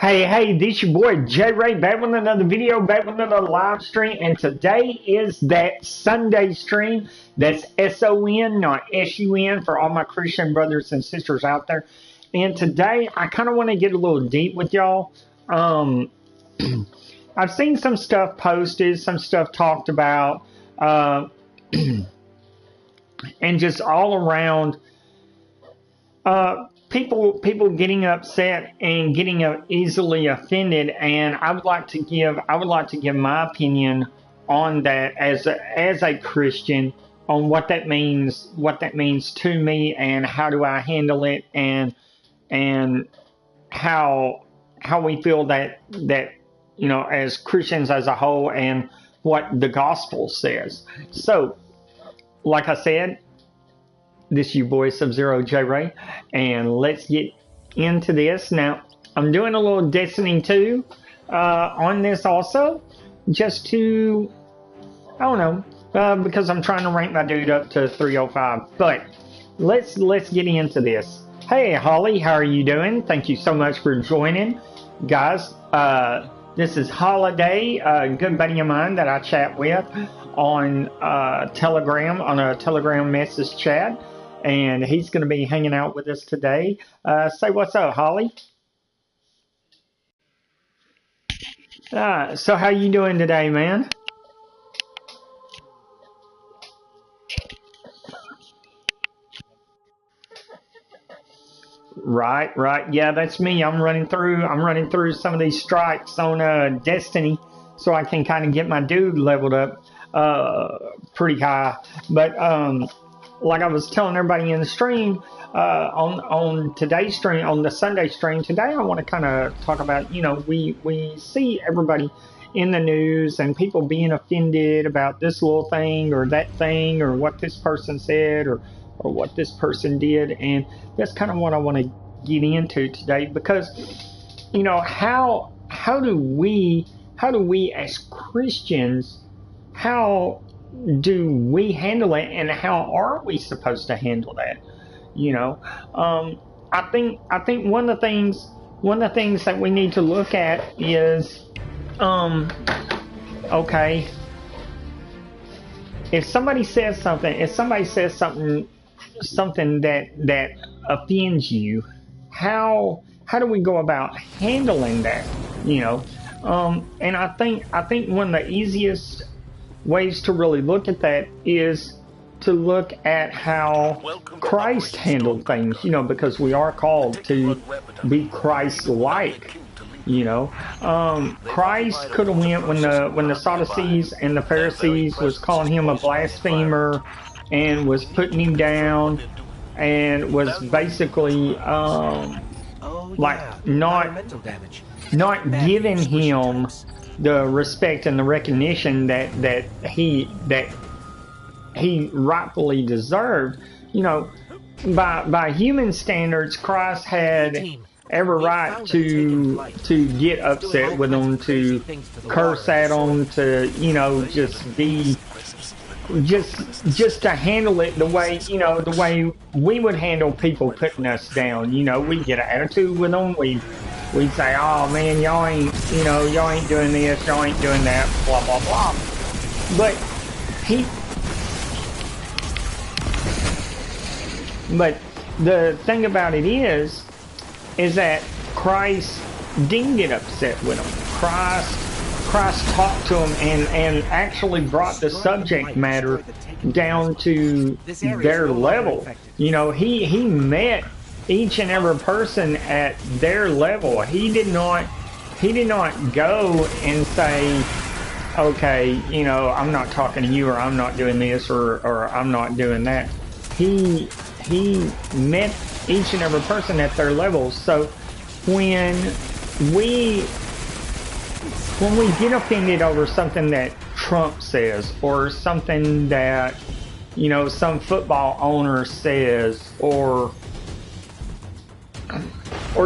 Hey, this your boy J Ray back with another video, back with another live stream, and today is that Sunday stream. That's SON, not SUN, for all my Christian brothers and sisters out there. And today I kind of want to get a little deep with y'all. I've seen some stuff posted, some stuff talked about, and just all around. People getting upset and getting easily offended, and I would like to give my opinion on that as a Christian, on what that means to me, and how do I handle it, and how we feel that as Christians as a whole, and what the gospel says. So, like I said, this is your boy Sub-Zero J Ray, and let's get into this. Now, I'm doing a little Destiny 2 on this also, just to, I don't know, because I'm trying to rank my dude up to 305. But let's get into this. Hey, Holly, how are you doing? Thank you so much for joining, guys. This is Holiday, a good buddy of mine that I chat with on Telegram, on a Telegram message chat. And he's going to be hanging out with us today. Say what's up, Holly. So how you doing today, man? Right. Yeah, that's me. I'm running through some of these strikes on Destiny, so I can kind of get my dude leveled up pretty high. But like I was telling everybody in the stream, on today's stream, on the Sunday stream today, I want to kind of talk about, we see everybody in the news and people being offended about this little thing or that thing, or what this person said, or what this person did, and that's kind of what I want to get into today, because how do we as Christians, how do we handle it, and how are we supposed to handle that? I think one of the things that we need to look at is, okay, if somebody says something that offends you, how do we go about handling that? And I think one of the easiest ways to really look at that is to look at how Christ handled things, because we are called to be Christ-like. Christ could have went when the Sadducees and the Pharisees was calling him a blasphemer and was putting him down and was basically like not giving him the respect and the recognition that he rightfully deserved. By human standards, Christ had every right to get upset with them, to curse at them, to just to handle it the way we would handle people putting us down. We get an attitude with them. We'd say, oh man, y'all ain't doing this, y'all ain't doing that, blah, blah, blah. But the thing about it is that Christ didn't get upset with them. Christ talked to them and actually brought the subject matter down to their level. He met each and every person at their level. He did not go and say, okay, I'm not talking to you, or I'm not doing this, or I'm not doing that. He met each and every person at their level. So when we get offended over something that Trump says, or something that some football owner says, or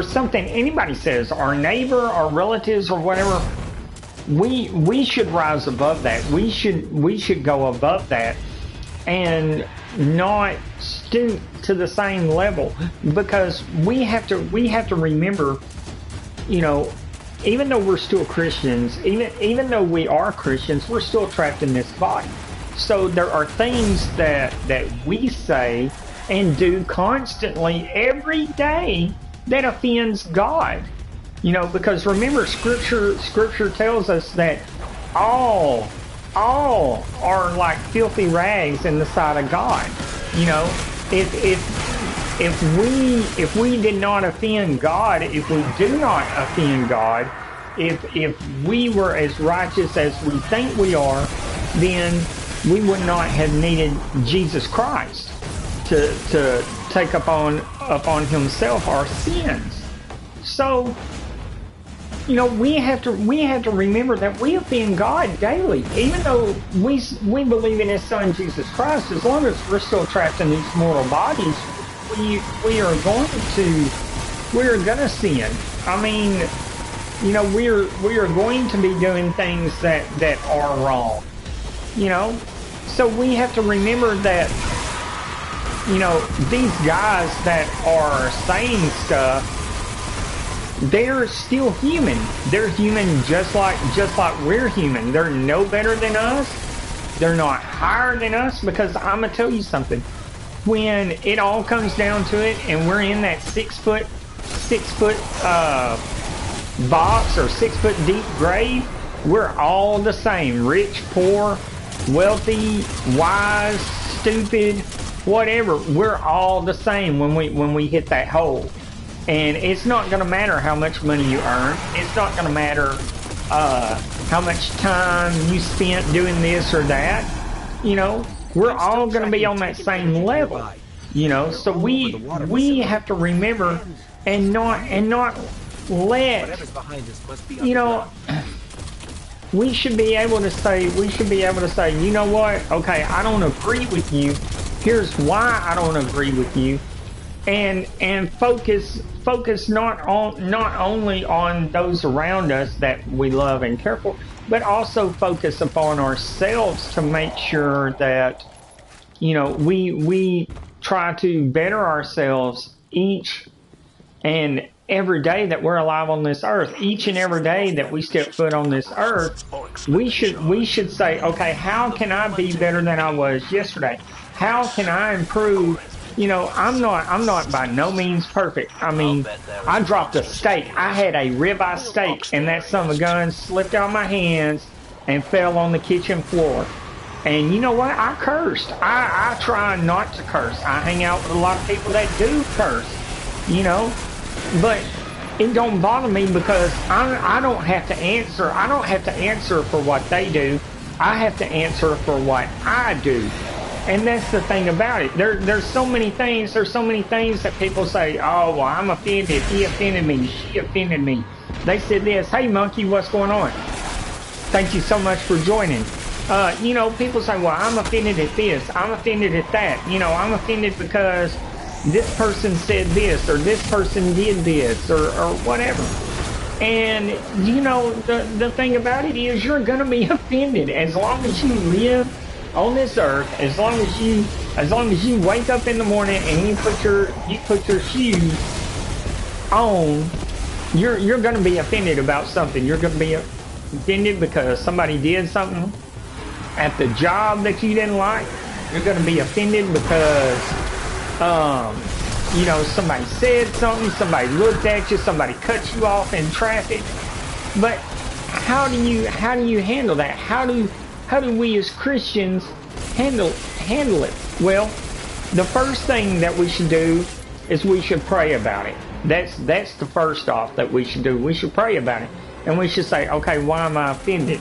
something anybody says, our neighbor, our relatives, or whatever, we should rise above that. We should go above that and not stoop to the same level, because we have to remember, even though we're still Christians, even though we are Christians, we're still trapped in this body. So there are things that we say and do constantly every day that offends God. You know, because remember, Scripture tells us that all are like filthy rags in the sight of God. You know, if we did not offend God, if we do not offend God, if we were as righteous as we think we are, then we would not have needed Jesus Christ to take upon himself our sins. So, you know, we have to remember that we offend God daily, even though we believe in His Son Jesus Christ. As long as we're still trapped in these mortal bodies, we are going to sin. I mean, you know, we are going to be doing things that are wrong. You know, so we have to remember that, you know, these guys that are saying stuff, they're still human. They're human just like we're human. They're no better than us. They're not higher than us, because I'm gonna tell you something. When it all comes down to it, and we're in that 6 foot box or 6 foot deep grave, we're all the same. Rich, poor, wealthy, wise, stupid, whatever. We're all the same when we hit that hole. And it's not going to matter how much money you earn. It's not going to matter how much time you spent doing this or that. You know, we're all going to be on that same level. You know, so we have to remember and not let, you know, we should be able to say, you know what? Okay, I don't agree with you. Here's why I don't agree with you. And focus not only on those around us that we love and care for, but also focus upon ourselves to make sure that, you know, we try to better ourselves each and every day that we're alive on this earth. Each and every day that we step foot on this earth, we should say, okay, how can I be better than I was yesterday? How can I improve? You know, I'm not by no means perfect. I mean, I dropped a steak. I had a ribeye steak, and that son of a gun slipped out of my hands and fell on the kitchen floor. And you know what? I cursed. I try not to curse. I hang out with a lot of people that do curse, you know. But it don't bother me, because I don't have to answer. I don't have to answer for what they do. I have to answer for what I do. And that's the thing about it. There's so many things. There's so many things that people say, oh, well, I'm offended. He offended me. She offended me. They said this. Hey, monkey, what's going on? Thank you so much for joining. You know, people say, well, I'm offended at this. I'm offended at that. You know, I'm offended because this person said this, or this person did this, or whatever. And, you know, the thing about it is, you're going to be offended as long as you live on this earth. As long as you wake up in the morning and you put your shoes on, you're going to be offended about something. You're going to be offended because somebody did something at the job that you didn't like. You're going to be offended because you know, somebody said something, somebody looked at you, somebody cut you off in traffic. But how do you handle that? How do we as Christians handle it? Well, the first thing that we should do is we should pray about it. That's the first off that we should do. We should pray about it. And we should say, okay, why am I offended?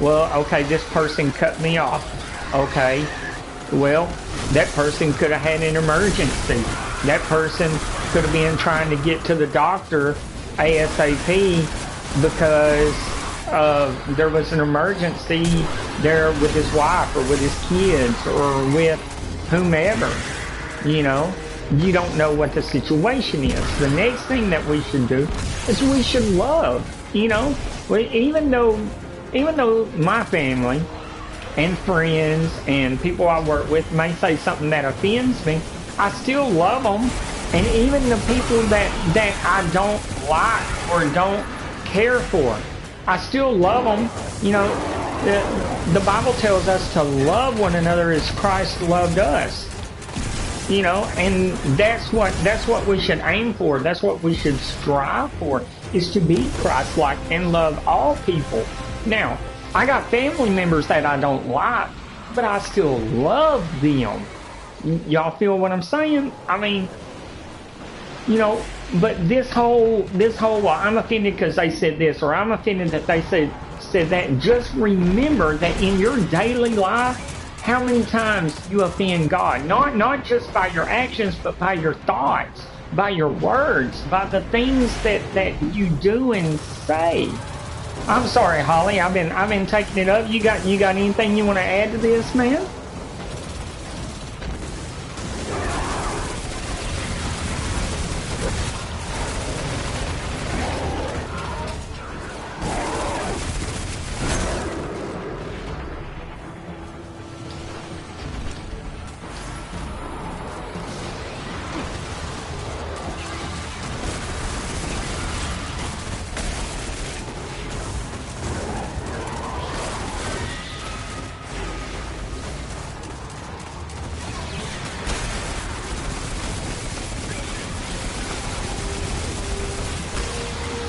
Well, okay, this person cut me off. Okay, well, that person could have had an emergency. That person could have been trying to get to the doctor ASAP because there was an emergency there with his wife or with his kids or with whomever. You know, you don't know what the situation is. The next thing that we should do is we should love. You know, even though my family and friends and people I work with may say something that offends me, I still love them. And even the people that I don't like or don't care for. I still love them. You know, the Bible tells us to love one another as Christ loved us. You know, and that's what we should aim for. That's what we should strive for, is to be Christ-like and love all people. Now, I got family members that I don't like, but I still love them. Y'all feel what I'm saying? I mean, you know, but this whole well, I'm offended because they said this, or I'm offended that they said that. Just remember that in your daily life, how many times you offend God, not just by your actions, but by your thoughts, by your words, by the things that you do and say. I'm sorry, Holly. I've been taking it up. You got anything you want to add to this, man?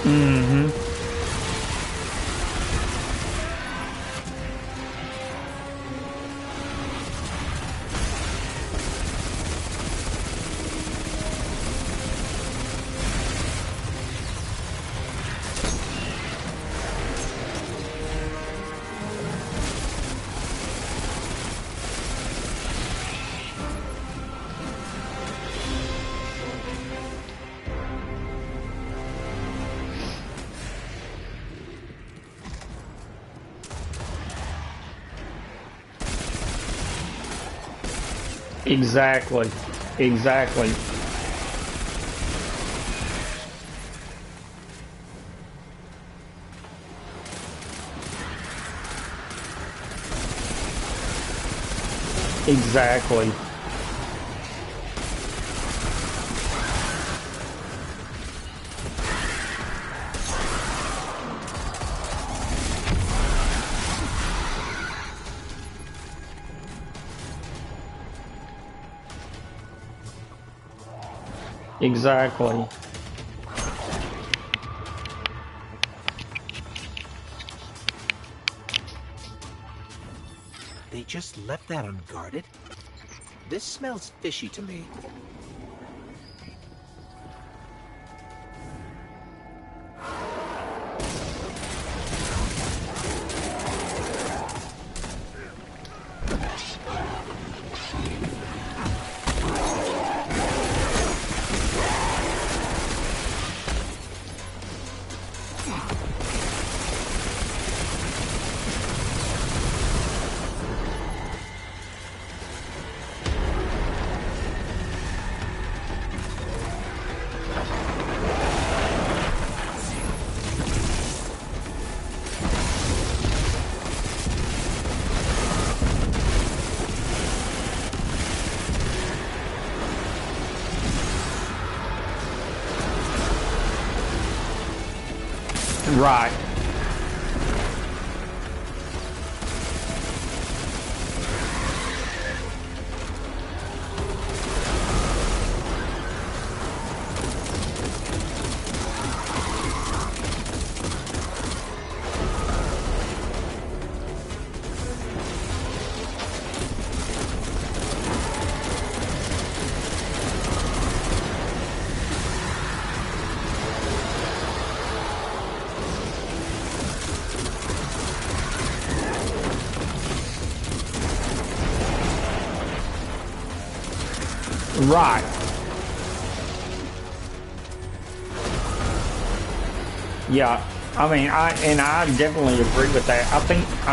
Mm-hmm. Exactly. Exactly. Exactly. Exactly. They just left that unguarded? This smells fishy to me. Right. Right. Yeah. I mean, I definitely agree with that. I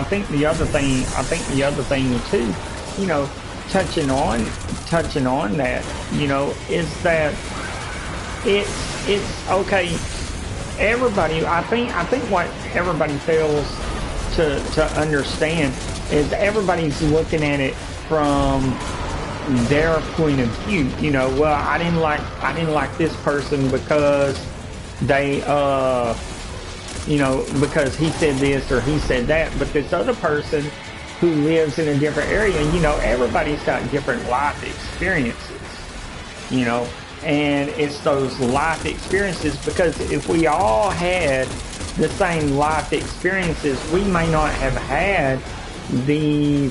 think the other thing too, you know, touching on that, you know, is that it's okay. Everybody, I think what everybody fails to understand is everybody's looking at it from their point of view. You know, well, I didn't like this person because they you know, because he said this or he said that. But this other person who lives in a different area, you know, everybody's got different life experiences, you know, and it's those life experiences, because if we all had the same life experiences, we may not have had the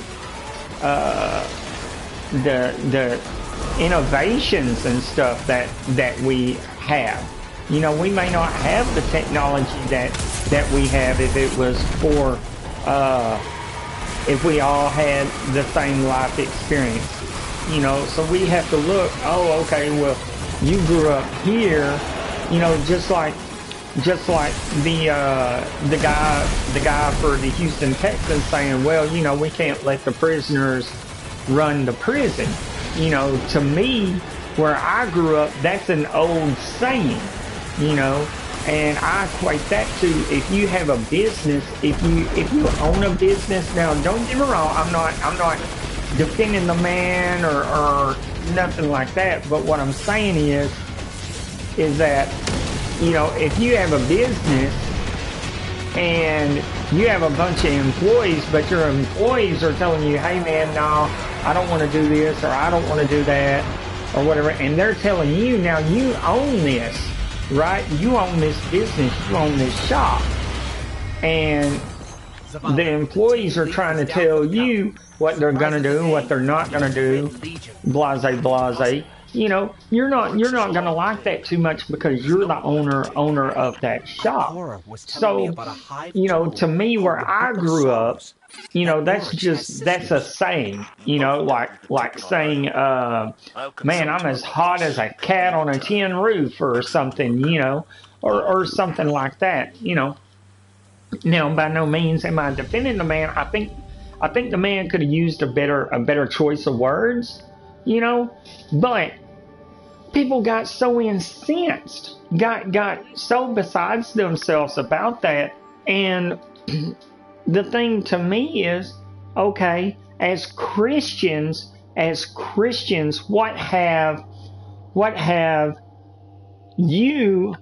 the innovations and stuff that we have. You know, we may not have the technology that we have if it was for if we all had the same life experiences. You know, so we have to look. Oh, okay. Well, you grew up here. You know, just like the guy for the Houston Texans saying, well, you know, we can't let the prisoners run the prison. You know, to me, where I grew up, that's an old saying, you know, and I equate that to, if you have a business, if you own a business. Now, don't get me wrong, I'm not defending the man or nothing like that, but what I'm saying is that, you know, if you have a business and you have a bunch of employees, but your employees are telling you, hey man, no, I don't want to do this, or I don't want to do that, or whatever, and they're telling you, now you own this, right? You own this business, you own this shop, and the employees are trying to tell you what they're going to do, what they're not going to do, blase, blase. You know, you're not going to like that too much, because you're the owner of that shop. So, you know, to me, where I grew up, you know, that's a saying, you know, like saying, man, I'm as hot as a cat on a tin roof, or something, you know, or something like that, you know. Now, by no means am I defending the man. I think the man could have used a better choice of words, you know, but people got so incensed, got so besides themselves about that. And the thing to me is, okay, as Christians, what have you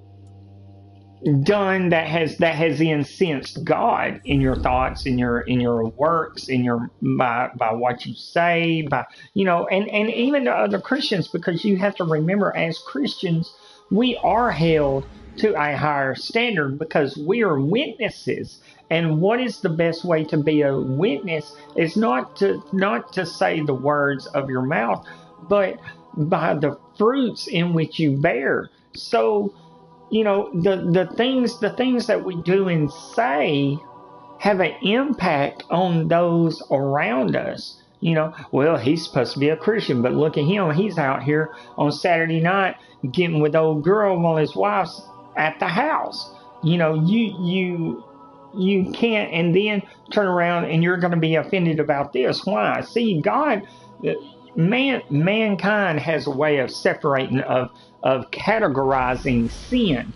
done that has incensed God in your thoughts, in your works, in your by what you say, by, you know, and even to other Christians, because you have to remember, as Christians, we are held to a higher standard, because we are witnesses. And what is the best way to be a witness is not to say the words of your mouth, but by the fruits in which you bear. So, you know, the things that we do and say have an impact on those around us. You know, well, he's supposed to be a Christian, but look at him. He's out here on Saturday night getting with old girl while his wife's at the house. You know, you can't, and then turn around and you're going to be offended about this. Why? See, God, mankind has a way of separating, of categorizing sin.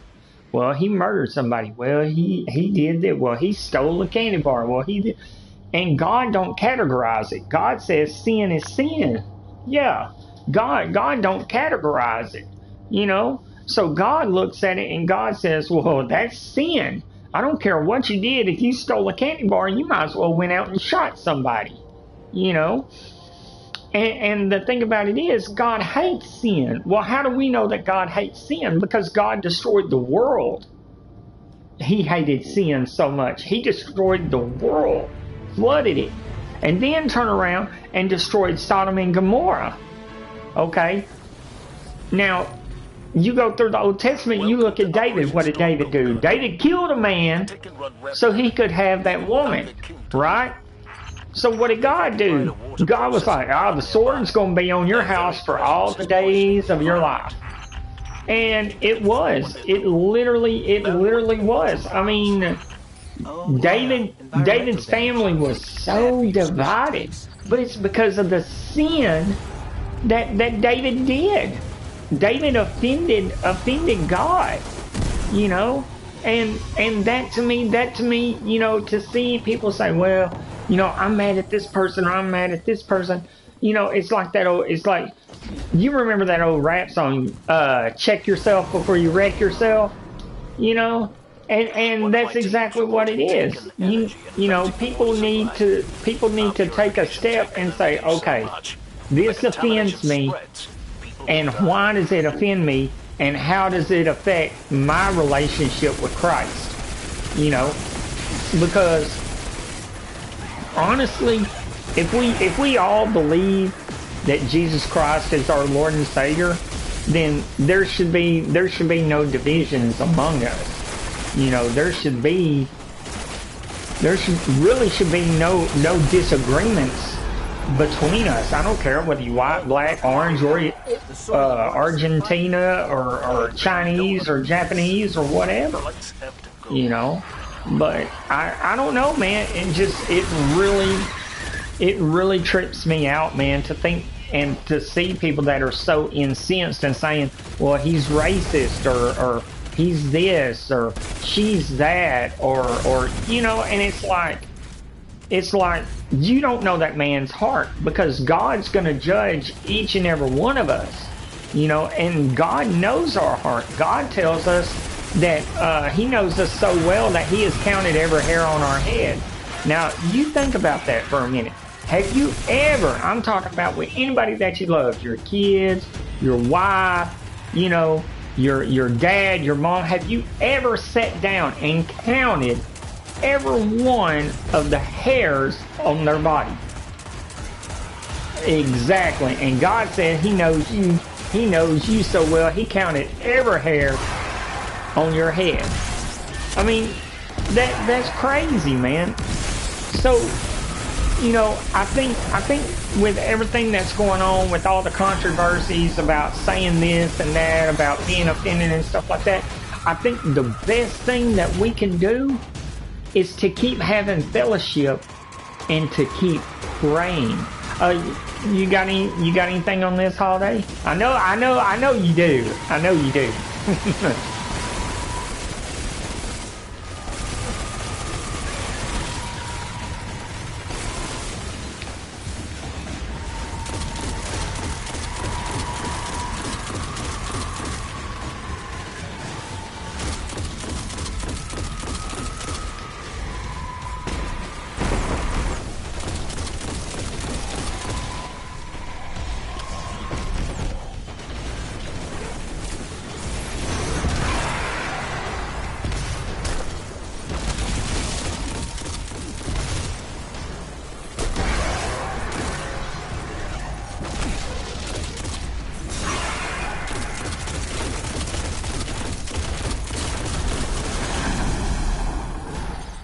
Well, he murdered somebody. Well, he did that. Well, he stole a candy bar. Well, he did. And God don't categorize it. God says sin is sin. Yeah. God don't categorize it. You know? So God looks at it and God says, well, that's sin. I don't care what you did. If you stole a candy bar, you might as well went out and shot somebody. You know? And the thing about it is, God hates sin. Well, how do we know that God hates sin? Because God destroyed the world. He hated sin so much. He destroyed the world, flooded it, and then turned around and destroyed Sodom and Gomorrah. Okay? Now, you go through the Old Testament, you look at David. What did David do? David killed a man so he could have that woman, right? So what did God do? God was like, the sword's going to be on your house for all the days of your life. And it was. It literally was. I mean, David's family was so divided. But it's because of the sin that David did. David offended God, you know? And that to me, you know, to see people say, well, you know, I'm mad at this person, or I'm mad at this person. You know, it's like that old, it's like, you remember that old rap song, check yourself before you wreck yourself? You know? And One that's might take exactly what it is. taken energy and You know, practically multiply. people need to take a Purification step tech can and only say, do so okay, much. When the this contamination offends me, spreads, people will and die. why does it offend me, and how does it affect my relationship with Christ? You know, because honestly, if we all believe that Jesus Christ is our Lord and Savior, then there should be no divisions among us. You know, there should be no disagreements between us. I don't care whether you white, black, orange, or The soil and water supply Argentina or all depend Chinese on or peace. Japanese or whatever. Lights ebb to go. You know, but I don't know, man. It really trips me out, man, to think and to see people that are so incensed and saying, well, he's racist, or he's this, or she's that, or and it's like you don't know that man's heart, because God's going to judge each and every one of us, and God knows our heart. God tells us that he knows us so well that he has counted every hair on our head. Now, you think about that for a minute. Have you ever, I'm talking about with anybody that you love, your kids, your wife, your dad, your mom, have you ever sat down and counted every one of the hairs on their body? Exactly. And God said he knows you. He knows you so well. He counted every hair on your head. I mean, that's crazy, man. So, I think with everything that's going on, with all the controversies about saying this and that, about being offended and stuff like that, I think the best thing that we can do is to keep having fellowship and to keep praying. You got anything on this holiday? I know you do. I know you do.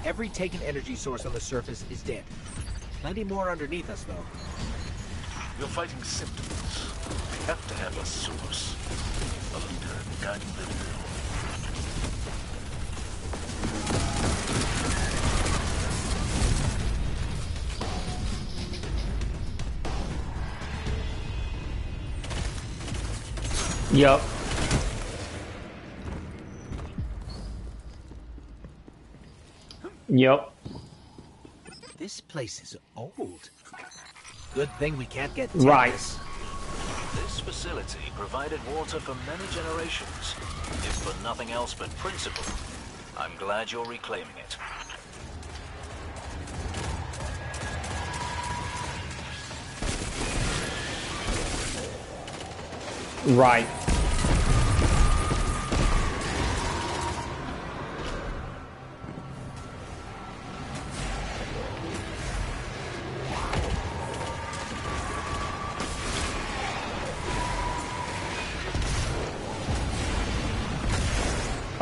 Every taken energy source on the surface is dead. Plenty more underneath us, though. You're fighting symptoms. We have to have a source. A leader guiding the drill. Yup. Yep. This place is old. Good thing we can't get Right. tetanus. This facility provided water for many generations. If for nothing else but principle, I'm glad you're reclaiming it. Right.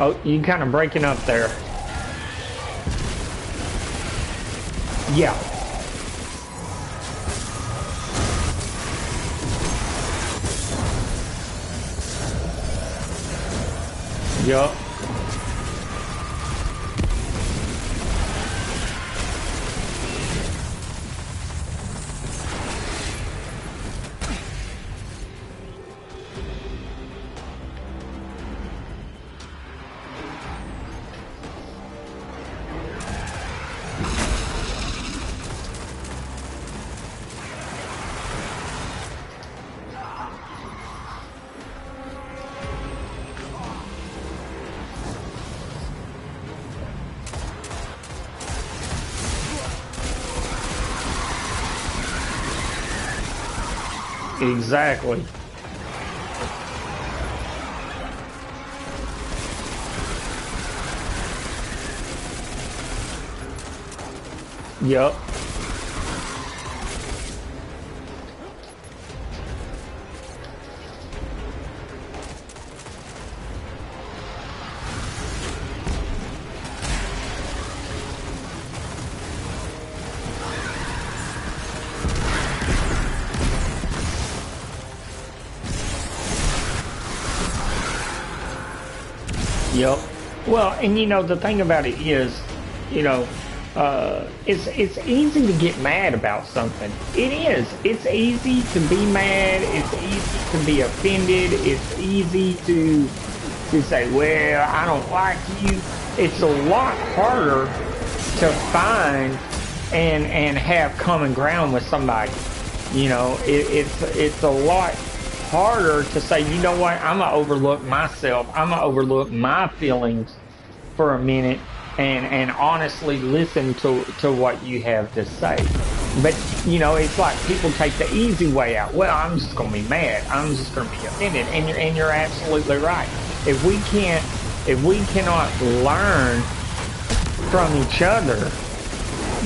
Oh, you kind of breaking up there. Yeah. Yup. Exactly. Yep. Yep. Well, and you know the thing about it is, you know, it's easy to get mad about something. It is. It's easy to be mad. It's easy to be offended. It's easy to say, well, I don't like you. It's a lot harder to find and have common ground with somebody. You know, it's a lot harder to say, you know what, I'm gonna overlook myself. I'm gonna overlook my feelings for a minute and honestly listen to what you have to say. But you know, it's like people take the easy way out. Well, I'm just gonna be mad. I'm just gonna be offended. And you're absolutely right. If we cannot learn from each other,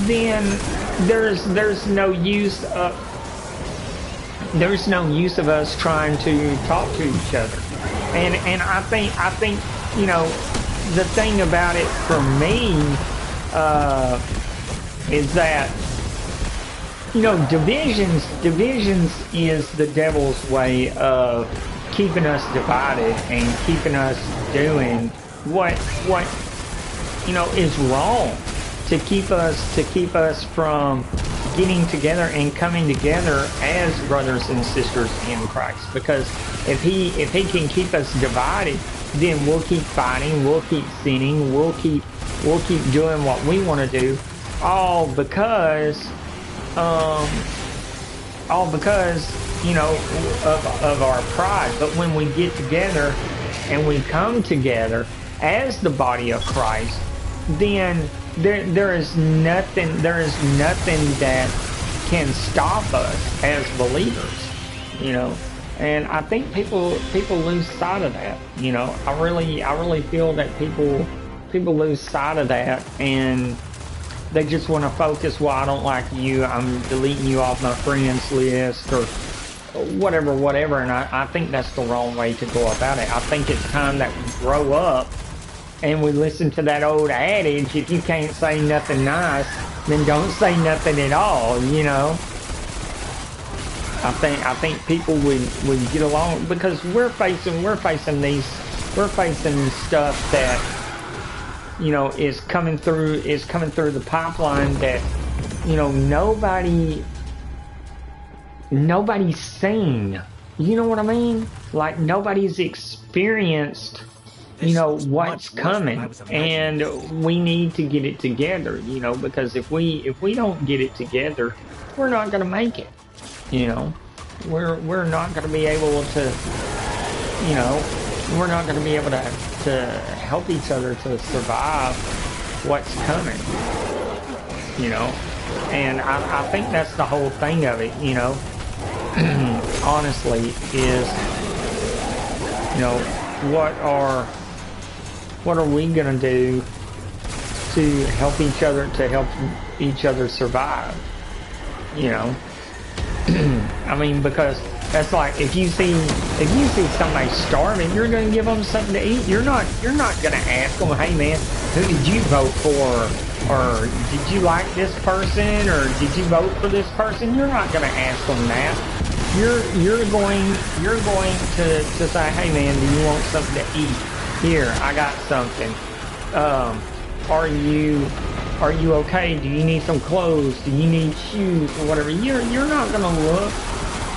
then there's no use of us trying to talk to each other. And I think you know, the thing about it for me is that, you know, divisions is the devil's way of keeping us divided and keeping us doing what you know is wrong, to keep us from getting together and coming together as brothers and sisters in Christ. Because if he can keep us divided, then we'll keep fighting, we'll keep sinning, we'll keep doing what we want to do, all because you know, of our pride. But when we get together and we come together as the body of Christ, then there is nothing that can stop us as believers, you know. And I think people lose sight of that, you know. I really feel that people lose sight of that, and they just want to focus, well, I don't like you, I'm deleting you off my friends list, or whatever. And I think that's the wrong way to go about it. I think it's time that we grow up and we listen to that old adage, if you can't say nothing nice, then don't say nothing at all, you know. I think people would get along, because we're facing stuff that, you know, is coming through the pipeline that, you know, nobody's seen. You know what I mean? Like, nobody's experienced, you know, what's coming, and we need to get it together, you know, because if we don't get it together, we're not going to make it, you know. We're not going to be able to, you know, we're not going to be able to help each other to survive what's coming, you know. And I think that's the whole thing of it, you know. Honestly, is, you know, what are we gonna do to help each other survive, you know. I mean, because that's like, if you see somebody starving, you're gonna give them something to eat. You're not gonna ask them, hey man, who did you vote for, or did you like this person, or did you vote for this person? You're not gonna ask them that. You're going to say, hey man, do you want something to eat? Here, I got something. Are you okay? Do you need some clothes? Do you need shoes or whatever? You're not gonna look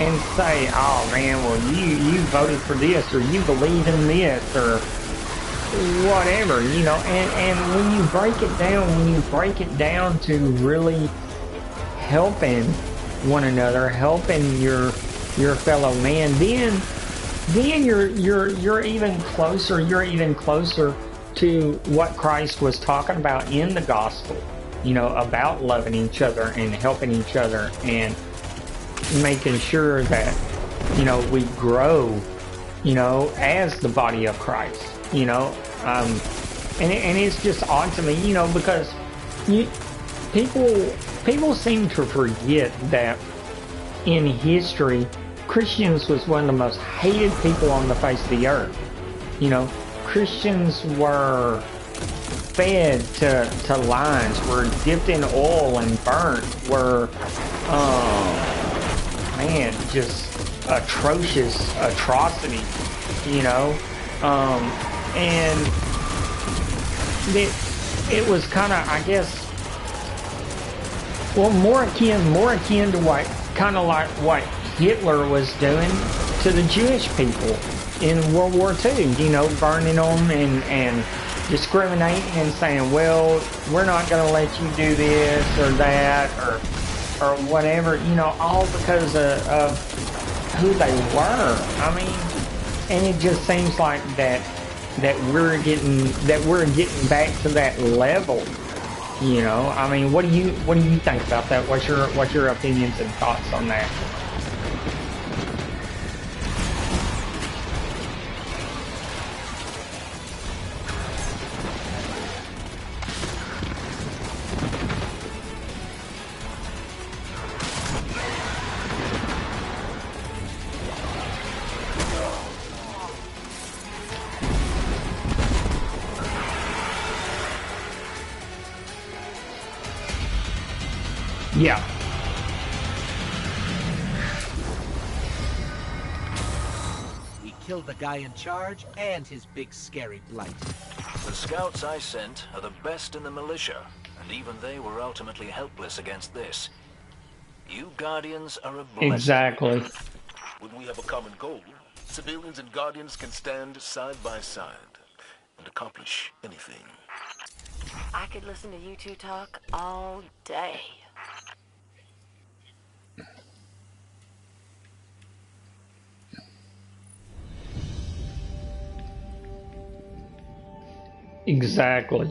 and say, oh man, well you voted for this, or you believe in this, or whatever, you know. And when you break it down to really helping one another, helping your fellow man, then you're even closer to what Christ was talking about in the gospel, you know, about loving each other and helping each other and making sure that, we grow, as the body of Christ, and it's just odd to me, because you, people seem to forget that in history, Christians was one of the most hated people on the face of the earth. Christians were fed to lions, were dipped in oil and burnt, were, just atrocious atrocity, and it was kind of, I guess, well, more akin to what, kind of like what Hitler was doing to the Jewish people in World War II, burning them and discriminating and saying, well, we're not going to let you do this or that or whatever, all because of who they were. I mean, and it just seems like that we're getting back to that level. I mean, what do you think about that? What's your opinions and thoughts on that? Yeah. We killed the guy in charge and his big scary blight. The scouts I sent are the best in the militia, and even they were ultimately helpless against this. You Guardians are a blessing. Exactly. When we have a common goal, civilians and Guardians can stand side by side and accomplish anything. I could listen to you two talk all day. Exactly.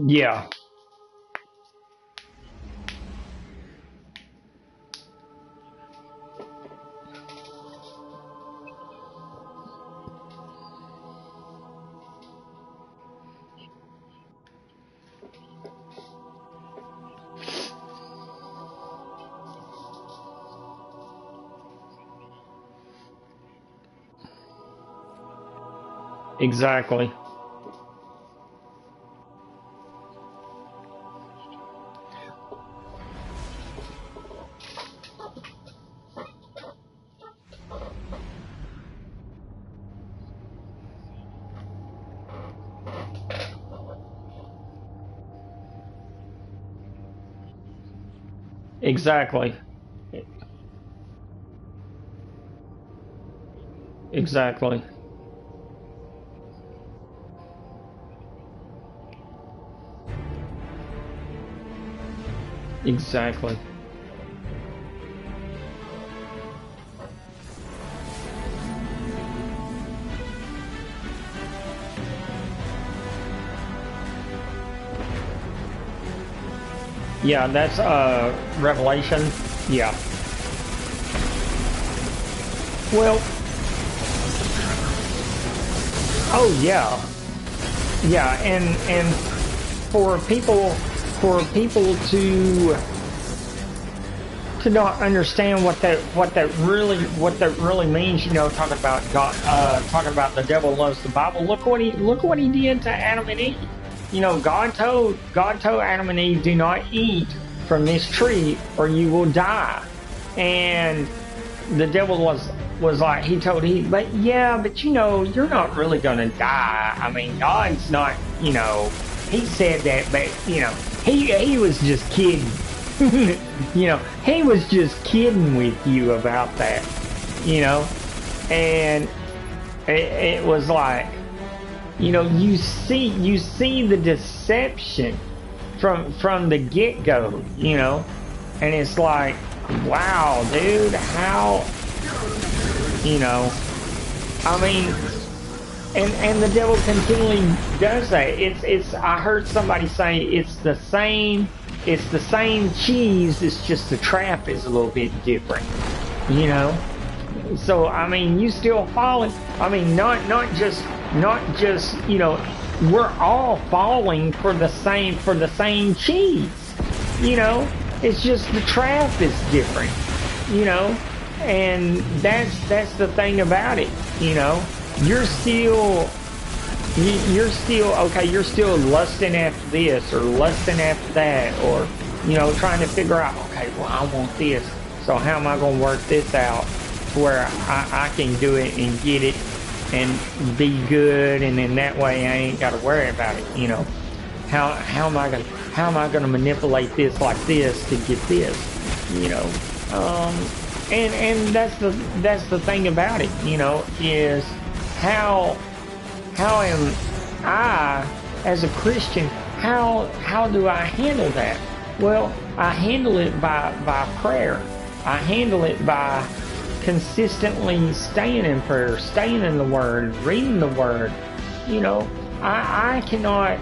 Yeah. Exactly. Exactly. Exactly. Exactly. Yeah, that's Revelation. Yeah. Well, oh yeah. Yeah, and for people to not understand what that really means, talking about God, talking about the devil loves the Bible. Look what he did to Adam and Eve. God told Adam and Eve, do not eat from this tree or you will die. And the devil was like, he told Eve, but you're not really gonna die. I mean, God's not, he said that, but he was just kidding. You know, he was just kidding with you about that. You know, and it was like, you know, you see the deception from the get-go, you know, and it's like, wow, dude, how, you know, I mean, and the devil continually does that. It's I heard somebody say it's the same cheese, it's just the trap is a little bit different, you know. So I mean, you still falling. I mean, not just you know, we're all falling for the same cheese. You know, it's just the trap is different. You know, and that's the thing about it. You know, you're still okay. You're still lusting after this or lusting after that, or you know, trying to figure out, okay, well, I want this, so how am I going to work this out where I can do it and get it and be good, and then that way I ain't got to worry about it. You know, how am I gonna manipulate this like this to get this? You know, and that's the thing about it. You know, is how am I as a Christian? How do I handle that? Well, I handle it by prayer. I handle it by consistently staying in prayer, staying in the Word, reading the Word. You know, I cannot,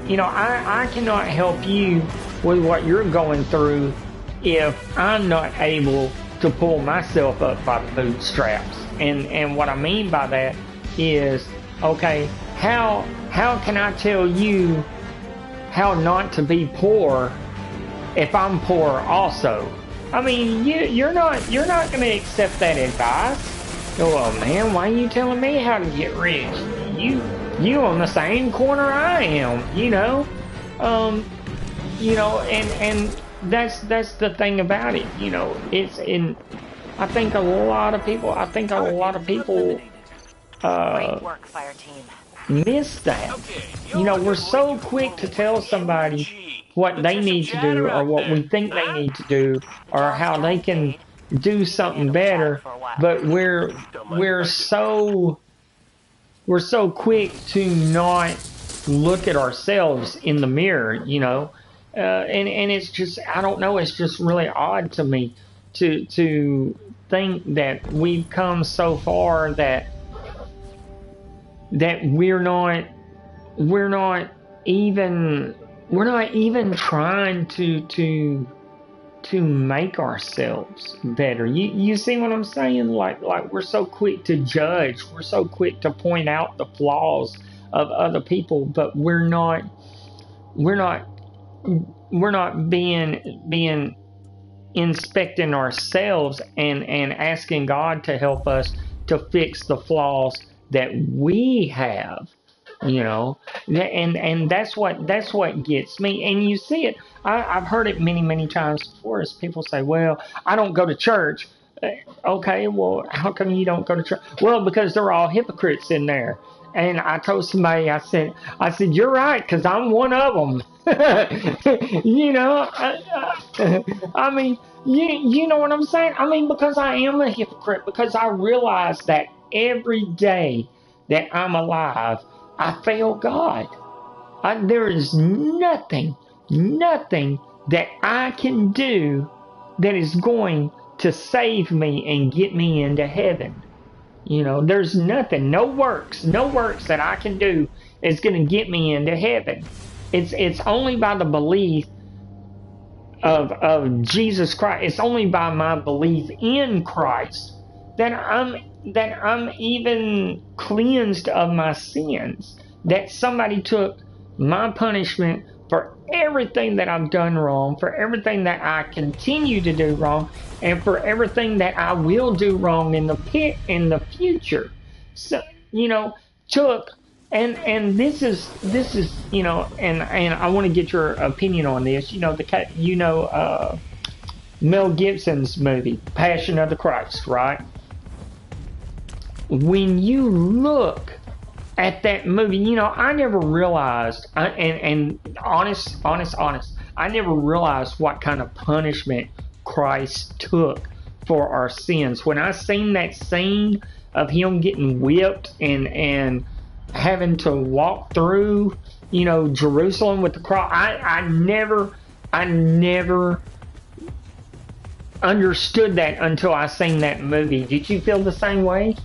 you know, I cannot help you with what you're going through if I'm not able to pull myself up by the bootstraps. And what I mean by that is, okay, how can I tell you how not to be poor if I'm poor also? I mean, you're not going to accept that advice. Oh man, why are you telling me how to get rich? You on the same corner I am, you know. You know, and that's the thing about it. You know, it's in. I think a lot of people. Great work, fire team. Miss that. You know, we're so quick to tell somebody what they need to do or what we think they need to do or how they can do something better, but we're so quick to not look at ourselves in the mirror, you know. And it's just, I don't know, it's just really odd to me to think that we've come so far that we're not even trying to make ourselves better. You see what I'm saying? Like we're so quick to judge, we're so quick to point out the flaws of other people, but we're not being inspecting ourselves and asking God to help us to fix the flaws that we have, you know. And that's what gets me. And you see it, I've heard it many times before, as people say, well, I don't go to church. Okay, well, how come you don't go to church? Well, because they're all hypocrites in there. And I told somebody, I said, you're right, because I'm one of them. You know, I mean, you know what I'm saying? I mean, because I am a hypocrite, because I realize that every day that I'm alive, I fail God. There is nothing that I can do that is going to save me and get me into heaven. You know, there's nothing, no works that I can do is going to get me into heaven. It's only by the belief of Jesus Christ. It's only by my belief in Christ that I'm even cleansed of my sins. That somebody took my punishment for everything that I've done wrong, for everything that I continue to do wrong, and for everything that I will do wrong in the future. So, you know, took and this is you know, and I want to get your opinion on this. You know, Mel Gibson's movie Passion of the Christ, right? When you look at that movie, I never realized, and honest, I never realized what kind of punishment Christ took for our sins. When I seen that scene of him getting whipped and having to walk through, Jerusalem with the cross, I never understood that until I seen that movie. Did you feel the same way?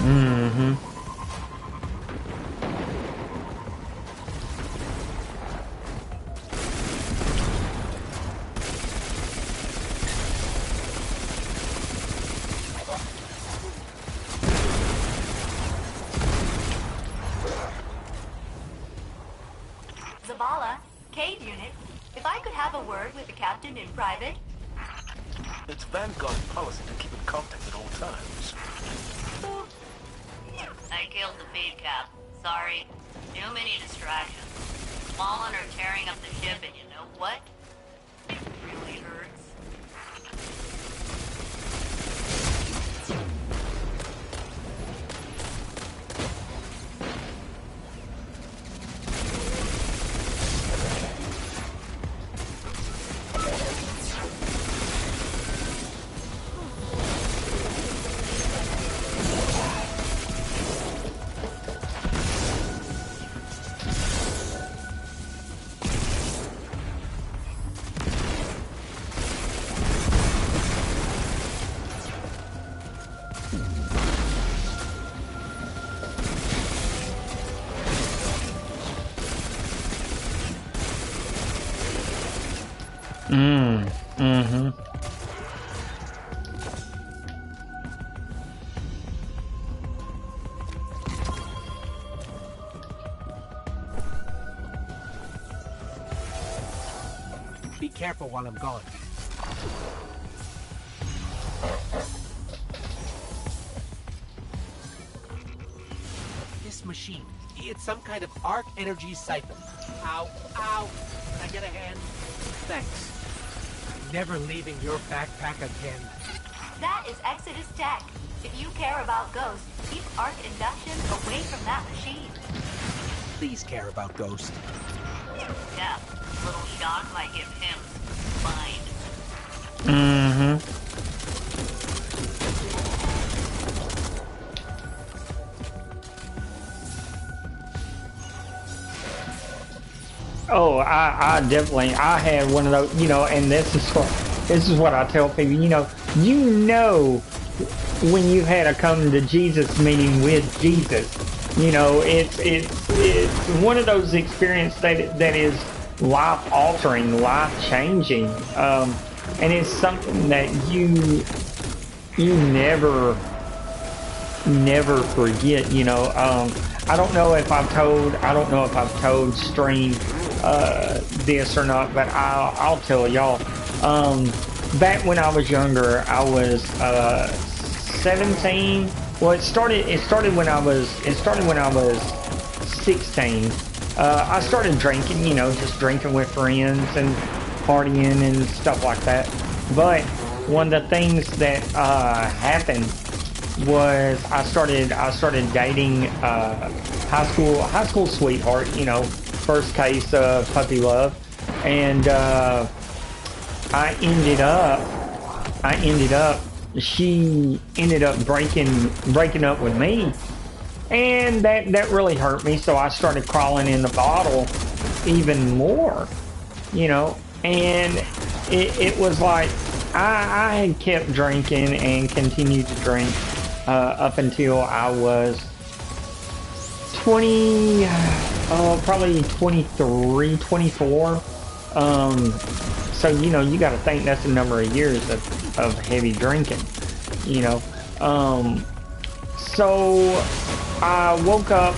Mm-hmm. Zavala, Cave Unit. If I could have a word with the captain in private. It's Vanguard policy to keep in contact at all times. I killed the feed cap. Sorry. Too many distractions. Fallen or tearing up the ship, and you know what? It really hurts. Mm-hmm. Be careful while I'm gone. This machine, it's some kind of arc energy siphon. Ow, ow. Can I get a hand? Thanks. I'm never leaving your backpack again. That is Exodus Tech. If you care about ghosts, keep arc induction away from that machine. Please care about Ghost. Yeah, little shock might give him mind. Mm-hmm. Oh, I definitely, I had one of those, and this is what I tell people, when you've had a come to Jesus meeting with Jesus, it's one of those experiences that is life altering, life changing, and it's something that you never forget. I don't know if I've told Stream this or not, but I'll tell y'all. Back when I was younger, I was 17. Well, it started when I was 16. I started drinking, just drinking with friends and partying and stuff like that. But one of the things that happened was I started dating high school sweetheart, first case of puppy love, and she ended up breaking up with me, and that really hurt me. So I started crawling in the bottle even more, and it was like I had kept drinking and continued to drink up until I was 20, probably 23, 24. So, you got to think that's a number of years of heavy drinking, So I woke up.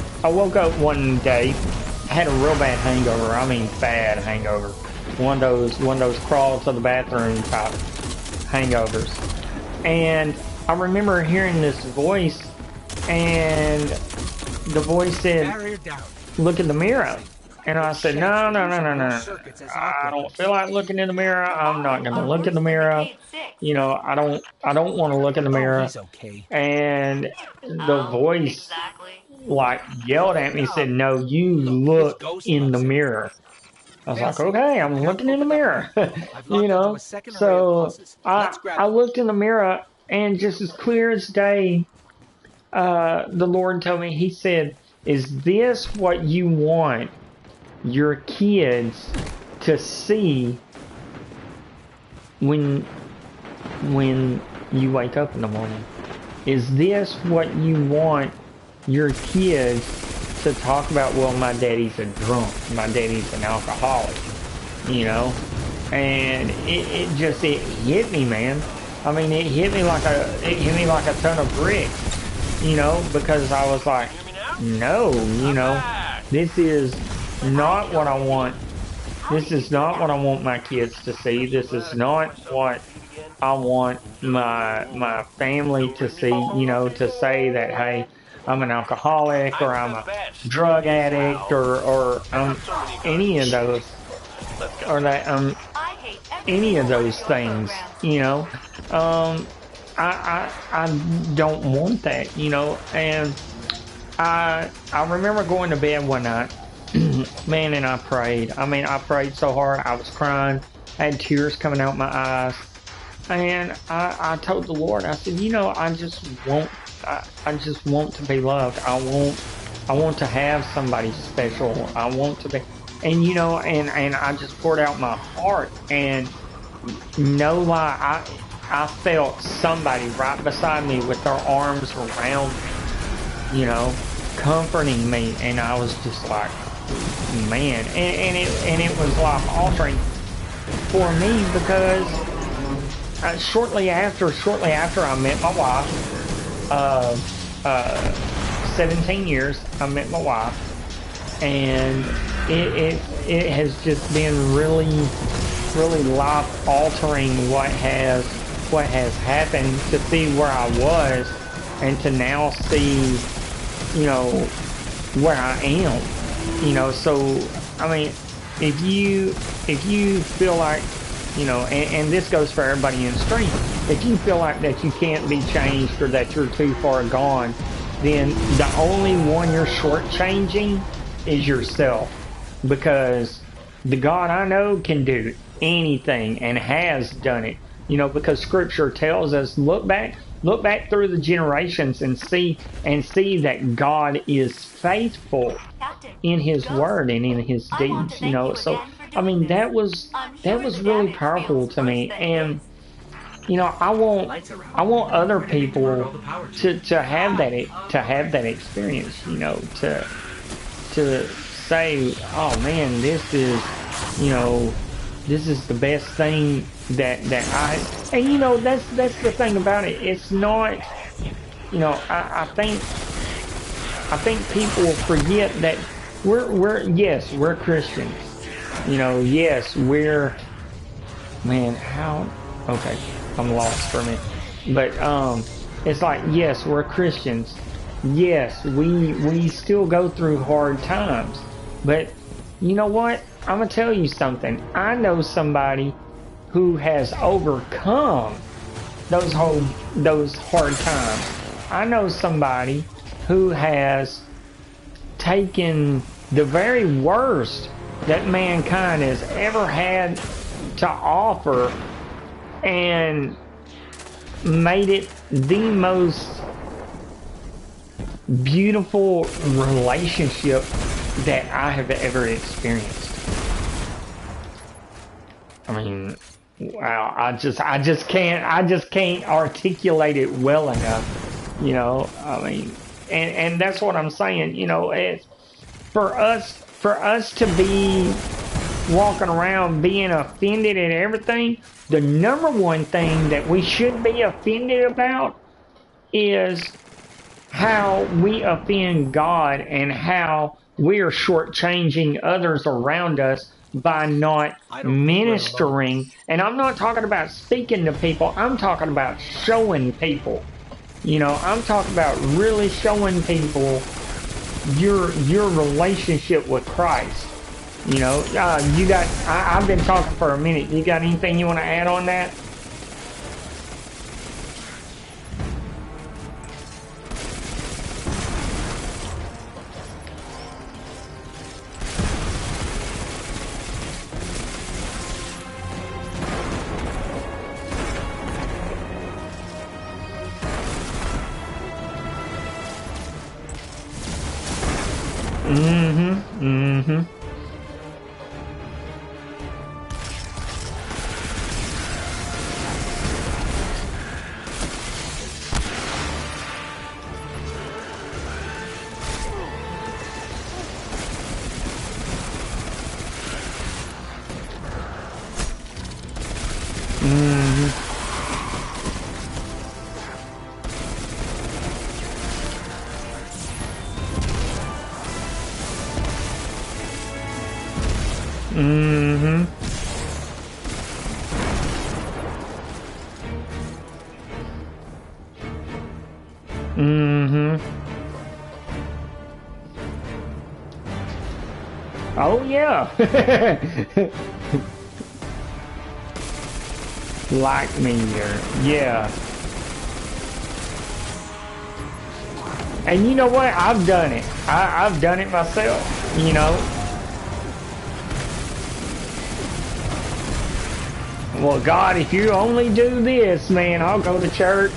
One day. I had a real bad hangover. I mean, bad hangover. One of those crawl to the bathroom type hangovers. And I remember hearing this voice, and the voice said, "Look in the mirror." And I said, "No, no, no, no, no. I don't feel like looking in the mirror. I'm not gonna look in the mirror. You know, I don't want to look in the mirror." And the Oh, voice exactly. like yelled at me, said, "No, you look in the mirror." I was like, "Okay, I'm looking in the mirror." You know. So I looked in the mirror, and just as clear as day, the Lord told me. He said, "Is this what you want your kids to see when you wake up in the morning? Is this what you want your kids to talk about? Well, my daddy's a drunk. My daddy's an alcoholic." You know? And it hit me, man. I mean, it hit me like a ton of bricks, you know, because I was like, no, you know, this is not what I want. This is not what I want my kids to see. This is not what I want my family to see, you know, to say that, hey, I'm an alcoholic, or I'm a drug addict, or any of those, or that any of those things, you know. I don't want that, you know. And I remember going to bed one night, man, and I prayed. I mean, I prayed so hard, I was crying. I had tears coming out my eyes. And I told the Lord, I said, you know, I just want to be loved. I want to have somebody special. I want to be, and you know, and I just poured out my heart, and no lie, I felt somebody right beside me with their arms around me, you know, comforting me, and I was just like, man, and it was life altering for me, because shortly after I met my wife, 17 years, I met my wife, and it has just been really life altering what has happened, to see where I was and to now see, you know, where I am, you know. So I mean, if you feel like, you know, and this goes for everybody in the stream, if you feel like that you can't be changed, or that you're too far gone, then the only one you're shortchanging is yourself. Because the God I know can do anything, and has done it. You know, because Scripture tells us, look back through the generations, and see that God is faithful in His word and in His deeds. You know, so I mean, that was really powerful to me. And you know, I want other people to have that experience. You know, to say, oh man, this is, you know, this is the best thing that and you know, that's the thing about it. It's not, you know, I think people forget that yes, we're Christians. You know, yes, we're, man, how, okay, I'm lost for a minute. But it's like, yes, we're Christians. Yes, we still go through hard times. But you know what? I'm gonna tell you something. I know somebody who has overcome those hard times. I know somebody who has taken the very worst that mankind has ever had to offer, and made it the most beautiful relationship that I have ever experienced. I mean, wow, I just can't articulate it well enough, you know. I mean, and that's what I'm saying, you know. It's for us to be walking around being offended at everything. The number one thing that we should be offended about is how we offend God and how we are shortchanging others around us by not I don't think we're alone. ministering. And I'm not talking about speaking to people, I'm talking about showing people. I'm talking about really showing people your relationship with Christ. I've been talking for a minute. You got anything you want to add on that? Mm-hmm. Mm-hmm. Mm-hmm. Mm-hmm. Mm-hmm. Oh yeah. Like me or yeah. And you know what? I've done it. I've done it myself, Well, God, if you only do this, man, I'll go to church.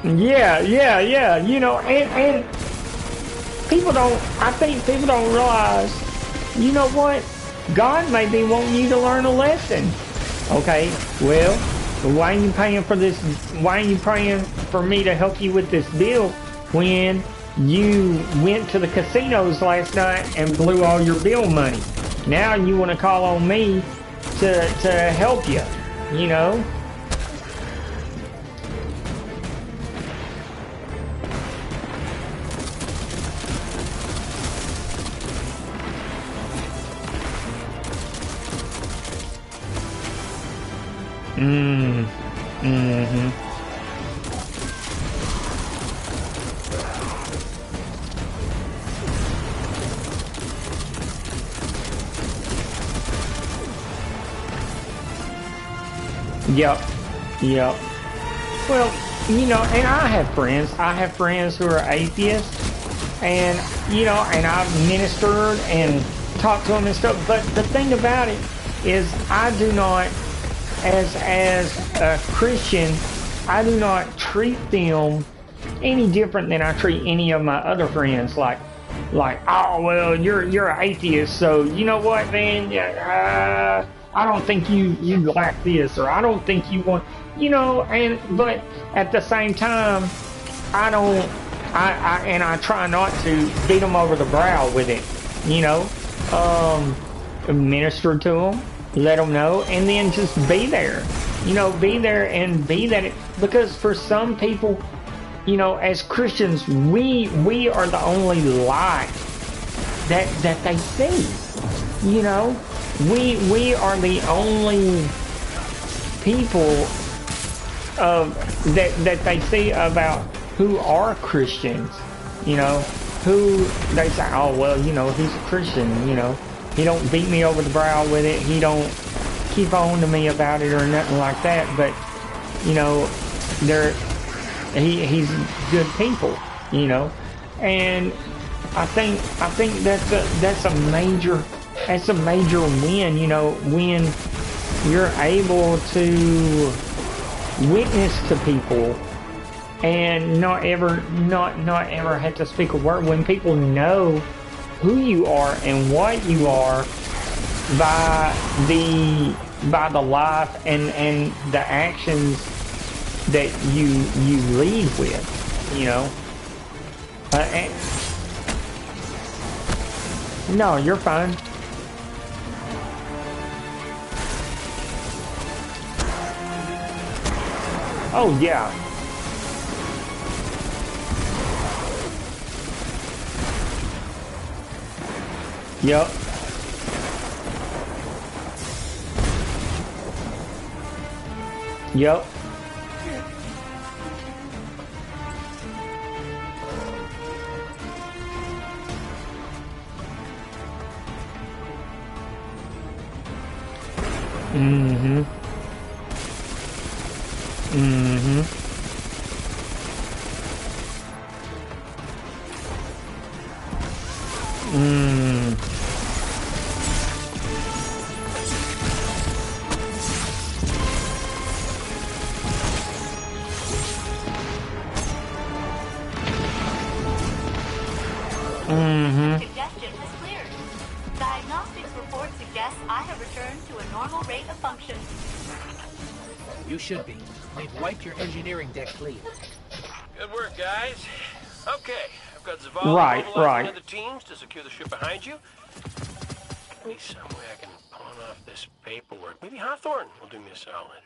Yeah, yeah, yeah. And I think people don't realize, you know what? God may be wanting you to learn a lesson. Okay, well, why are you paying for this? Why are you praying for me to help you with this bill when you went to the casinos last night and blew all your bill money? Now you want to call on me to help you, you know? Mm. Mm-hmm. Yep. Yep. Well, and I have friends. I have friends who are atheists, and and I've ministered and talked to them and stuff. But the thing about it is, I do not, as a Christian, I do not treat them any different than I treat any of my other friends. Like, oh well, you're an atheist, so you know what, man? Yeah, I don't think you like this, or I don't think you want, but at the same time, I don't, I try not to beat them over the brow with it, minister to them, let them know, and then just be there, be there and be that, because for some people, as Christians, we are the only light that they see. We are the only people that they see about who are Christians. Who they say, oh well, he's a Christian. He don't beat me over the brow with it. He don't keep on to me about it or nothing like that. But they're he's good people, and I think that's a major win, when you're able to witness to people and not ever have to speak a word, when people know who you are and what you are by the life and the actions that you lead with, no, you're fine. Oh yeah. Yep. Yep. Mm-hmm. Mm-hmm. Mm. Mm-hmm. Congestion has cleared. Diagnostics report suggests I have returned to a normal rate of function. You should be. They've wiped your engineering deck clean. Good work, guys. Okay, I've got Zavala Right, mobilizing right. other teams to secure the ship behind you. Maybe some way I can pawn off this paperwork. Maybe Hawthorne will do me a solid.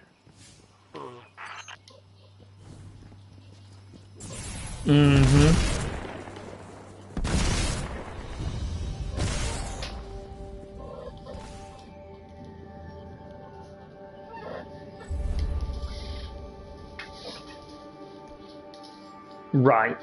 Mm-hmm. Right.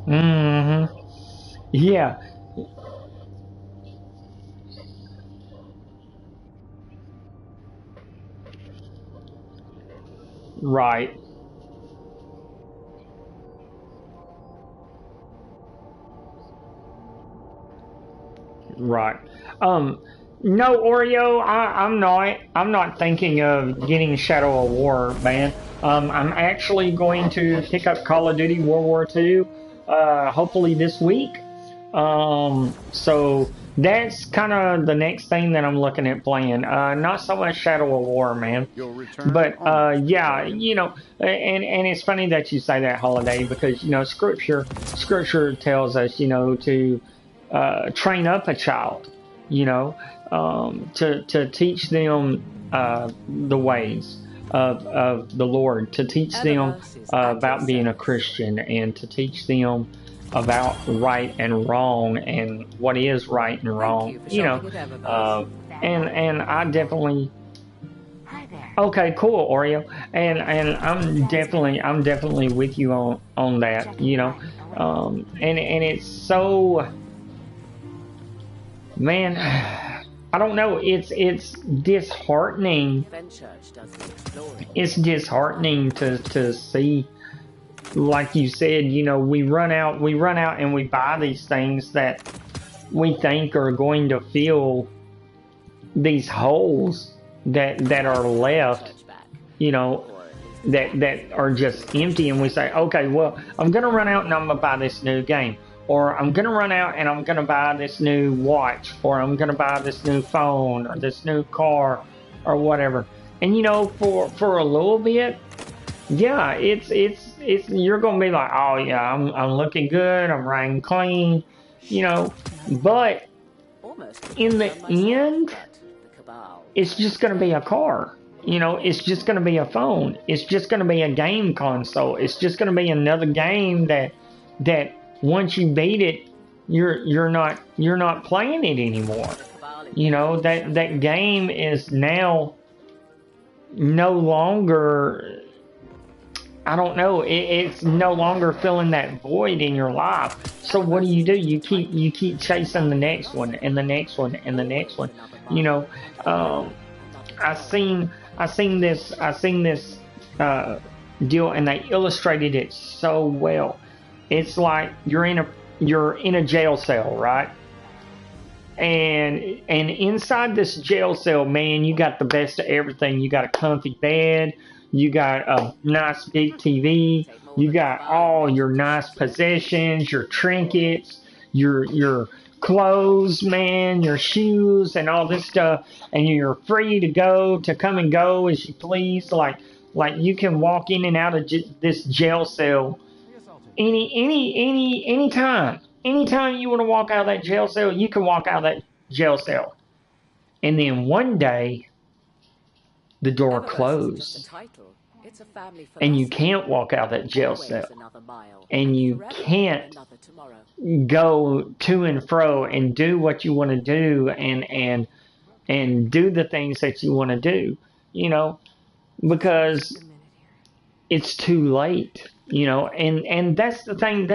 Mm-hmm. Yeah. Right. Right. Um, no, Oreo, I'm not thinking of getting Shadow of War, man. I'm actually going to pick up Call of Duty World War II, hopefully this week. So that's kind of the next thing that I'm looking at playing. Not so much Shadow of War, man. Your return But almost, yeah, Guardian. and it's funny that you say that, Holiday, because scripture tells us, to train up a child, to teach them the ways of the Lord, to teach them about being a Christian, and to teach them about right and wrong and what is right and wrong, and I definitely. Okay, cool, Oreo, and I'm definitely with you on that, and it's so, man, I don't know, it's disheartening. It's disheartening to see, like you said, we run out and we buy these things that we think are going to fill these holes that are left, that are just empty, and we say, okay, well, I'm gonna run out and I'm gonna buy this new game, or I'm gonna run out and I'm gonna buy this new watch, or I'm gonna buy this new phone, or this new car, or whatever. And for a little bit, yeah, it's you're gonna be like, oh yeah, I'm looking good, I'm riding clean, but in the end, it's just going to be a car. It's just going to be a phone. It's just going to be a game console. It's just going to be another game that once you beat it, you're not playing it anymore. That game is now no longer I don't know. It's no longer filling that void in your life. So what do? You keep chasing the next one and the next one and the next one. You know, um, I seen this uh, deal, and they illustrated it so well. It's like you're in a jail cell, right? And inside this jail cell, man, you got the best of everything. You got a comfy bed, you got a nice big TV, you got all your nice possessions, your trinkets, your clothes, man, your shoes, and all this stuff, and you're free to come and go as you please. Like you can walk in and out of this jail cell anytime. Anytime you want to walk out of that jail cell, you can walk out of that jail cell. And then one day, the door closed, and you can't walk out of that jail cell, and you can't go to and fro and do what you want to do, and do the things that you want to do, you know, because it's too late, and that's the thing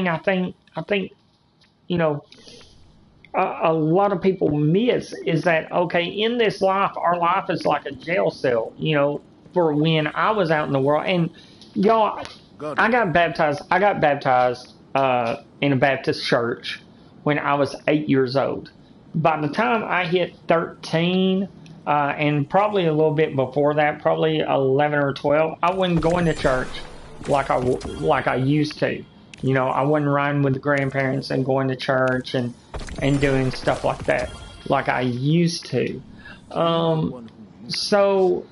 I think you know a lot of people miss is that, okay, in this life, our life is like a jail cell, for when I was out in the world. And y'all, I got baptized in a Baptist church when I was 8 years old. By the time I hit 13, and probably a little bit before that, probably 11 or 12, I wasn't going to church like I used to. I wasn't riding with the grandparents and going to church and doing stuff like that like I used to. So,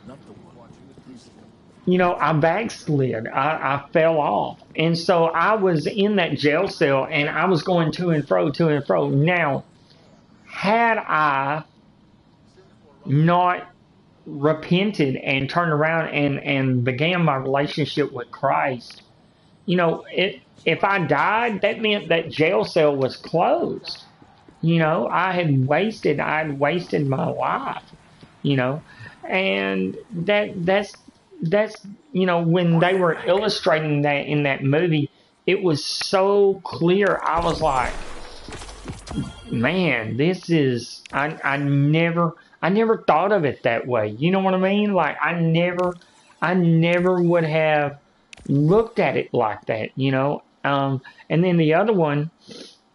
I backslid. I fell off. And so I was in that jail cell, and I was going to and fro, to and fro. Now, had I not repented and turned around and began my relationship with Christ, if I died, that meant that jail cell was closed. I had wasted my life, and that's when they were illustrating that in that movie, it was so clear. I was like, man, this is I never thought of it that way. You know what I mean? Like I never would have looked at it like that. And then the other one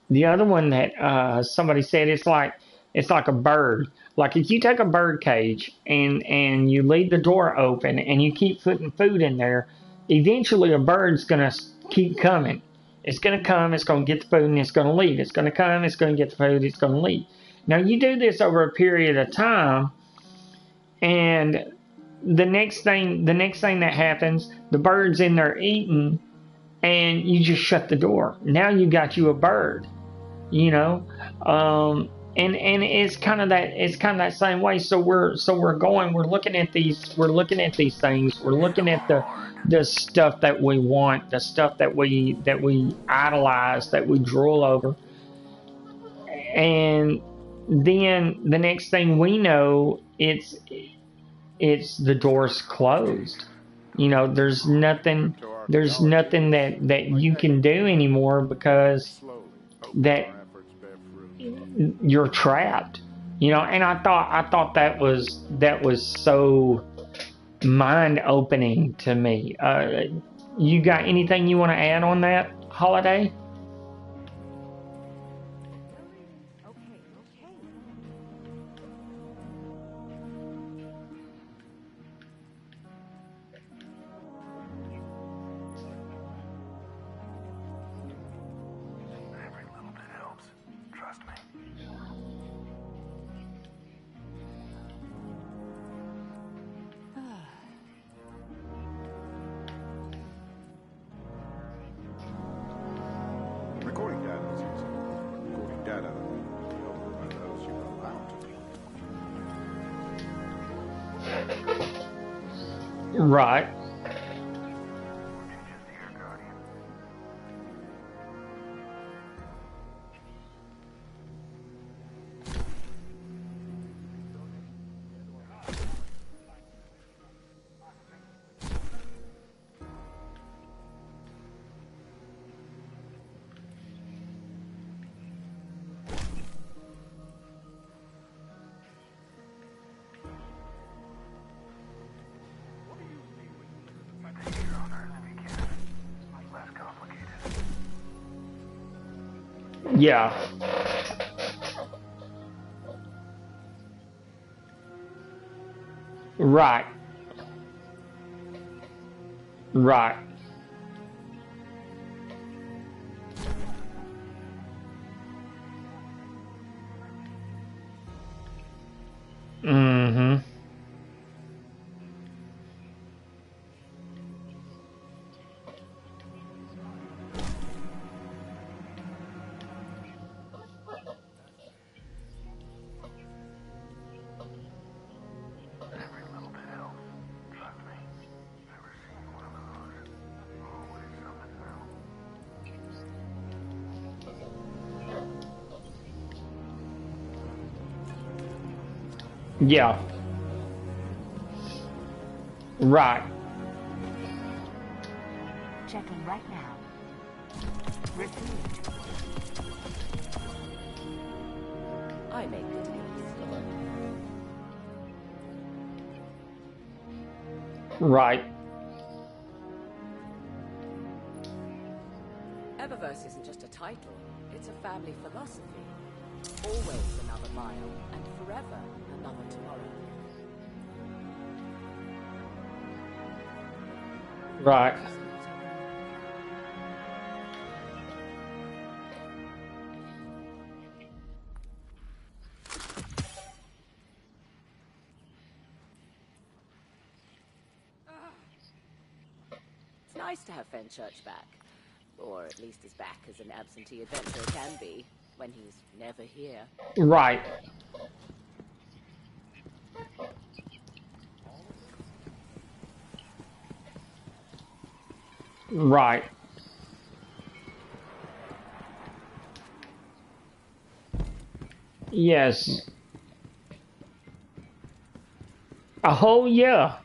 that somebody said, it's like a bird. Like if you take a bird cage and you leave the door open and you keep putting food in there, eventually a bird's gonna keep coming. It's gonna come, it's gonna get the food, and it's gonna leave. It's gonna come, it's gonna get the food, it's gonna leave. Now you do this over a period of time, and the next thing that happens, the bird's in there eating, and you just shut the door. Now you got you a bird, you know and it's kind of that same way. So we're looking at these things, we're looking at the stuff that we want, the stuff that we idolize, that we drool over, and then the next thing we know, it's the door's closed. There's nothing that you can do anymore, because that you're trapped. And I thought that was so mind opening to me. You got anything you want to add on that, Holiday? Every little bit helps. Trust me. Recording data is easy. Recording data held by those you are bound to. Right. Yeah. Right. Right. Mm-hmm. Yeah. Right. Checking right now. Received. I make good haste. Right. Eververse isn't just a title, it's a family philosophy. Always another mile, and forever another tomorrow. Right. It's nice to have Fenchurch back. Or at least as back as an absentee adventurer can be, when he's never here. Right. Right. Yes. Oh yeah.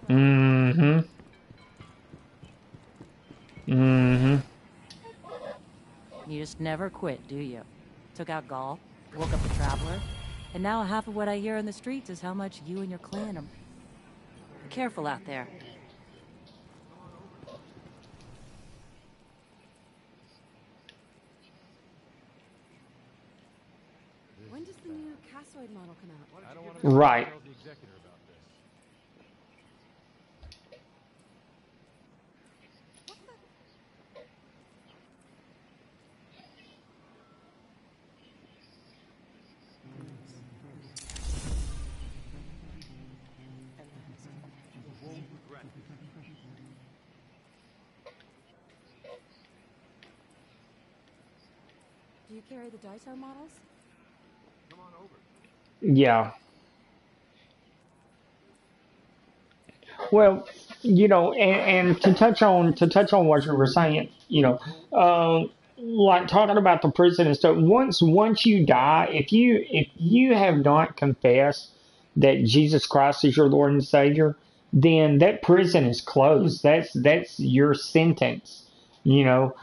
Mm-hmm. Mm-hmm. You just never quit, do you? Took out Gaul, woke up a traveler, and now half of what I hear in the streets is how much you and your clan are careful out there. When does the new Cassoid model come out? Right. Do you carry the Daito models? Yeah. Well, and to touch on what you were saying, like talking about the prison and stuff. Once you die, if you have not confessed that Jesus Christ is your Lord and Savior, then that prison is closed. That's your sentence. You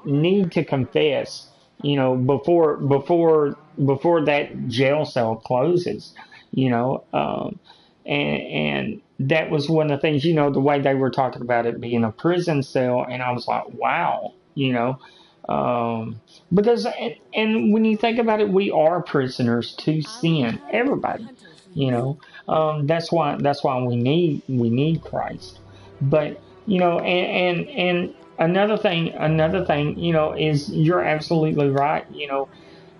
need to confess. Before that jail cell closes. You know. And that was one of the things, the way they were talking about it being a prison cell, and I was like, wow, because and when you think about it, we are prisoners to sin, everybody, that's why we need Christ, but and another thing, is you're absolutely right,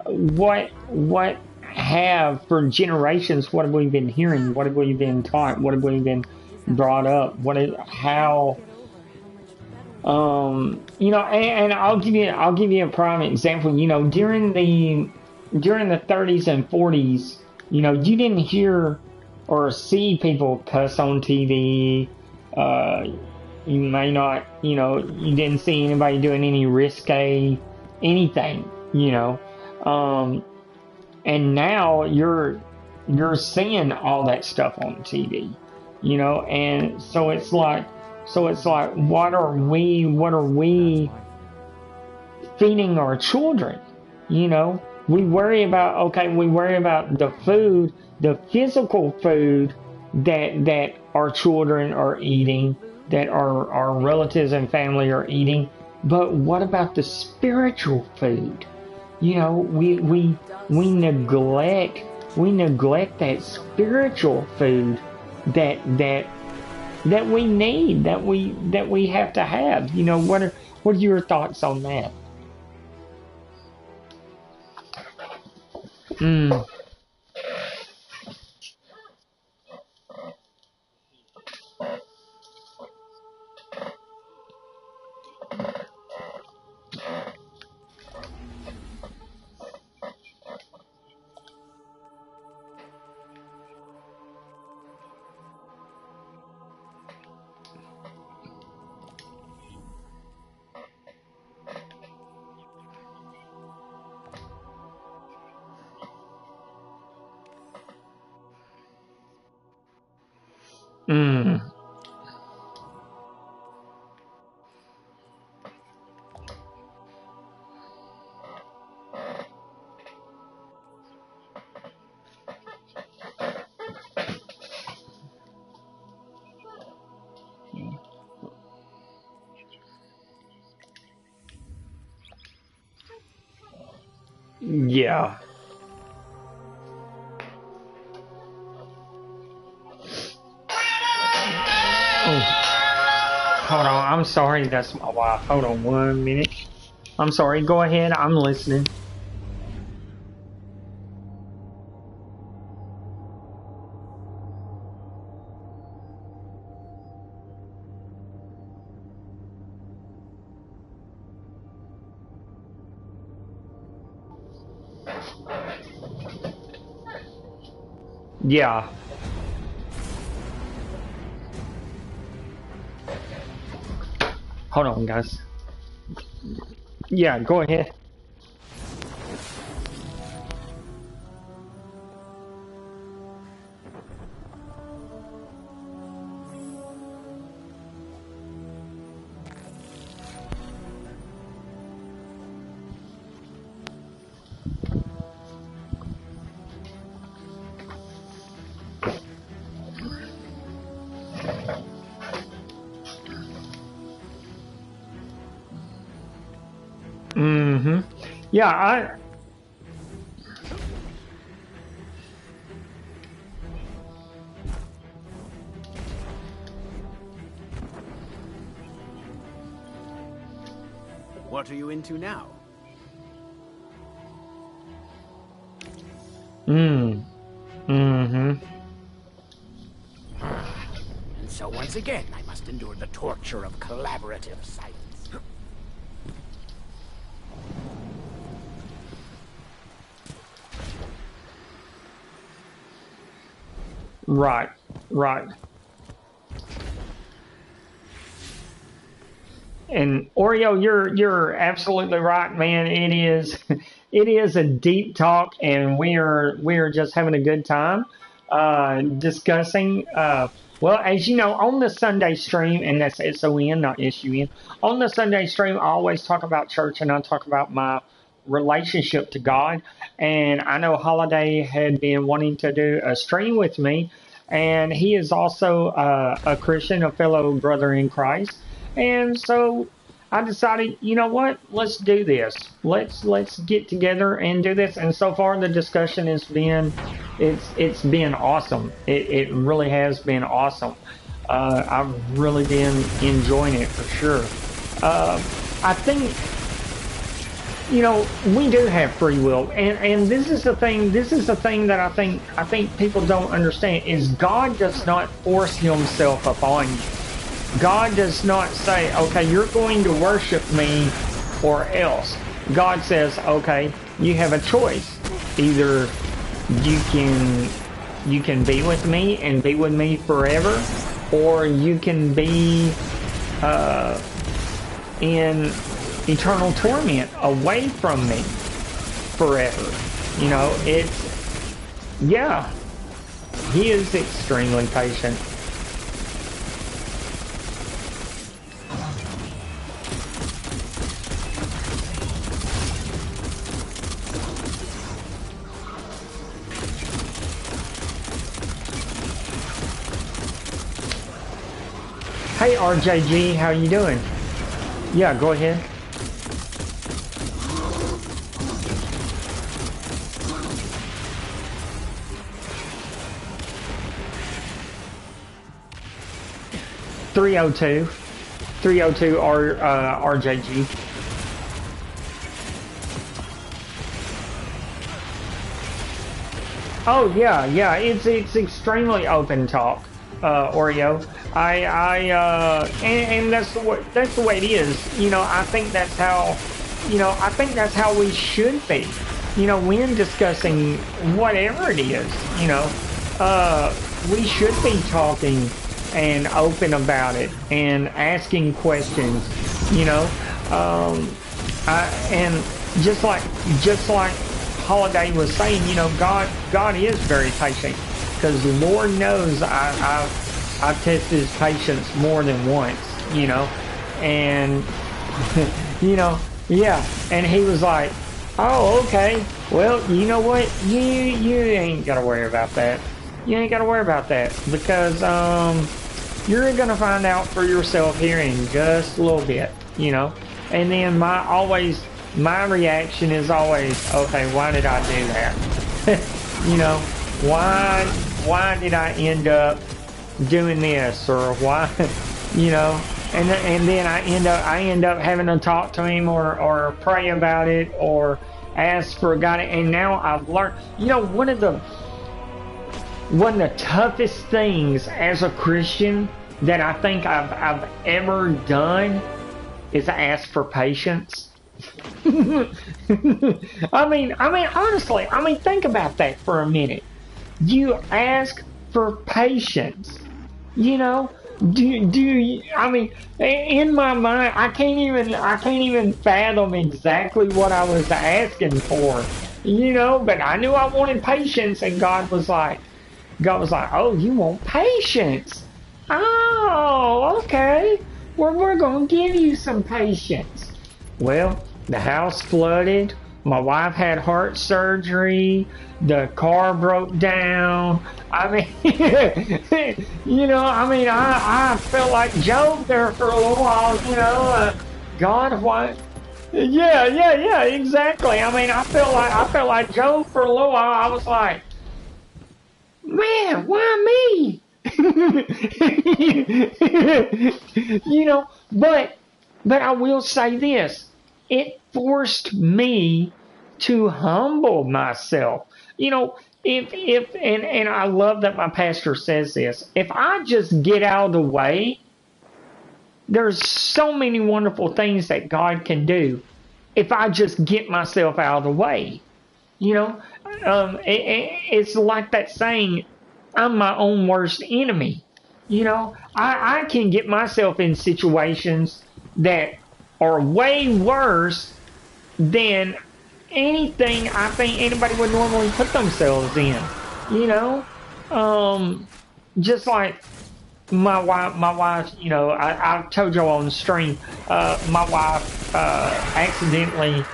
what have for generations, what have we been hearing, what have we been taught, what have we been brought up, how and I'll give you a prime example. During the 30s and 40s, you didn't hear or see people cuss on TV. uh you may not, you didn't see anybody doing any risque anything, and now you're seeing all that stuff on TV, and so it's like what are we feeding our children? We worry about the food, the physical food, that our children are eating, that our relatives and family are eating. But what about the spiritual food? You know, we neglect that spiritual food that we need, that we have to have. You know, what are your thoughts on that? Mm, mm, yeah. Oh, hold on. I'm sorry. That's my wife. Hold on 1 minute. I'm sorry. Go ahead. I'm listening. Yeah. Hold on, guys. Yeah, go ahead. Mm-hmm. Yeah, What are you into now? mm, mm-hmm. And so once again, I must endure the torture of collaborative silence. Right, right. And Oreo, you're absolutely right, man. It is it is a deep talk, and we are just having a good time discussing. Well, as you know, on the Sunday stream, and that's SON, not SUN. On the Sunday stream, I always talk about church, and I talk about my relationship to God. And I know Holiday had been wanting to do a stream with me, and he is also a Christian, a fellow brother in Christ. And so I decided, you know what? Let's do this. Let's get together and do this. And so far, the discussion has been, it's been awesome. It really has been awesome. I've really been enjoying it for sure. I think, you know, we do have free will, and this is the thing. This is the thing that I think people don't understand is God does not force Himself upon you. God does not say, okay, you're going to worship me or else. God says, okay, you have a choice. Either you can be with me and be with me forever, or you can be in eternal torment away from me forever. You know, it's, yeah, He is extremely patient. Hey, RJG, how you doing? Yeah, go ahead. .302 RJG. Oh yeah, it's extremely open talk, Oreo. And that's the way it is. You know, I think that's how, I think that's how we should be. You know, when discussing whatever it is, we should be talking and open about it and asking questions. You know, and just like Holiday was saying, God is very patient, because the Lord knows I've tested His patience more than once, and yeah, and He was like, oh, okay, well, you know what, you ain't gotta worry about that. You ain't gotta worry about that, because you're gonna find out for yourself here in just a little bit, and then my reaction is always, okay, why did I do that? Why did I end up doing this, or why, and then I end up having to talk to Him, or pray about it, or ask for God. And now I've learned, one of the toughest things as a Christian that I think I've ever done is ask for patience. Honestly, think about that for a minute. You ask for patience. Do you, in my mind, I can't even fathom exactly what I was asking for. But I knew I wanted patience, and God was like, oh, you want patience? Oh, okay. Well, we're gonna give you some patience. Well, the house flooded. My wife had heart surgery. The car broke down. I felt like Job there for a little while. God, why? Yeah, exactly. I felt like Job for a little while. I was like, man, why me? But I will say this. It forced me to humble myself. And I love that my pastor says this. If I just get out of the way, there's so many wonderful things that God can do if I just get myself out of the way. It's like that saying, I'm my own worst enemy. I can get myself in situations that are way worse than anything I think anybody would normally put themselves in. Just like my wife, I told you on the stream, my wife accidentally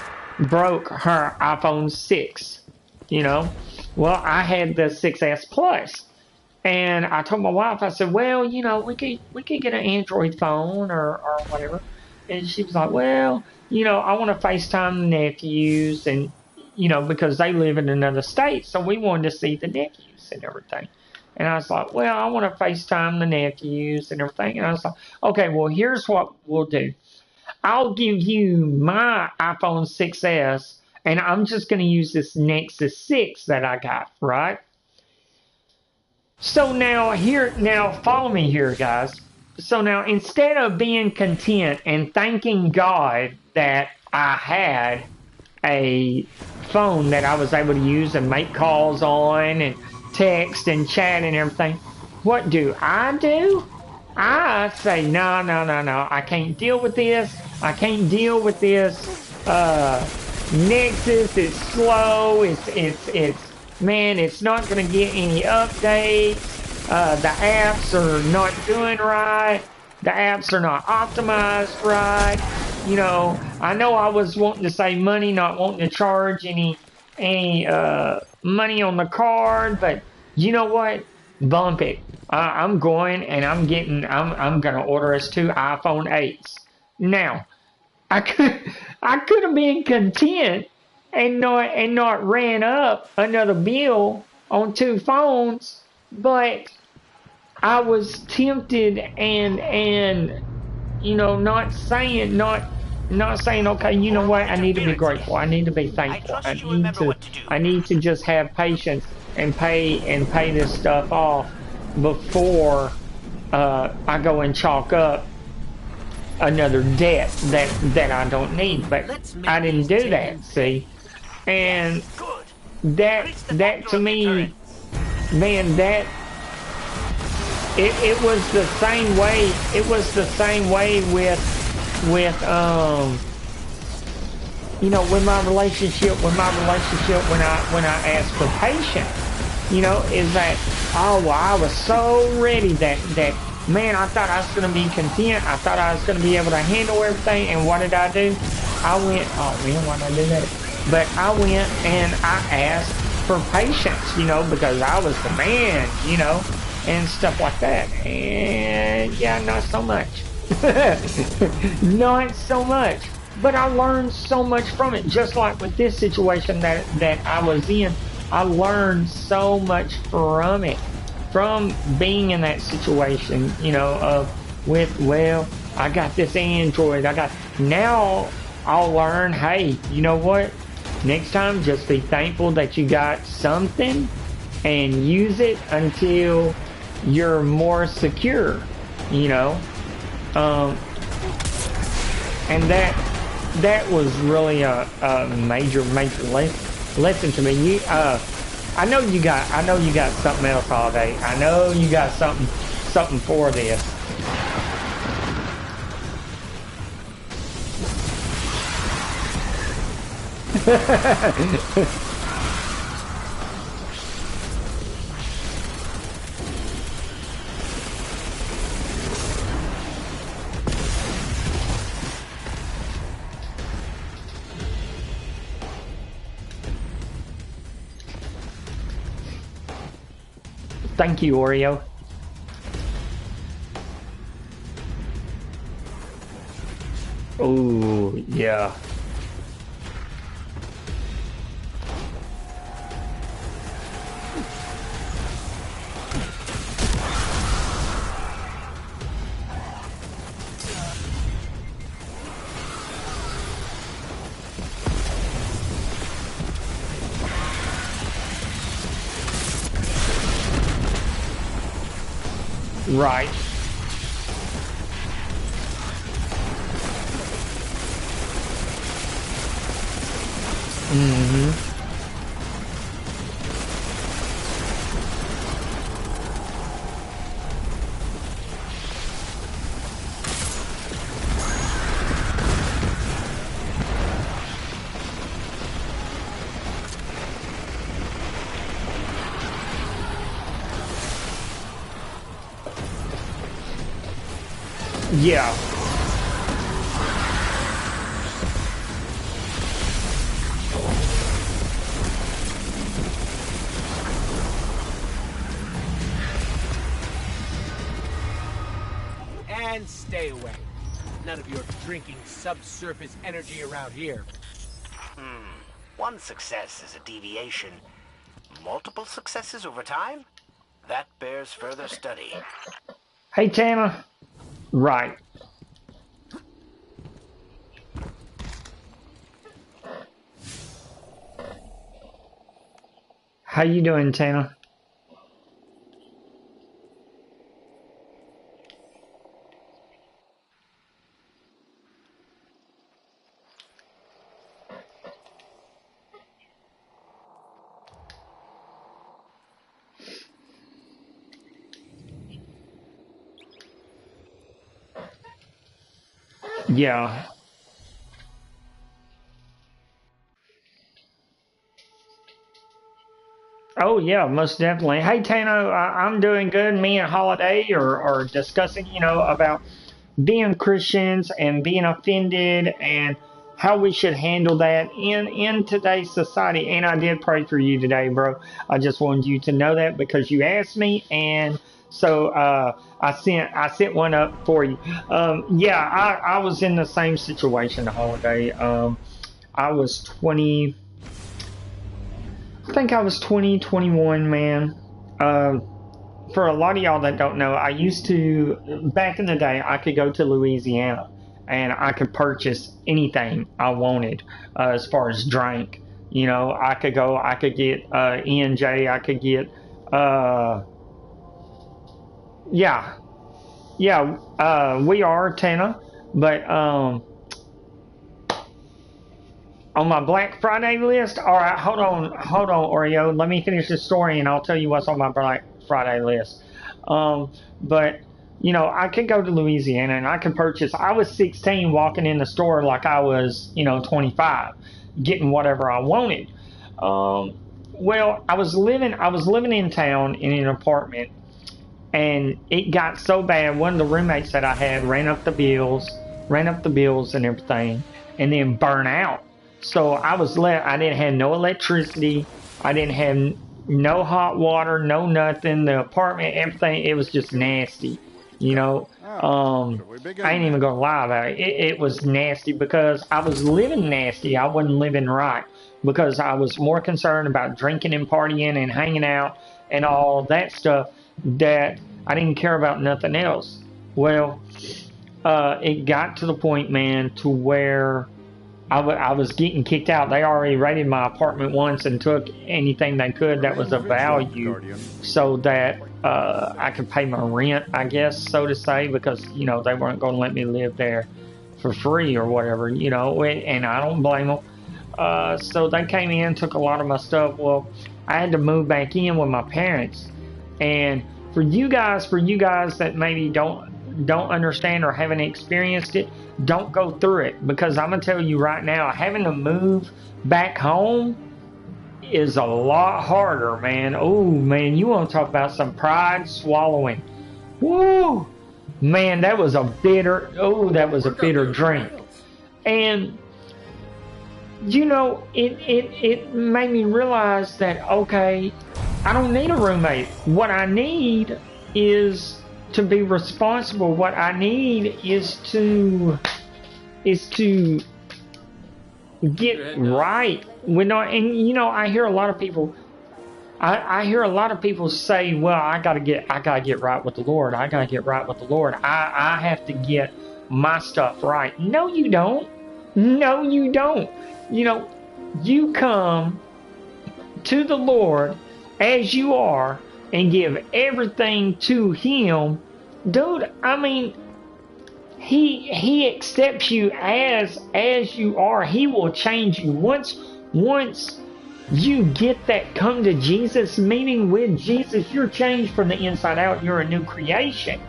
broke her iPhone 6. Well, I had the 6S Plus, and I told my wife, I said, well, we could get an Android phone or whatever. And she was like, well, I want to FaceTime the nephews, and because they live in another state, so we wanted to see the nephews and everything. And I was like, well, I want to FaceTime the nephews and everything. And I was like, okay, well, here's what we'll do. I'll give you my iPhone 6S, and I'm just going to use this Nexus 6 that I got, right? So now follow me here, guys. So now, instead of being content and thanking God that I had a phone that I was able to use and make calls on and text and chat and everything, what do? I say, no, I can't deal with this. I can't deal with this. Nexus is slow. It's not going to get any updates. The apps are not doing right. The apps are not optimized right. I know I was wanting to save money, not wanting to charge any money on the card, but you know what? Bump it. I'm going and I'm gonna order us 2 iPhone 8s. Now, I could have been content and not ran up another bill on 2 phones, but I was tempted and not saying, okay, you know what, I need to be grateful, I need to be thankful, I need to just have patience and pay this stuff off before I go and chalk up another debt that I don't need. But I didn't do that, see? And that to me, man, that it was the same way. It was the same way with with my relationship when I asked for patience, is that, oh well, I was so ready that man, I thought I was going to be content, I thought I was going to be able to handle everything, and what did I do? I went, oh man, why did I do that? But I went and I asked for patience, because I was the man, and stuff like that. And yeah, not so much. Not so much. But I learned so much from it. Just like with this situation that I was in, I learned so much from it. From being in that situation, well, I got this Android. Now I'll learn, hey, you know what? Next time, just be thankful that you got something and use it until you're more secure, and that was really a major lesson to me. I know you got something else all day. I know you got something for this. Thank you, Oreo. Oh, yeah. Right. Mm-hmm. Yeah. And stay away. None of your drinking subsurface energy around here. One success is a deviation. Multiple successes over time? That bears further study. Hey, Tana. Right. How you doing, Tana? Yeah. Oh yeah, most definitely. Hey Tano, I'm doing good. Me and Holiday are discussing, about being Christians and being offended and how we should handle that in today's society. And I did pray for you today, bro. I just wanted you to know that because you asked me, and So I sent one up for you. Yeah, I was in the same situation the whole day. I was 20. I think I was 20, 21, man. For a lot of y'all that don't know, I used to, back in the day, I could go to Louisiana and I could purchase anything I wanted as far as drink. You know, I could get E&J, I could get, uh, yeah, yeah, we are Tana, but on my Black Friday list. All right, hold on, Oreo. Let me finish the story, and I'll tell you what's on my Black Friday list. But you know, I could go to Louisiana and I could purchase. I was 16, walking in the store like I was, 25, getting whatever I wanted. Well, I was living in town in an apartment, and it got so bad. One of the roommates that I had ran up the bills and everything, and then burn out. So I didn't have no electricity. I didn't have no hot water, no nothing. The apartment, everything, it was just nasty. You know, I ain't even gonna lie about it. It was nasty because I was living nasty. I wasn't living right because I was more concerned about drinking and partying and hanging out and all that stuff that I didn't care about nothing else. Well, it got to the point, man, to where I was getting kicked out. They already raided my apartment once and took anything they could that was of value so that I could pay my rent, I guess, so to say, because, they weren't going to let me live there for free or whatever, and I don't blame them. So they came in, took a lot of my stuff. Well, I had to move back in with my parents. And for you guys that maybe don't understand or haven't experienced it, don't go through it, because I'm gonna tell you right now, having to move back home is a lot harder, man. Oh man, you want to talk about some pride swallowing? Woo, man, that was a bitter drink. And it made me realize that, okay, I don't need a roommate. What I need is to be responsible. What I need is to get right. I hear a lot of people. I hear a lot of people say, "Well, I gotta get right with the Lord. I gotta get right with the Lord. I have to get my stuff right." No, you don't. No, you don't. You come to the Lord as you are and give everything to Him, dude. I mean, He accepts you as you are. He will change you once you get that come to Jesus meeting with Jesus. You're changed from the inside out. You're a new creation.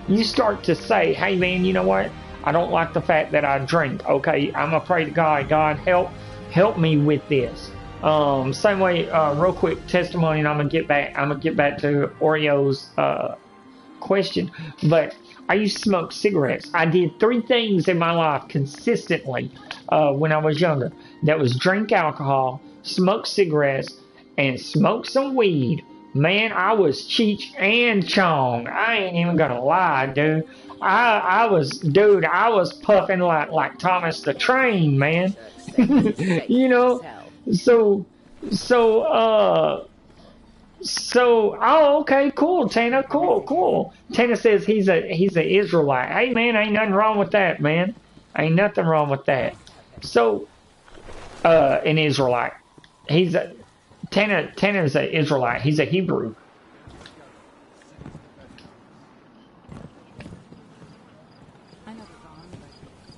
You start to say, "Hey, man, you know what? I don't like the fact that I drink. Okay, I'm gonna pray to God. God, help me with this." Same way, real quick testimony, and I'm gonna get back to Oreo's question. But I used to smoke cigarettes. I did 3 things in my life consistently when I was younger. That was drink alcohol, smoke cigarettes, and smoke some weed. Man, I was Cheech and Chong. I ain't even gonna lie, dude. I was puffing like Thomas the Train, man. So, oh, okay, cool, Tana, cool. Tana says he's an Israelite. Hey, man, ain't nothing wrong with that, man. Ain't nothing wrong with that. So, an Israelite. Tana's an Israelite. He's a Hebrew.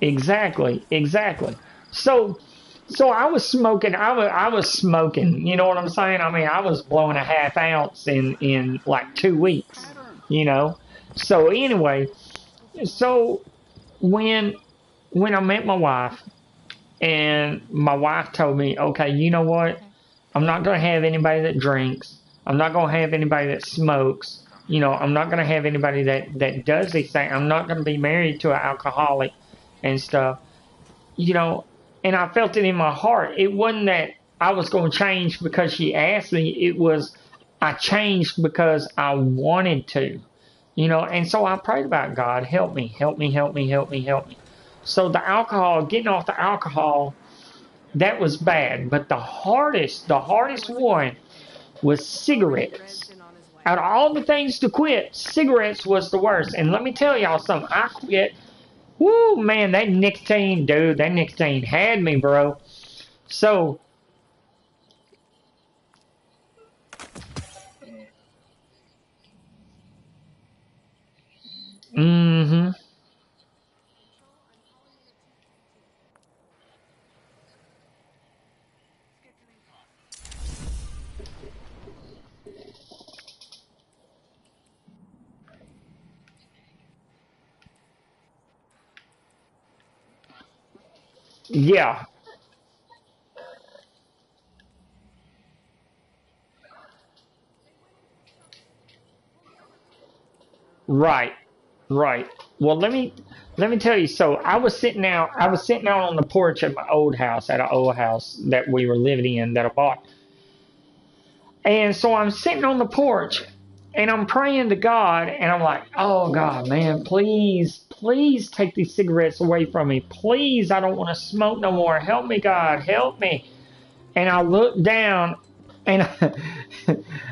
Exactly. So I was smoking. I was smoking. You know what I'm saying? I mean, I was blowing a half ounce in like 2 weeks. So anyway, so when I met my wife, and my wife told me, "Okay, you know what? I'm not gonna have anybody that drinks. I'm not gonna have anybody that smokes. I'm not gonna have anybody that does these things. I'm not gonna be married to an alcoholic and stuff." And I felt it in my heart. It wasn't that I was going to change because she asked me. It was I changed because I wanted to. you know. And so I prayed about, God, help me, help me, help me, help me, help me. So the alcohol, getting off the alcohol, that was bad. But the hardest one was cigarettes. Out of all the things to quit, cigarettes was the worst. And let me tell y'all something. I quit. Woo, man, that nicotine, dude, that nicotine had me, bro. So, mm-hmm. Yeah, right, right. Well, let me tell you. So I was sitting out on the porch at my old house, at an old house that we were living in that I bought. And so I'm sitting on the porch and I'm praying to God and I'm like, oh God, man, please, please take these cigarettes away from me. Please, I don't want to smoke no more. Help me, God, help me. And I looked down and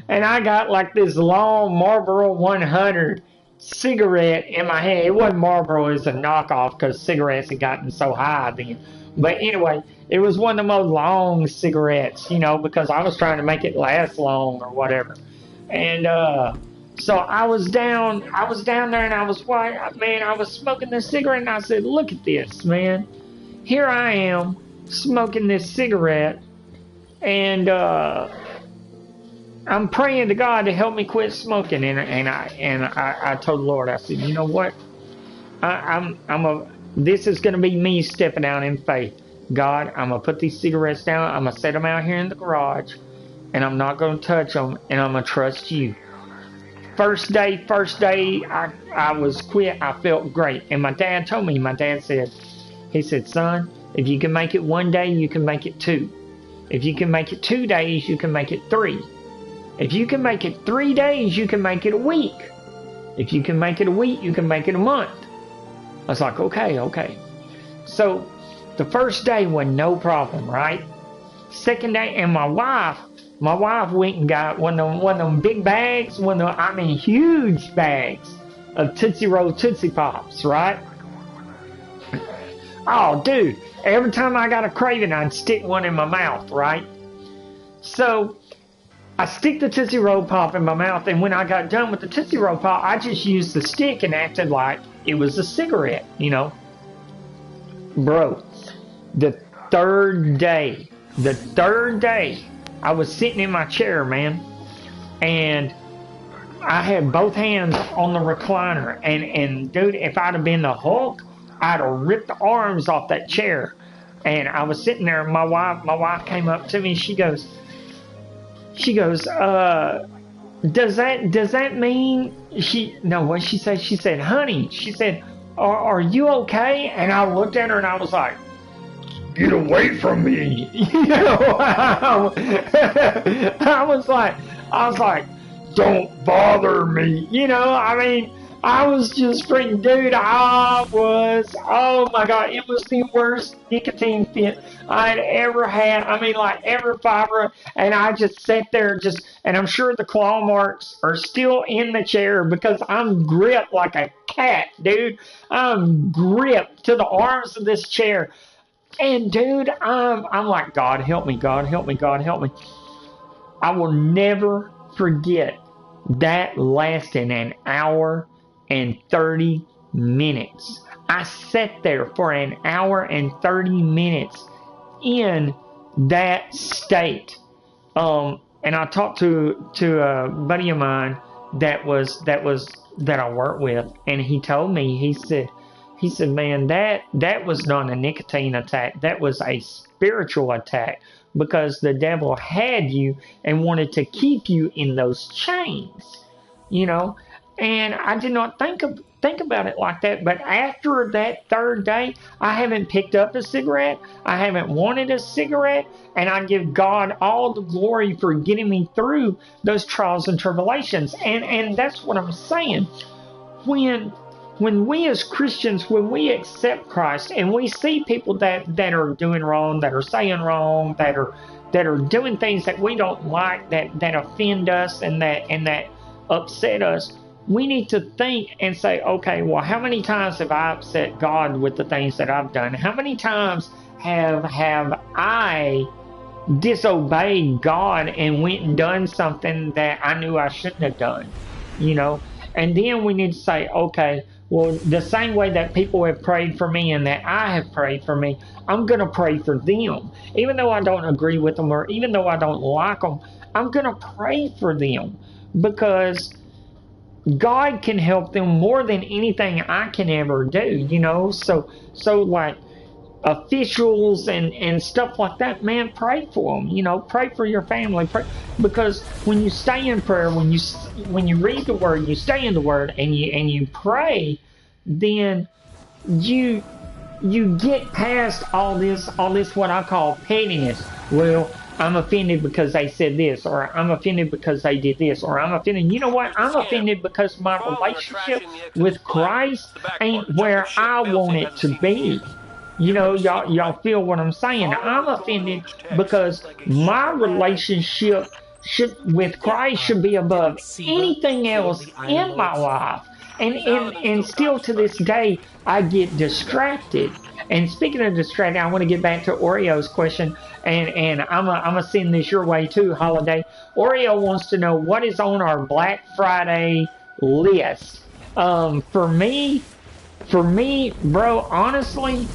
and I got like this long Marlboro 100 cigarette in my hand. It wasn't Marlboro, it's a knockoff because cigarettes had gotten so high then. But anyway, it was one of the most long cigarettes, you know, because I was trying to make it last long or whatever. And so I was down there and I was man, I was smoking this cigarette and I said, look at this, man. Here I am smoking this cigarette and I'm praying to God to help me quit smoking, and I told the Lord, I said, you know what, this is going to be me stepping out in faith. God, I'm gonna put these cigarettes down. I'm gonna set them out here in the garage, and I'm not gonna touch them, and I'm gonna trust you. First day, I was quit. I felt great, and my dad told me. My dad said, he said, son, if you can make it one day, you can make it two. If you can make it 2 days, you can make it three. If you can make it 3 days, you can make it a week. If you can make it a week, you can make it a month. I was like, okay, okay. So the first day was no problem, right? Second day, and my wife went and got one of them big bags, huge bags of Tootsie Roll Tootsie Pops, right? Oh, dude, every time I got a craving, I'd stick one in my mouth, right? So I stick the Tootsie Roll Pop in my mouth, and when I got done with the Tootsie Roll Pop, I just used the stick and acted like it was a cigarette, you know? Bro, the third day, I was sitting in my chair, man, and I had both hands on the recliner, and dude, if I'd have been the Hulk, I'd have ripped the arms off that chair. And I was sitting there, and my wife came up to me, she goes, does that mean what she said? She said, honey, she said, are you okay? And I looked at her and I was like, get away from me. You know, I was like, don't bother me. You know, I mean, I was just freaking, dude, oh my God, it was the worst nicotine fit I had ever had. I mean, like every fiber, and I just sat there and I'm sure the claw marks are still in the chair because I'm gripped like a cat, dude. I'm gripped to the arms of this chair. And dude, I'm like, God help me, God help me, God help me. I will never forget that lasting an hour and 30 minutes. I sat there for an hour and 30 minutes in that state. And I talked to a buddy of mine that I worked with, and he told me, he said, man, that was not a nicotine attack. That was a spiritual attack because the devil had you and wanted to keep you in those chains, you know. And I did not think about it like that. But after that third day, I haven't picked up a cigarette. I haven't wanted a cigarette. And I give God all the glory for getting me through those trials and tribulations. And that's what I'm saying. when we as Christians, when we accept Christ and we see people that are doing wrong, that are saying wrong, that are doing things that we don't like, that offend us and that upset us, we need to think and say, okay, well, how many times have I upset God with the things that I've done? How many times have I disobeyed God and went and done something that I knew I shouldn't have done? You know, and then we need to say, okay, well, the same way that people have prayed for me and that I have prayed for me, I'm going to pray for them. Even though I don't agree with them or even though I don't like them, I'm going to pray for them because God can help them more than anything I can ever do, you know? So like officials and stuff like that, man, pray for them, you know, pray for your family, pray, because when you stay in prayer, when you read the word, you stay in the word and you pray, then you get past all this what I call pettiness. Well, I'm offended because they said this, or I'm offended because they did this, or I'm offended. You know what? I'm offended because my relationship with Christ ain't where I want it to be. You know, y'all feel what I'm saying? I'm offended because my relationship with Christ should be above anything else in my life. And still to this day, I get distracted. And speaking of distracted, I want to get back to Oreo's question, and I'm gonna send this your way too, Holiday. Oreo wants to know what is on our Black Friday list. For me, bro, honestly,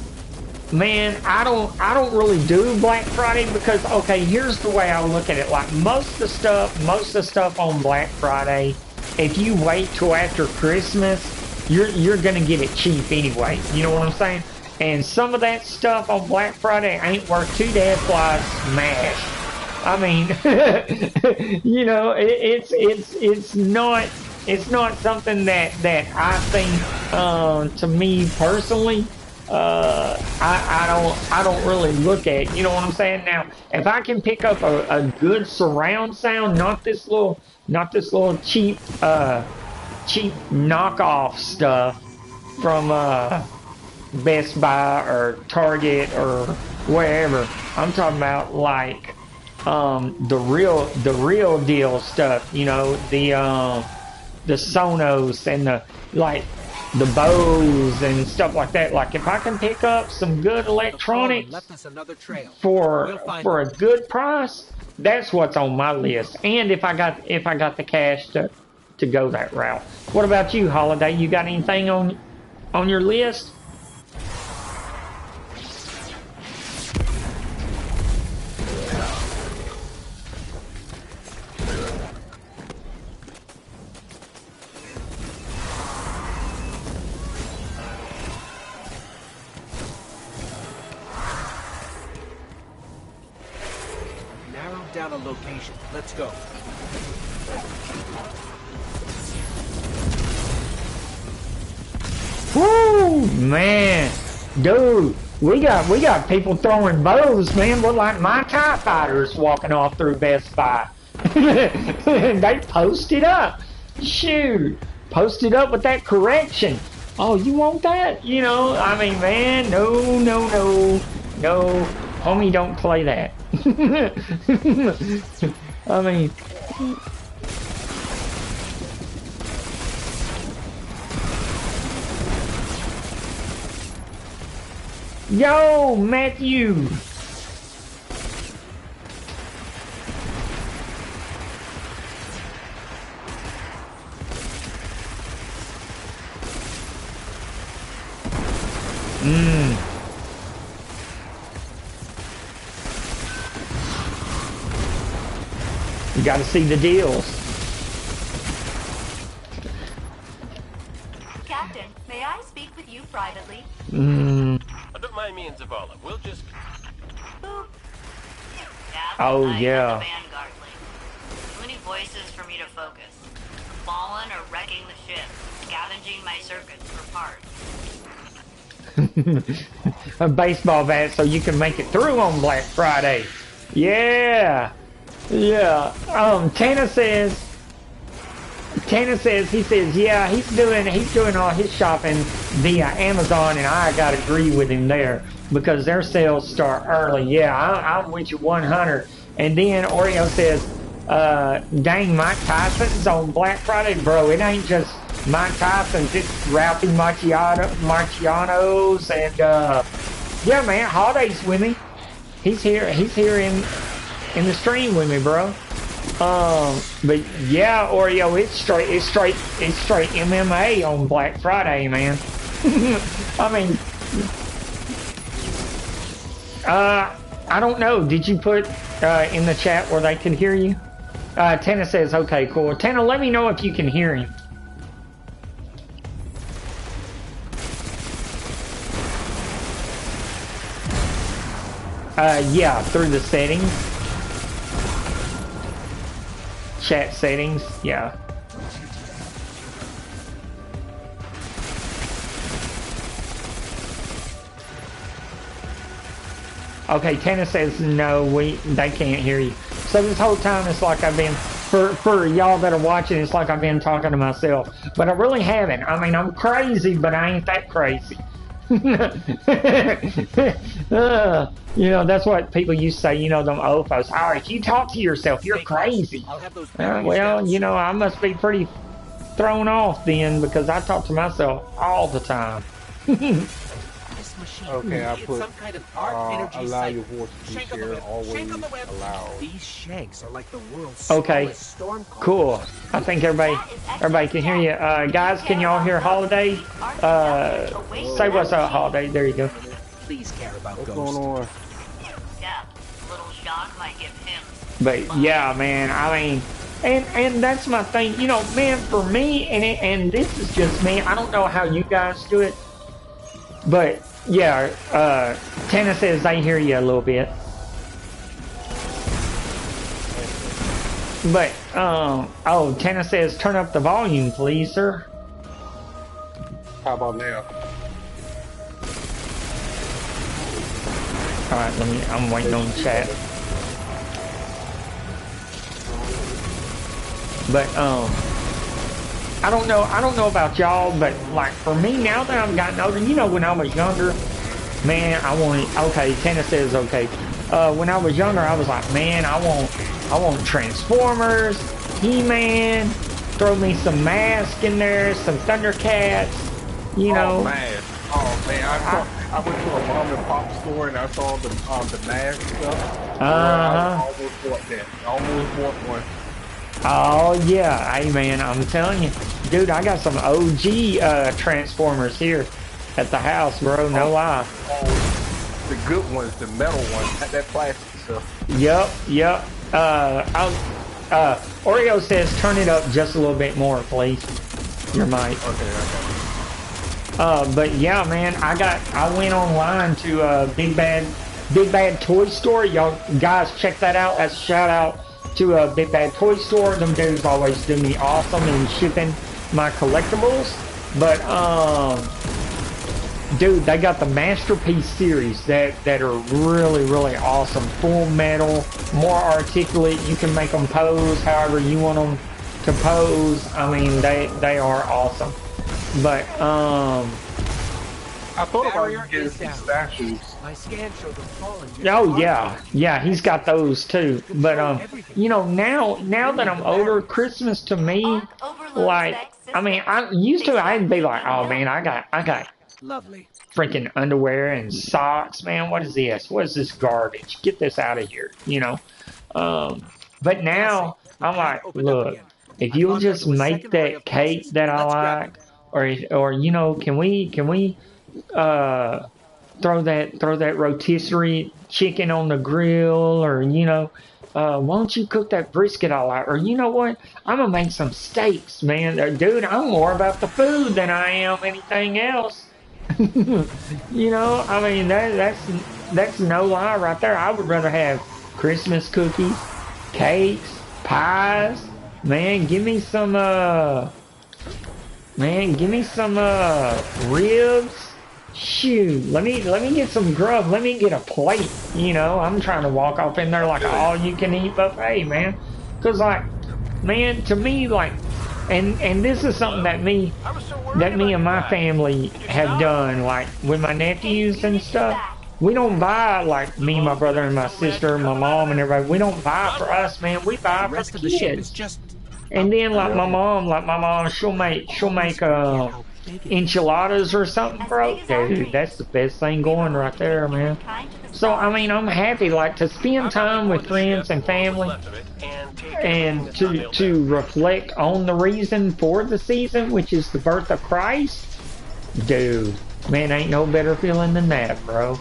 man, I don't really do Black Friday because, okay, here's the way I look at it. Like most of the stuff on Black Friday, if you wait till after Christmas, you're gonna get it cheap anyway. You know what I'm saying? And some of that stuff on Black Friday ain't worth two damn flies smash. I mean, you know, it's not something that I think, to me personally, I don't really look at. You know what I'm saying? Now, if I can pick up a good surround sound, not this little cheap knockoff stuff from Best Buy or Target or wherever. I'm talking about like the real deal stuff. You know, the Sonos and the Bose and stuff like that. Like if I can pick up some good electronics for a good price, that's what's on my list. And if I got the cash to go that route. What about you, Holiday? You got anything on your list? Down a location. Let's go. Woo, man, dude, we got people throwing bows, man. We're like my TIE fighters walking off through Best Buy. They posted up. Shoot, posted up with that correction. Oh, you want that? You know, I mean, man, no, homie, don't play that. I mean, yo, Matthew. You got to see the deals. Captain, may I speak with you privately? Don't mind me and Zavala. We'll just... Boop. Oh, I yeah. the Vanguard link. Too many voices for me to focus. Fallen or wrecking the ship. Scavenging my circuits for parts. A baseball bat so you can make it through on Black Friday. Yeah. Yeah. Tana says, Tanner says, yeah, he's doing all his shopping via Amazon, and I gotta agree with him there because their sales start early. Yeah, I'm with you 100. And then Oreo says, dang, Mike Tyson's on Black Friday, bro. It ain't just Mike Tyson's, it's Ralphie Marciano's, and yeah, man, Holiday's with me. He's here in the stream with me, bro. But yeah, Oreo, it's straight MMA on Black Friday, man. I mean, I don't know. Did you put in the chat where they can hear you? Tana says, okay, cool. Tana, let me know if you can hear him. Yeah, through the settings. Chat settings, yeah. Okay, Tana says no, they can't hear you. So this whole time it's like I've been, for y'all that are watching, it's like I've been talking to myself. But I really haven't. I mean, I'm crazy, but I ain't that crazy. You know, that's what people used to say, you know, them old folks. Oh, if you talk to yourself, you're crazy. Well, you know, I must be pretty thrown off then because I talk to myself all the time. Okay, I put some kind of arc allow your voice to be shared, always allowed. These shanks are like the world's Okay, storm cool. I think everybody can hear you. Guys, can y'all hear Holiday? Say what's up, Holiday. There you go. Please care about what's going on? Yeah, a little shock might give him. But yeah, man, I mean, and that's my thing. You know, man, for me, and this is just me. I don't know how you guys do it, but yeah, Tana says they hear you a little bit. But, oh, Tana says turn up the volume, please, sir. How about now? Alright, I'm waiting on chat. But, I don't know about y'all, but like for me now that I've gotten older, you know, when I was younger, man, I wanted, okay, Tana says okay. When I was younger, I was like, man, I want Transformers, He-Man, throw me some Mask in there, some Thundercats, you know. Oh man, I went to a mom and pop store and I saw the Mask stuff. I almost bought that. I almost bought one. Oh yeah, hey man, I'm telling you, dude, I got some OG Transformers here at the house, bro. No lie. Oh, the good ones, the metal ones, not that plastic stuff. Yep. Oreo says turn it up just a little bit more, please. Your mic. Okay. But yeah, man, I went online to Big Bad Toy Store. Y'all guys check that out. That's a shout out to a Big Bad Toy Store. Them dudes always do me awesome in shipping my collectibles. But dude, they got the Masterpiece series that are really, really awesome. Full metal, more articulate. You can make them pose however you want them to pose. I mean, they are awesome. But I thought about getting some statues. My scan showed them falling. Oh yeah, he's got those too. But you know, now that I'm older, Christmas to me, like, I mean, I'd be like, oh man, I got lovely freaking underwear and socks, man. What is this? What is this garbage? Get this out of here, you know. But now I'm like, look, if you'll just make that cake that I like, or you know, can we throw that rotisserie chicken on the grill, or you know, why don't you cook that brisket I like, or you know what, I'm gonna make some steaks, man. Dude, I'm more about the food than I am anything else. You know, I mean, that's no lie right there. I would rather have Christmas cookies, cakes, pies. Man, give me some ribs. Shoot, let me get some grub. Let me get a plate. You know, I'm trying to walk off in there like an all-you-can-eat buffet, man. Cause like, man, to me, like, And this is something that me and my family have done, like with my nephews and stuff. We don't buy, like me, my brother, and my sister, my mom, and everybody. We don't buy for us, man. We buy for the kids. And then, like my mom, she'll make enchiladas or something, bro. Dude, that's the best thing going right there, man. So I mean, I'm happy, like, to spend time with friends and family, and to reflect on the reason for the season, which is the birth of Christ. Dude, man, ain't no better feeling than that, bro.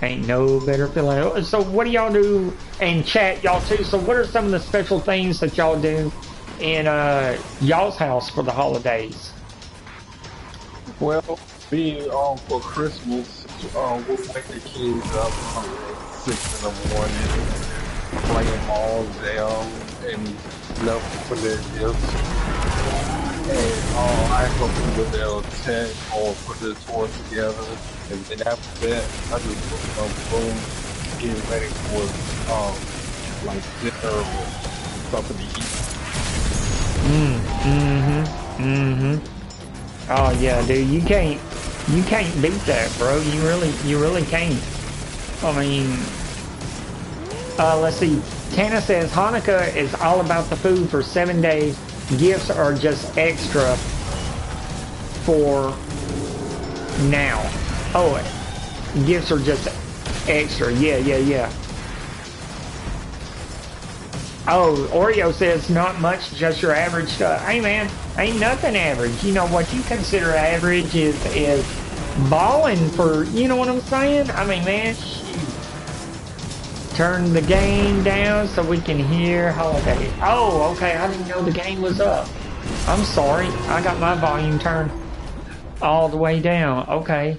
Ain't no better feeling. So what do y'all do? And chat, y'all too. So what are some of the special things that y'all do in y'all's house for the holidays? Well, me, for Christmas, we'll wake the kids up at 6 in the morning, bring them all down, and love for their gifts. And I help them with their tent or put their toys together. And then after that, I just boom, get ready for like dinner or something to eat. Oh yeah, dude, you can't beat that, bro. You really can't. I mean, let's see. Tana says Hanukkah is all about the food for 7 days. Gifts are just extra for now. Oh, gifts are just extra. Yeah. Oh, Oreo says not much, just your average stuff. Hey man, ain't nothing average. You know what you consider average is balling for, you know what I'm saying? I mean, man, shoot. Turn the game down so we can hear holiday. Oh, okay, I didn't know the game was up. I'm sorry, I got my volume turned all the way down. Okay.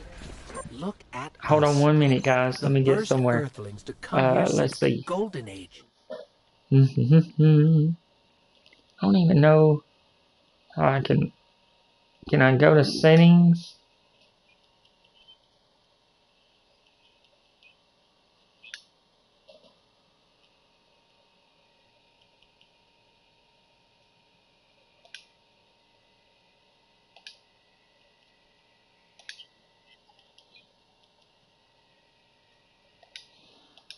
Look at Hold on 1 minute, guys. Let me get first somewhere. Earthlings to come here Let's since the see. Golden Age. I don't even know how I can I go to settings?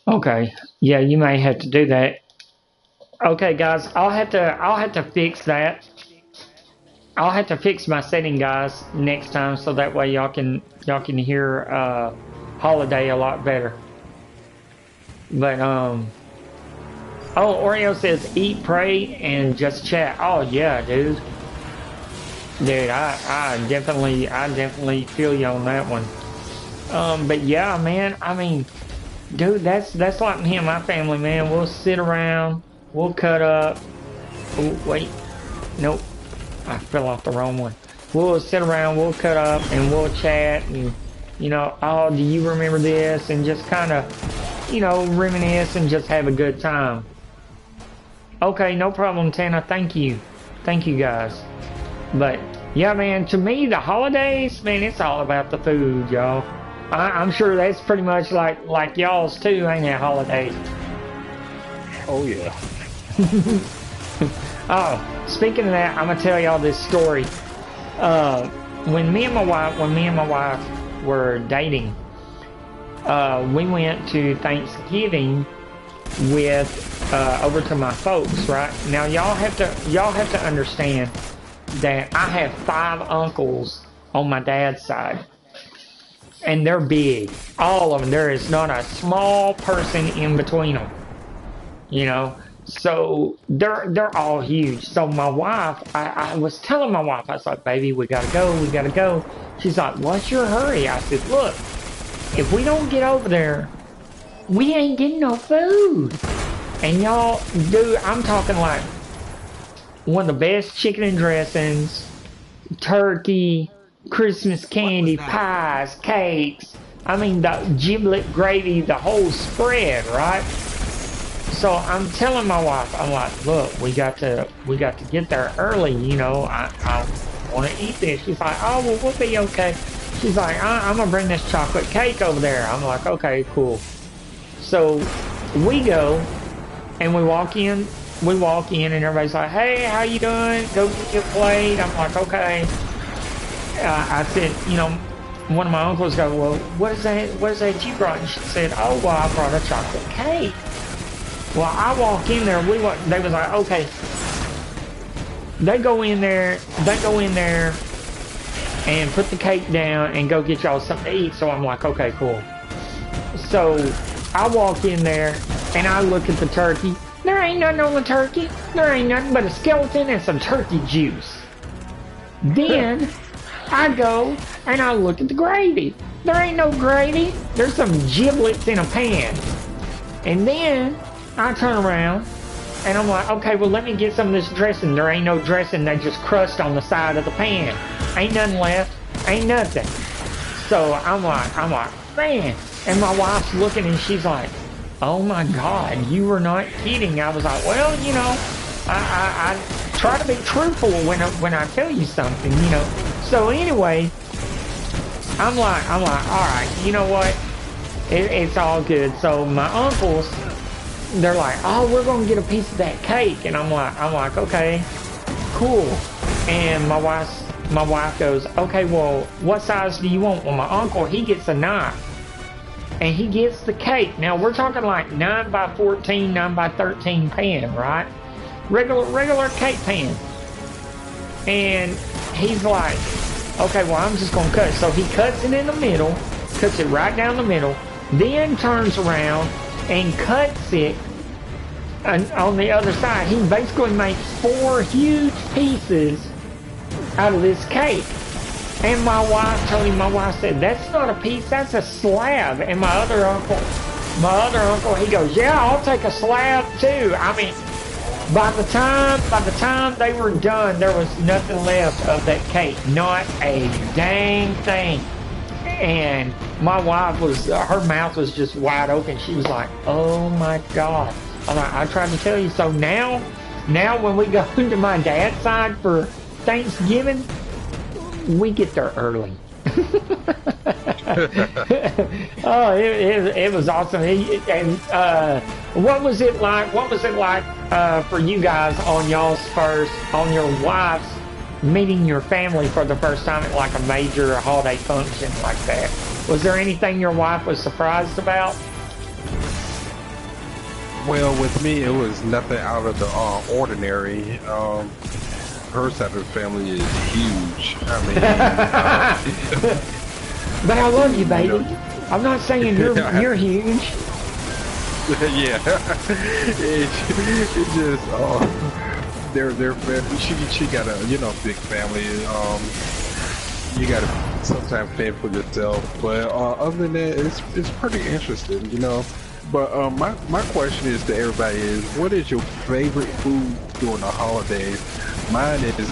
Okay. Yeah, you may have to do that. Okay, guys, I'll have to fix that. I'll have to fix my setting, guys, next time, so that way y'all can hear holiday a lot better. But oh, Oreo says eat, pray, and just chat. Oh yeah, dude. Dude, I definitely feel you on that one. But yeah, man, I mean, dude, that's like me and my family, man. We'll sit around, we'll cut up. Oh wait, nope, I fell off the wrong one. We'll sit around, we'll cut up, and we'll chat, and you know, oh, do you remember this? And just kind of, you know, reminisce and just have a good time. Okay, no problem, Tana. Thank you, guys. But yeah, man, to me, the holidays, man, it's all about the food, y'all. I'm sure that's pretty much like y'all's too, ain't it? Holidays. Oh yeah. Oh, speaking of that, I'm gonna tell y'all this story. When me and my wife were dating, we went to Thanksgiving with over to my folks. Right now, y'all have to understand that I have 5 uncles on my dad's side. And they're big. All of them. There is not a small person in between them. You know? So, they're all huge. So, my wife, I was telling my wife, I was like, baby, we gotta go. She's like, what's your hurry? I said, look, if we don't get over there, we ain't getting no food. And y'all, dude, I'm talking like one of the best chicken and dressings, turkey, Christmas candy, pies, cakes. I mean, the giblet gravy, the whole spread, right? So I'm telling my wife, I'm like, look, we got to get there early. You know, I want to eat this. She's like, oh, well, we'll be okay. She's like, I'm gonna bring this chocolate cake over there. I'm like, okay, cool. So we go and we walk in, we walk in and everybody's like, hey, how you doing? Go get your plate. I'm like, okay. I said, you know, one of my uncles go, well, what is that you brought? And she said, oh, well, I brought a chocolate cake. Well, I walk in there, they was like, okay. They go in there and put the cake down and go get y'all something to eat. So I'm like, okay, cool. So I walk in there and I look at the turkey. There ain't nothing on the turkey. There ain't nothing but a skeleton and some turkey juice. Then I go and I look at the gravy. There ain't no gravy. There's some giblets in a pan. And then I turn around and I'm like, okay, well, let me get some of this dressing. There ain't no dressing. They just crust on the side of the pan. Ain't nothing left. Ain't nothing. So I'm like, man. And my wife's looking and she's like, oh my God, you were not kidding. I was like, well, you know, I try to be truthful when I tell you something, you know. So anyway, I'm like, all right, you know what? It's all good. So my uncles, they're like, oh, we're gonna get a piece of that cake, and I'm like, okay, cool. And my wife goes, okay, well, what size do you want? Well, my uncle, he gets a knife, and he gets the cake. Now we're talking like 9 by 14, 9 by 13 pan, right? Regular cake pan. And he's like, okay, well, I'm just gonna cut it. So he cuts it in the middle, cuts it right down the middle, then turns around and cuts it on the other side. He basically makes 4 huge pieces out of this cake. And my wife said, that's not a piece, that's a slab. And my other uncle, he goes, yeah, I'll take a slab too. I mean, by the time they were done, there was nothing left of that cake. Not a dang thing. And my wife her mouth was just wide open. She was like, oh my God. I tried to tell you. So now when we go to my dad's side for Thanksgiving, we get there early. Oh, it was awesome. And what was it like for you guys on your wife's meeting your family for the first time at like a major holiday function like that? Was there anything your wife was surprised about? Well, with me, it was nothing out of the ordinary. Her side of the family is huge. I mean, but I love you, baby. You know, I'm not saying you're huge. Yeah, it just their family. She got a big family. You gotta sometimes fend for yourself, but other than that, it's pretty interesting, you know. But my question is to everybody is, what is your favorite food during the holidays? Mine is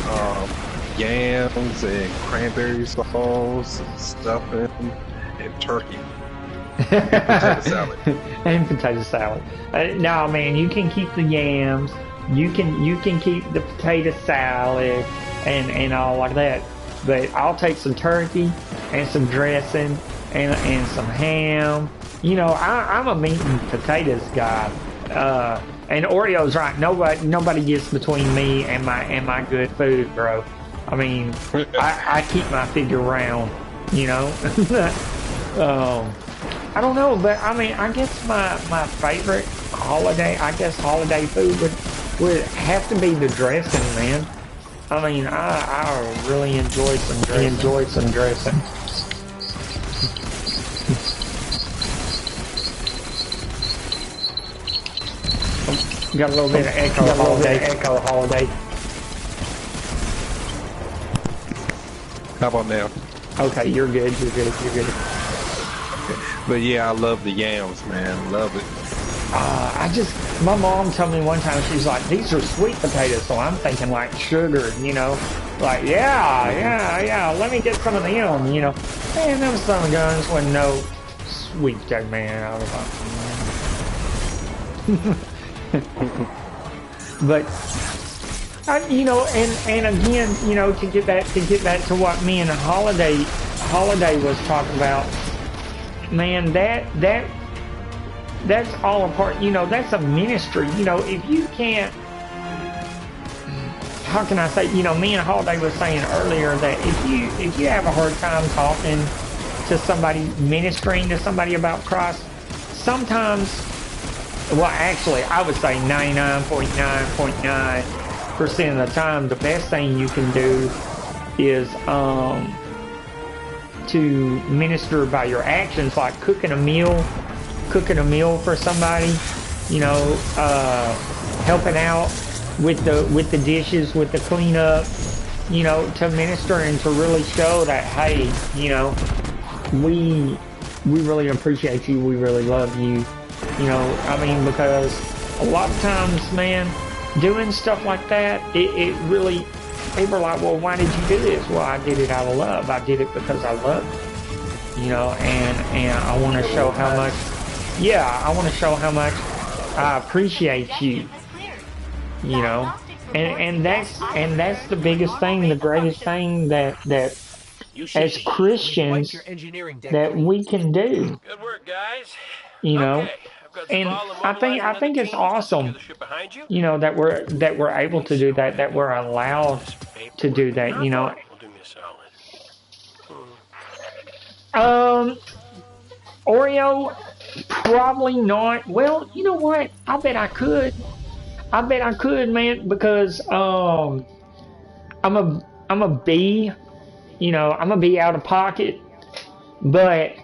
yams and cranberry sauce, and stuffing, and turkey. And potato salad. And potato salad. No, man, you can keep the yams. You can keep the potato salad and all like that. But I'll take some turkey and some dressing and some ham. You know, I'm a meat and potatoes guy. And Oreo's right. Nobody gets between me and my good food, bro. I mean, I keep my figure round. You know. I don't know, but I mean, I guess my favorite holiday food would have to be the dressing, man. I mean, I really enjoy some dressing. Got a little bit of echo holiday. How about now? Okay, you're good. But yeah, I love the yams, man. Love it. My mom told me one time, she's like, these are sweet potatoes, so I'm thinking like sugar, you know, like, yeah, let me get some of them, you know. Man, them son of guns with no sweet potato, man. I was like, but, you know, and again, you know, to get back to what me and Holiday was talking about, man, that's all a part, you know, that's a ministry. You know, if you can't how can I say, me and Holiday was saying earlier that if you have a hard time talking to somebody, ministering to somebody about Christ, sometimes, well, actually, I would say 99.9% of the time, the best thing you can do is to minister by your actions, like cooking a meal for somebody, helping out with the dishes, with the cleanup, to minister and to really show that, hey, we really appreciate you, we really love you, because a lot of times, man, doing stuff like that, it really, people are like, well, why did you do this? Well, I did it out of love. I did it because I love you, and I want to show how much, I appreciate you, and that's the biggest thing, the greatest thing that as Christians that we can do, Good work, guys. and I've got Zavala I think it's awesome, that we're able to do that, that we're allowed to do that, Will do me a solid. Oreo, probably not. Well, you know what? I bet I could, man, because I'm a B, I'm a B out of pocket, but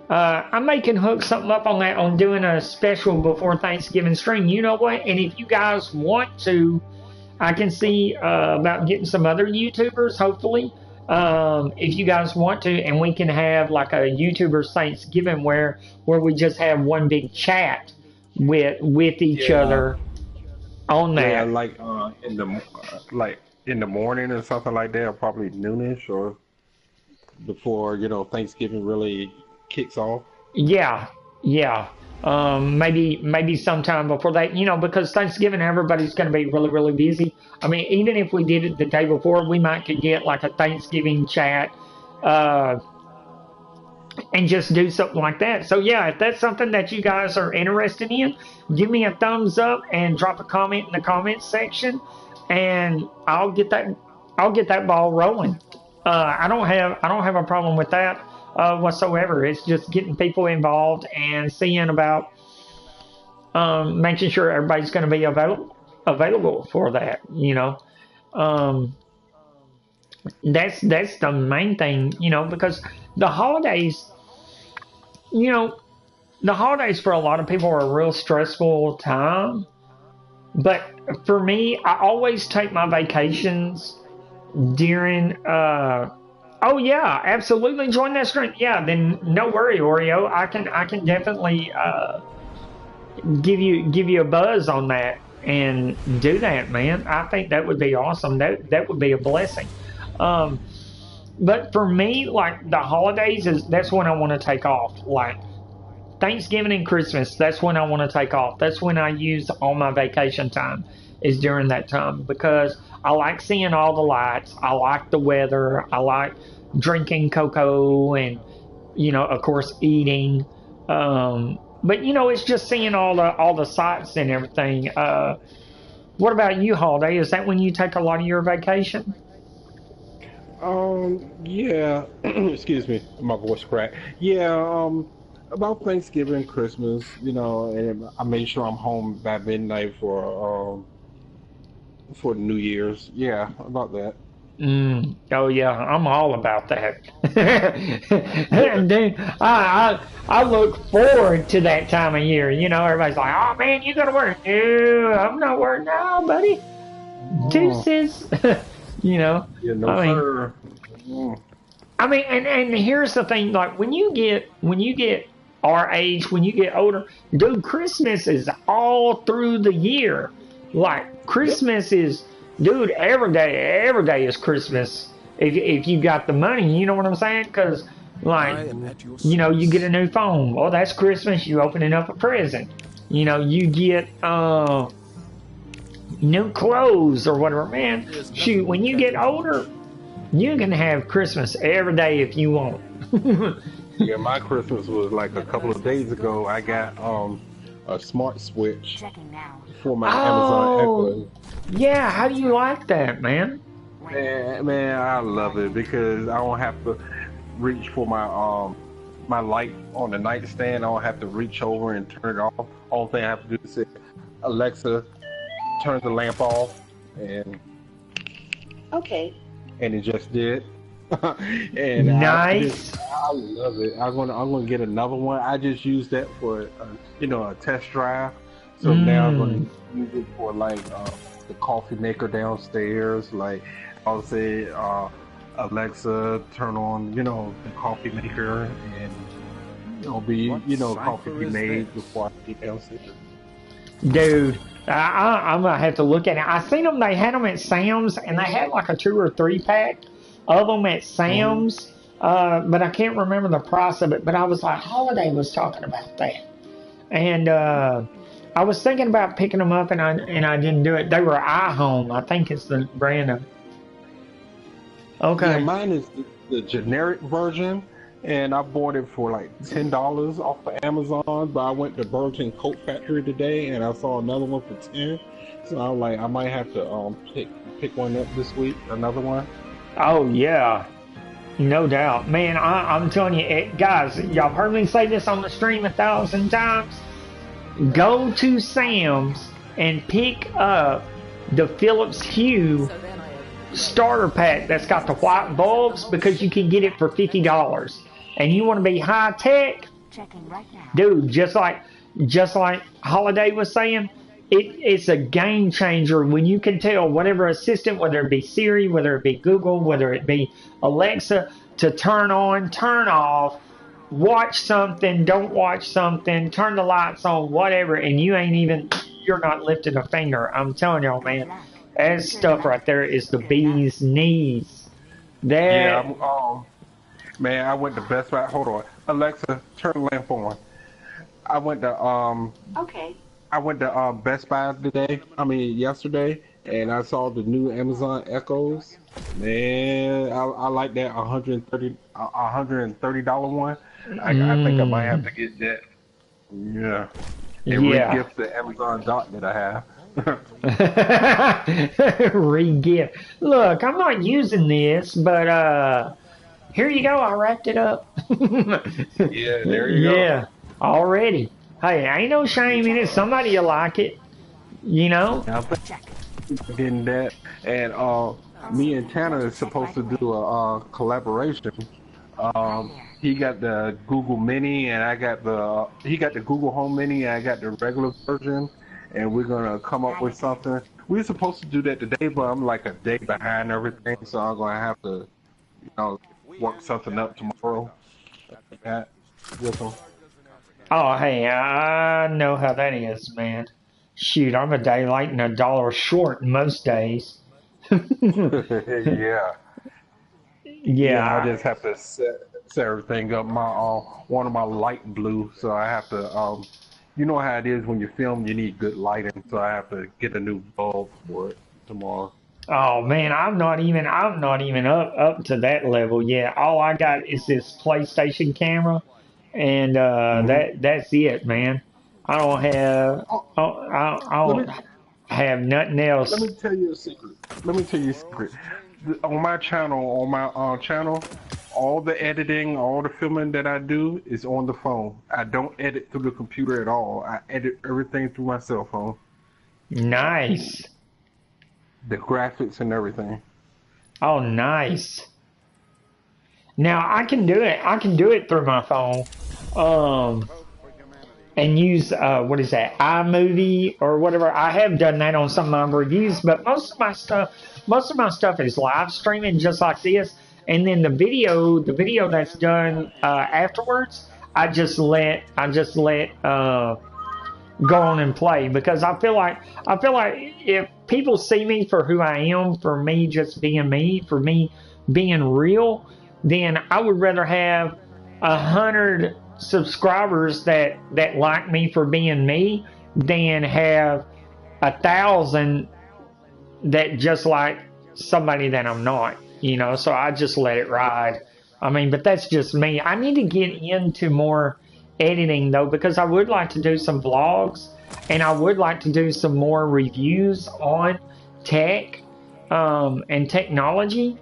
I may can hook something up on that, on doing a special before Thanksgiving stream. You know what? And if you guys want to, I can see about getting some other YouTubers, hopefully. If you guys want to, and we can have like a YouTuber Thanksgiving where we just have one big chat with each other on that. Yeah, like in the morning or something like that, or probably noonish or before Thanksgiving really kicks off. Yeah. Maybe sometime before that, because Thanksgiving, everybody's going to be really, really busy. I mean, even if we did it the day before, we might could get like a Thanksgiving chat, and just do something like that. So yeah, if that's something that you guys are interested in, give me a thumbs up and drop a comment in the comments section, and I'll get that ball rolling. I don't have a problem with that whatsoever. It's just getting people involved and seeing about making sure everybody's going to be available for that. That's the main thing. Because the holidays, for a lot of people are a real stressful time. But for me, I always take my vacations during oh yeah, absolutely, join that stream. Yeah, then no worry, Oreo. I can definitely give you a buzz on that and do that, man. I think that would be awesome. That would be a blessing. But for me, like the holidays that's when I want to take off. Like Thanksgiving and Christmas, that's when I want to take off. That's when I use all my vacation time, is during that time, because I like seeing all the lights. I like the weather. I like drinking cocoa and, of course, eating. But it's just seeing all the sights and everything. What about you, Holiday? Is that when you take a lot of your vacation? Yeah. Excuse me, my voice cracked. Yeah. About Thanksgiving, Christmas, and I make sure I'm home by midnight for New Year's. Yeah, about that. Oh yeah, I'm all about that. And then I look forward to that time of year. Everybody's like, "Oh man, you gotta work." No, I'm not working now, buddy. Deuces. Yeah, no sir. I mean, and here's the thing: like when you get our age, when you get older, dude, Christmas is all through the year. Like Christmas is, dude, every day is Christmas if you got the money. You know what I'm saying? Because like, you get a new phone. Well, that's Christmas. You opening up a present. You get new clothes or whatever. Man, shoot, when you get older, you can have Christmas every day if you want. Yeah, my Christmas was like a couple of days ago. I got a smart switch Checking now. for my Amazon Oh, Echo. yeah. How do you like that, man? Man, I love it because I don't have to reach for my light on the nightstand. I don't have to reach over and turn it off. All thing I have to do is say, Alexa, turn the lamp off, and and it just did. And Nice. I love it. I'm gonna get another one. I just used that for a test drive. So now I'm gonna Mm. use it for like the coffee maker downstairs. Like I'll say, Alexa, turn on the coffee maker, and coffee be made before I get downstairs. Dude, I'm gonna have to look at it. I seen them. They had them at Sam's, and they had like a 2 or 3 pack of them at Hmm. Sam's. But I can't remember the price of it. But I was like, Holiday was talking about that, and I was thinking about picking them up, and I didn't do it. They were iHome, I think it's the brand of. Yeah, Okay. mine is the generic version, and I bought it for like $10 off of Amazon. But I went to Burlington Coat Factory today, and I saw another one for 10. So I'm like, I might have to pick one up this week, another one. Oh yeah, no doubt, man. I'm telling you, guys, y'all heard me say this on the stream 1,000 times. Go to Sam's and pick up the Philips Hue starter pack that's got the white bulbs because you can get it for $50. And you want to be high tech, Checking right now. dude. Just like Holiday was saying, it's a game changer when you can tell whatever assistant, whether it be Siri, whether it be Google, whether it be Alexa, to turn on, turn off, watch something, don't watch something, turn the lights on, whatever, and you're not lifting a finger. I'm telling y'all, man, that stuff right there is the bee's knees. Yeah, That, man, I went to Best Buy. Hold on, Alexa, turn the lamp on. I went to Best Buy today. I mean yesterday, and I saw the new Amazon Echoes. Man, I like that 130 $130 one. I think I might have to get that. Yeah, and yeah. re-gift the Amazon Dock that I have. Re-gift. Look, I'm not using this, but here you go. I wrapped it up. Yeah, there you go. Yeah, already. Hey, ain't no shame in it. Somebody will like it, you know? I'm getting that, and me and Tanner is supposed to do a collaboration. He got the Google Mini, and he got the Google Home Mini, and I got the regular version, and we're gonna come up with something. We were supposed to do that today, but I'm like a day behind everything, so I'm gonna have to, you know, work something up tomorrow. Like that with him. Oh, hey, I know how that is, man. Shoot, I'm a day late and $1 short most days. Yeah, yeah. I Yeah. just have to set everything up. My one of my light blue, so I have to you know how it is when you film, you need good lighting, so I have to get a new bulb for it tomorrow. Oh man, I'm not even up to that level yet. All I got is this PlayStation camera, and Hmm. that's it, man. I don't have Oh, I let me don't have nothing let else. me tell you a secret. Let me tell you a secret. On my channel, all the editing, all the filming that I do is on the phone. I don't edit through the computer at all. I edit everything through my cell phone. Nice. The graphics and everything. Oh, nice. Now I can do it. I can do it through my phone. Um, and use what is that, iMovie or whatever. I have done that on some of my reviews, but most of my stuff is live streaming just like this, and then the video that's done afterwards, I just let go on and play because I feel like if people see me for who I am, for me, for me being real, then I would rather have 100 subscribers that like me for being me than have 1,000 that just like somebody that I'm not. So I just let it ride. I mean, but that's just me. I need to get into more editing though, because I would like to do some vlogs, and I would like to do some more reviews on tech and technology.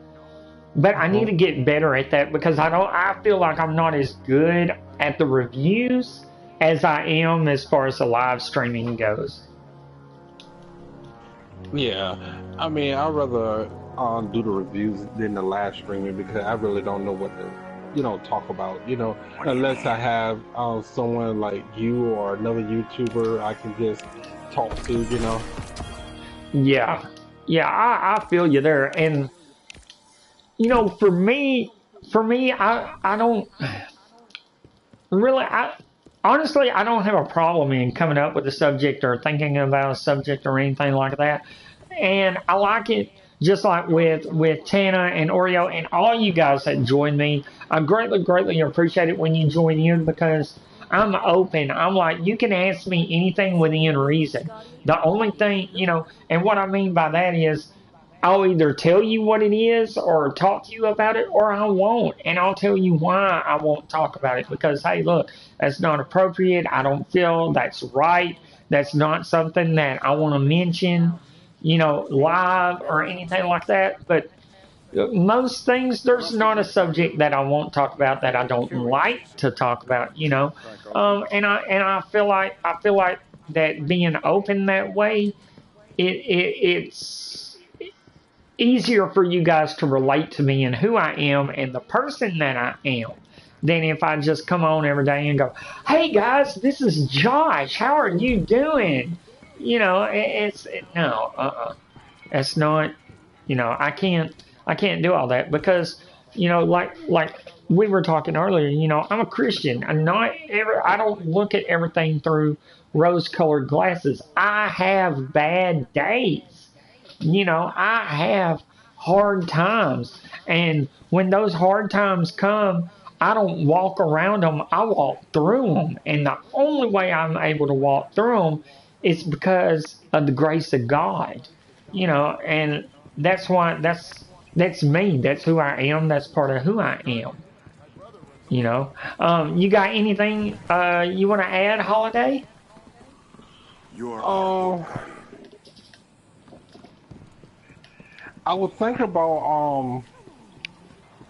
But I need to get better at that because I feel like I'm not as good at the reviews as I am as far as the live streaming goes. Yeah, I mean, I'd rather do the reviews than the live streaming because I really don't know what to, talk about. Unless I have someone like you or another YouTuber I can just talk to. Yeah, yeah, I feel you there, and for me, I don't really, honestly, I don't have a problem in coming up with a subject or thinking about a subject or anything like that. And I like it just like with Tana and Oreo and all you guys that join me. I greatly appreciate it when you join in because I'm open. I'm like, you can ask me anything within reason. The only thing, and what I mean by that is I'll either tell you what it is or talk to you about it, or I won't. And I'll tell you why I won't talk about it. Because, hey, look, that's not appropriate. I don't feel that's right. That's not something that I want to mention, live or anything like that. But most things, there's not a subject that I won't talk about that I don't like to talk about. And I feel like that being open that way, it's easier for you guys to relate to me and who I am and the person that I am than if I just come on every day and go, "Hey guys, this is Josh. How are you doing?" No, That's not, I can't do all that because, like we were talking earlier, I'm a Christian. I don't look at everything through rose-colored glasses. I have bad days. I have hard times. And when those hard times come, I don't walk around them, I walk through them. And the only way I'm able to walk through them is because of the grace of God. And that's why that's me. That's who I am. That's part of who I am. You got anything you want to add, Holiday? I would think about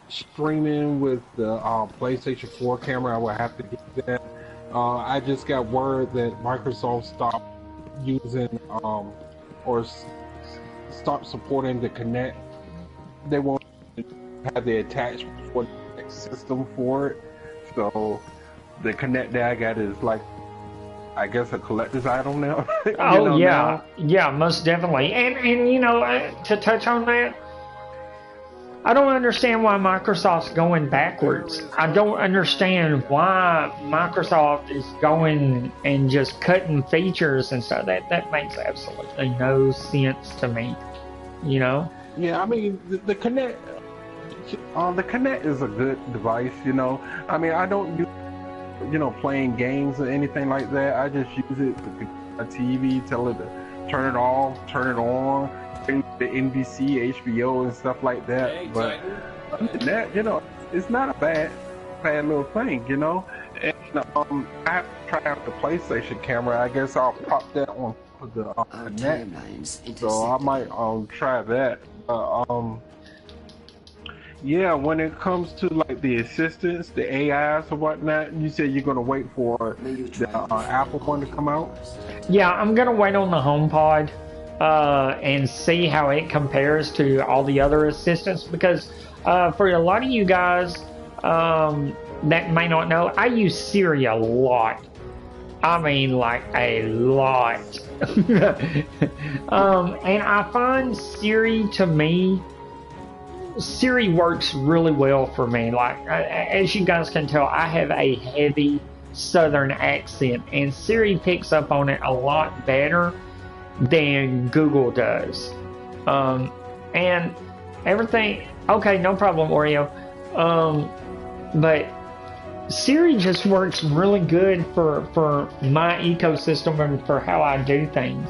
streaming with the PlayStation 4 camera. I would have to get that. I just got word that Microsoft stopped using or stopped supporting the Kinect. They won't have the attachment for the system for it. So the Kinect that I got is like, I guess, a collector's item now. Oh yeah, now. yeah, most definitely. And to touch on that, I don't understand why Microsoft's going backwards. I don't understand why Microsoft is going and just cutting features and stuff. That makes absolutely no sense to me. Yeah, I mean the Kinect. The Kinect is a good device. I mean, I don't use playing games or anything like that. I just use it with a TV, tell it to turn it off, turn it on, the NBC, HBO, and stuff like that. Hey, but other than that, it's not a bad little thing, And I have to try out the PlayStation camera. I guess I'll pop that on the Kinect. So I might try that. Yeah, when it comes to like the assistants, the AIs or whatnot, you said you're gonna wait for the Apple one to come out. Yeah, I'm gonna wait on the HomePod and see how it compares to all the other assistants because for a lot of you guys that may not know, I use Siri a lot. I mean, like a lot. And I find Siri works really well for me. Like, as you guys can tell, I have a heavy Southern accent, and Siri picks up on it a lot better than Google does. And everything, okay, no problem, Oreo. But Siri just works really good for my ecosystem and for how I do things.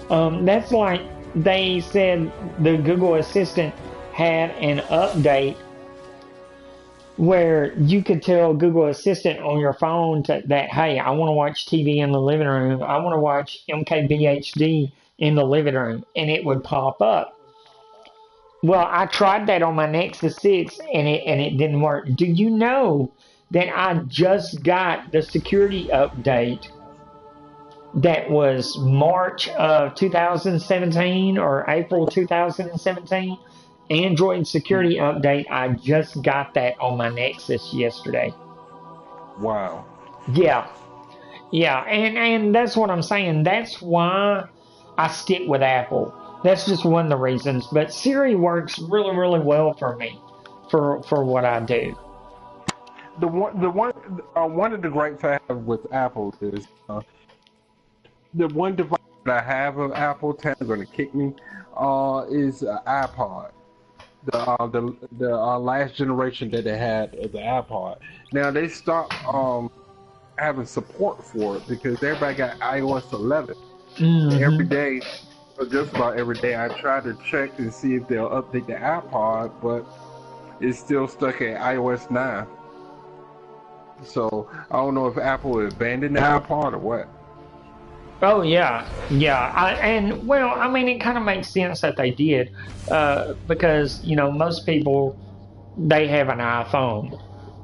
That's like they said the Google Assistant had an update where you could tell Google Assistant on your phone that, hey, I want to watch TV in the living room. I want to watch MKBHD in the living room, and it would pop up. Well, I tried that on my Nexus 6, and it didn't work. Do you know that I just got the security update that was March of 2017 or April 2017? Android security update. I just got that on my Nexus yesterday. Wow. Yeah. And that's what I'm saying. That's why I stick with Apple. That's just one of the reasons. But Siri works really, really well for me for what I do. One of the gripes I have with Apple is the one device that I have of Apple, Tanner's going to kick me, is an iPod. The last generation that they had of the iPod. Now they stopped having support for it because everybody got iOS 11. Mm-hmm. Every day, or just about every day, I try to check and see if they'll update the iPod, but it's still stuck at iOS 9. So I don't know if Apple abandoned the iPod or what. Oh yeah. It kind of makes sense that they did, because most people, they have an iPhone.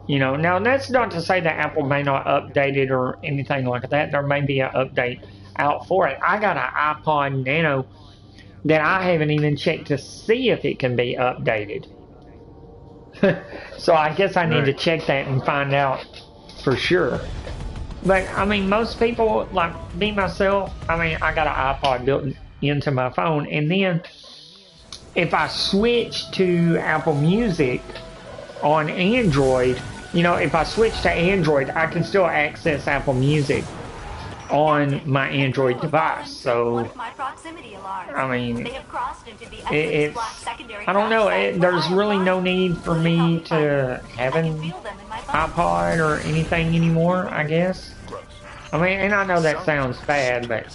Now that's not to say that Apple may not update it or anything like that. There may be an update out for it. I got an iPod Nano that I haven't even checked to see if it can be updated. So I guess I need to check that and find out for sure. But most people, like me myself, I got an iPod built into my phone, and then if I switch to Apple Music on Android, if I switch to Android, I can still access Apple Music on my Android device. So I don't know. There's really no need for me to have an iPod or anything anymore, I guess. And I know that sounds bad, but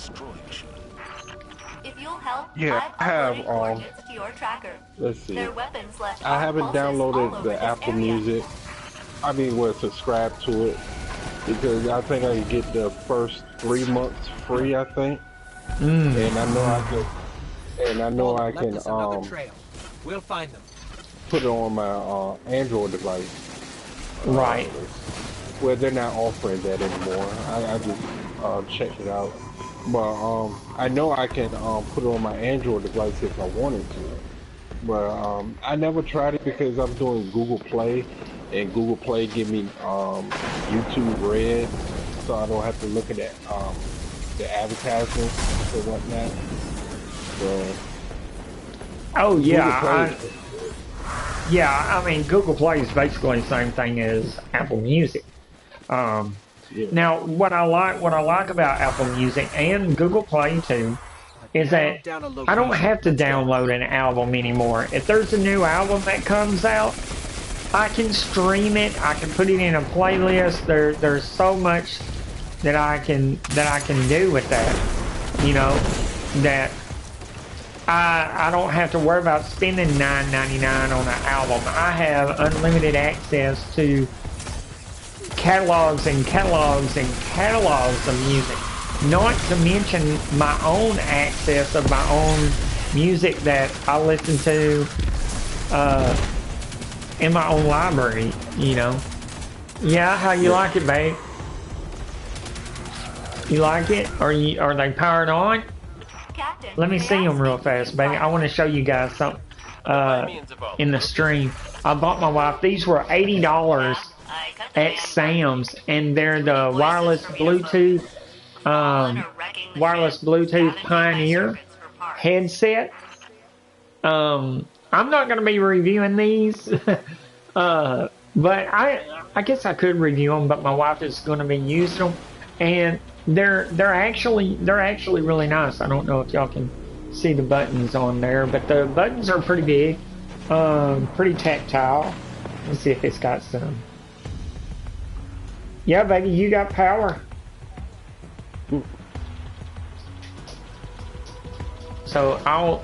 yeah, I have let's see. I haven't downloaded the Apple Music. Subscribe to it because I think I can get the first 3 months free. I think, and I know I can. We'll find them. Put it on my Android device. Right. Well, they're not offering that anymore. I just checked it out. But I know I can put it on my Android device if I wanted to. But I never tried it because I'm doing Google Play, and Google Play give me YouTube Red, so I don't have to look at that, the advertisements and whatnot. So. Oh yeah. Google Play is basically the same thing as Apple Music. Now, what I like about Apple Music and Google Play too is that I don't have to download an album anymore. If there's a new album that comes out, I can stream it. I can put it in a playlist. There's so much that I can do with that. That I don't have to worry about spending $9.99 on an album. I have unlimited access to catalogs and catalogs and catalogs of music. Not to mention my own access of my own music that I listen to in my own library, Yeah, how you like it, babe? You like it? Are they powered on? Let me see them real fast, baby. I want to show you guys something in the stream. I bought my wife. These were $80 at Sam's, and they're the wireless Bluetooth Pioneer headset. I'm not going to be reviewing these, but I guess I could review them. But my wife is going to be using them, and they're actually really nice. I don't know if y'all can see the buttons on there, but the buttons are pretty big, pretty tactile. Let's see if it's got some. Yeah, baby, you got power. So I'll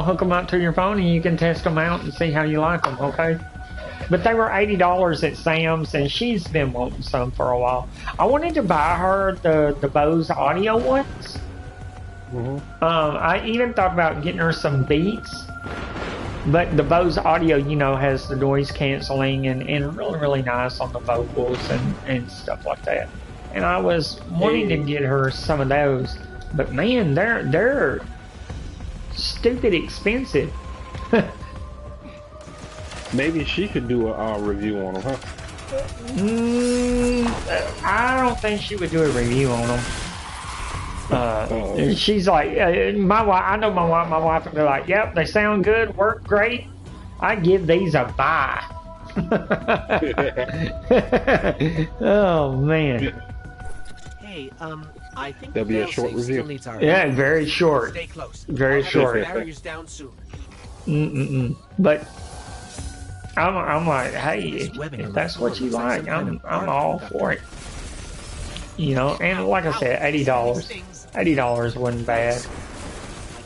hook them up to your phone and you can test them out and see how you like them, okay? but they were $80 at Sam's, and she's been wanting some for a while. I wanted to buy her the Bose audio ones. I even thought about getting her some Beats, but the Bose audio, you know, has the noise canceling and really, really nice on the vocals and stuff like that. And I was wanting to get her some of those, but man, they're stupid expensive. Maybe she could do a review on them, huh? I don't think she would do a review on them. She's like, my wife. I know my wife. My wife would be like, "Yep, they sound good, work great. I give these a buy." Oh man. Hey, I think That'll be a short fail-safe review. still needs our Yeah, help. very short. Stay close. Very I'll have short. the barriers down soon. But I'm like, hey, if that's what you like, I'm all for it. You know, and like I said, $80 wasn't bad. I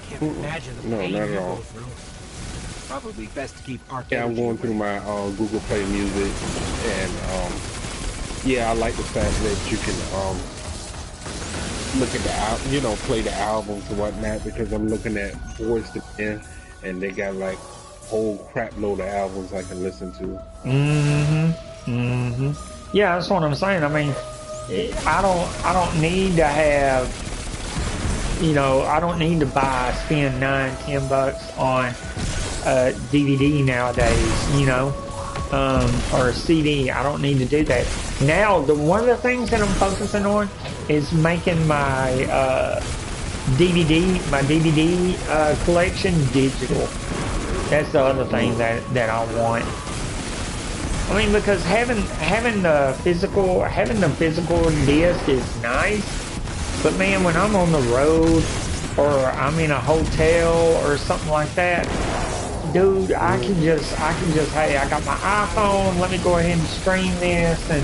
can't imagine the No, pain not at you all. go through. Probably best to keep Arc Yeah, I'm Energy going through my Google Play Music, and yeah, I like the fact that you can look at the album, you know, play the albums and whatnot, because I'm looking at Boys to Men, and they got like a whole crap load of albums I can listen to. Yeah, that's what I'm saying. I mean, I don't need to have, you know, I don't need to spend $9-10 on DVD nowadays, you know, or a CD. I don't need to do that. Now, one of the things that I'm focusing on is making my DVD collection digital. That's the other thing that I want. I mean, because having the physical disc is nice, but man, when I'm on the road or I'm in a hotel or something like that, dude, I can just hey, I got my iPhone, let me go ahead and stream this and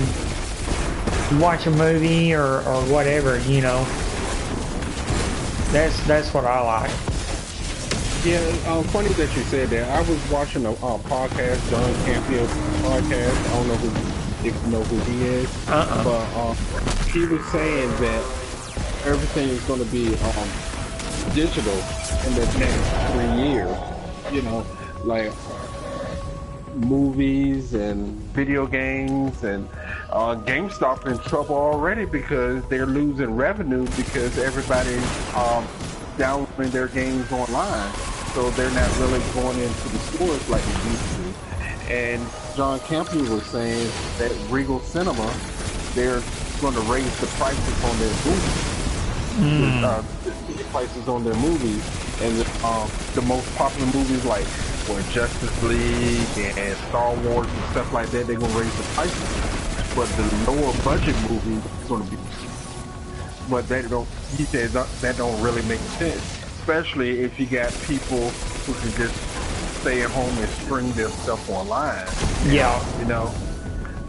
watch a movie or whatever, you know. That's what I like. Yeah, funny that you said that. I was watching a podcast, John Campion's podcast. I don't know if you know who he is, but he was saying that everything is going to be digital in the next 3 years. You know, like movies and video games, and GameStop in trouble already because they're losing revenue because everybody's downloading their games online, so they're not really going into the stores like they used to. And John Campion was saying that Regal Cinema, they're going to raise the prices on their movies, the prices on their movies, and the most popular movies like Justice League and Star Wars and stuff like that, they're going to raise the prices. But the lower budget movie is going to be, but he says that don't really make sense, especially if you got people who can just stay at home and stream their stuff online. Yeah. You know,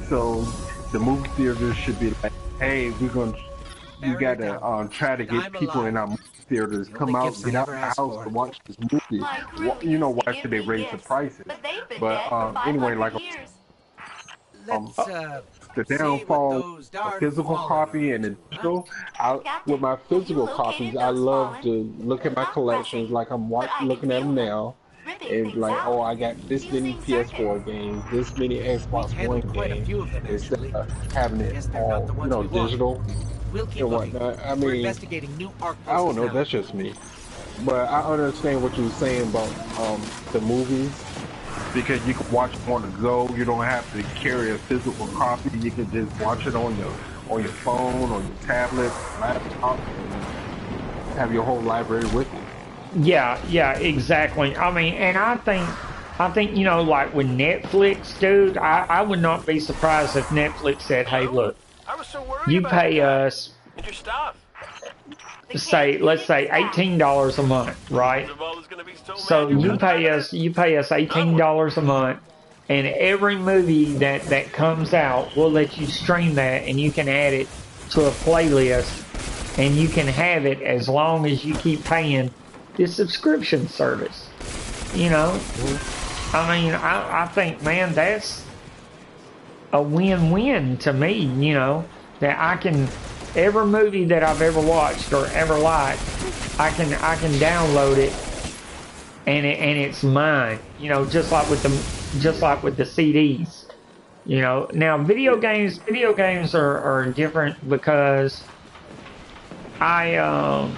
so the movie theaters should be like, hey, you got to try to get people in our movie theaters, come out, get out the house to watch this movie. You know, why should they raise the prices? But anyway, like the downfall of physical copy and the digital. With my physical copies, I love to look at my collections like I'm looking at them now, and like, oh, I got this many PS4 games, this many Xbox One games, instead of having it all, you know, digital and whatnot. I mean, I don't know, that's just me. But I understand what you were saying about the movies, because you can watch them on the go. You don't have to carry a physical copy. You can just watch it on your phone, or your tablet, laptop, and have your whole library with you. Yeah, exactly. I mean, and I think you know, like with Netflix, dude, I would not be surprised if Netflix said, hey, look, you pay us, let's say $18 a month, right? So you pay us $18 a month, and every movie that comes out, we'll let you stream that, and you can add it to a playlist, and you can have it as long as you keep paying this subscription service. You know, I mean, I think, man, that's a win-win to me, you know, that I can every movie that I've ever watched or ever liked, I can download it and it's mine, you know, just like with the CDs. You know, now video games are different because I um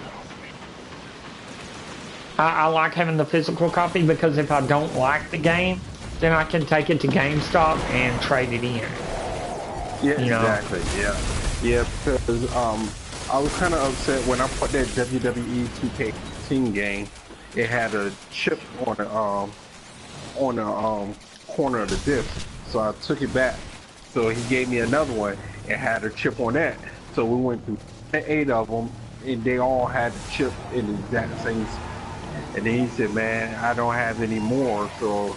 I like having the physical copy because if I don't like the game, then I can take it to GameStop and trade it in. Yeah, You know. exactly. Yeah, yeah. Because I was kind of upset when I put that WWE 2K18 game. It had a chip on the corner of the disc, so I took it back. So he gave me another one. It had a chip on that. So we went through 8 of them, and they all had the chip in the exact same. And then he said, "Man, I don't have any more, so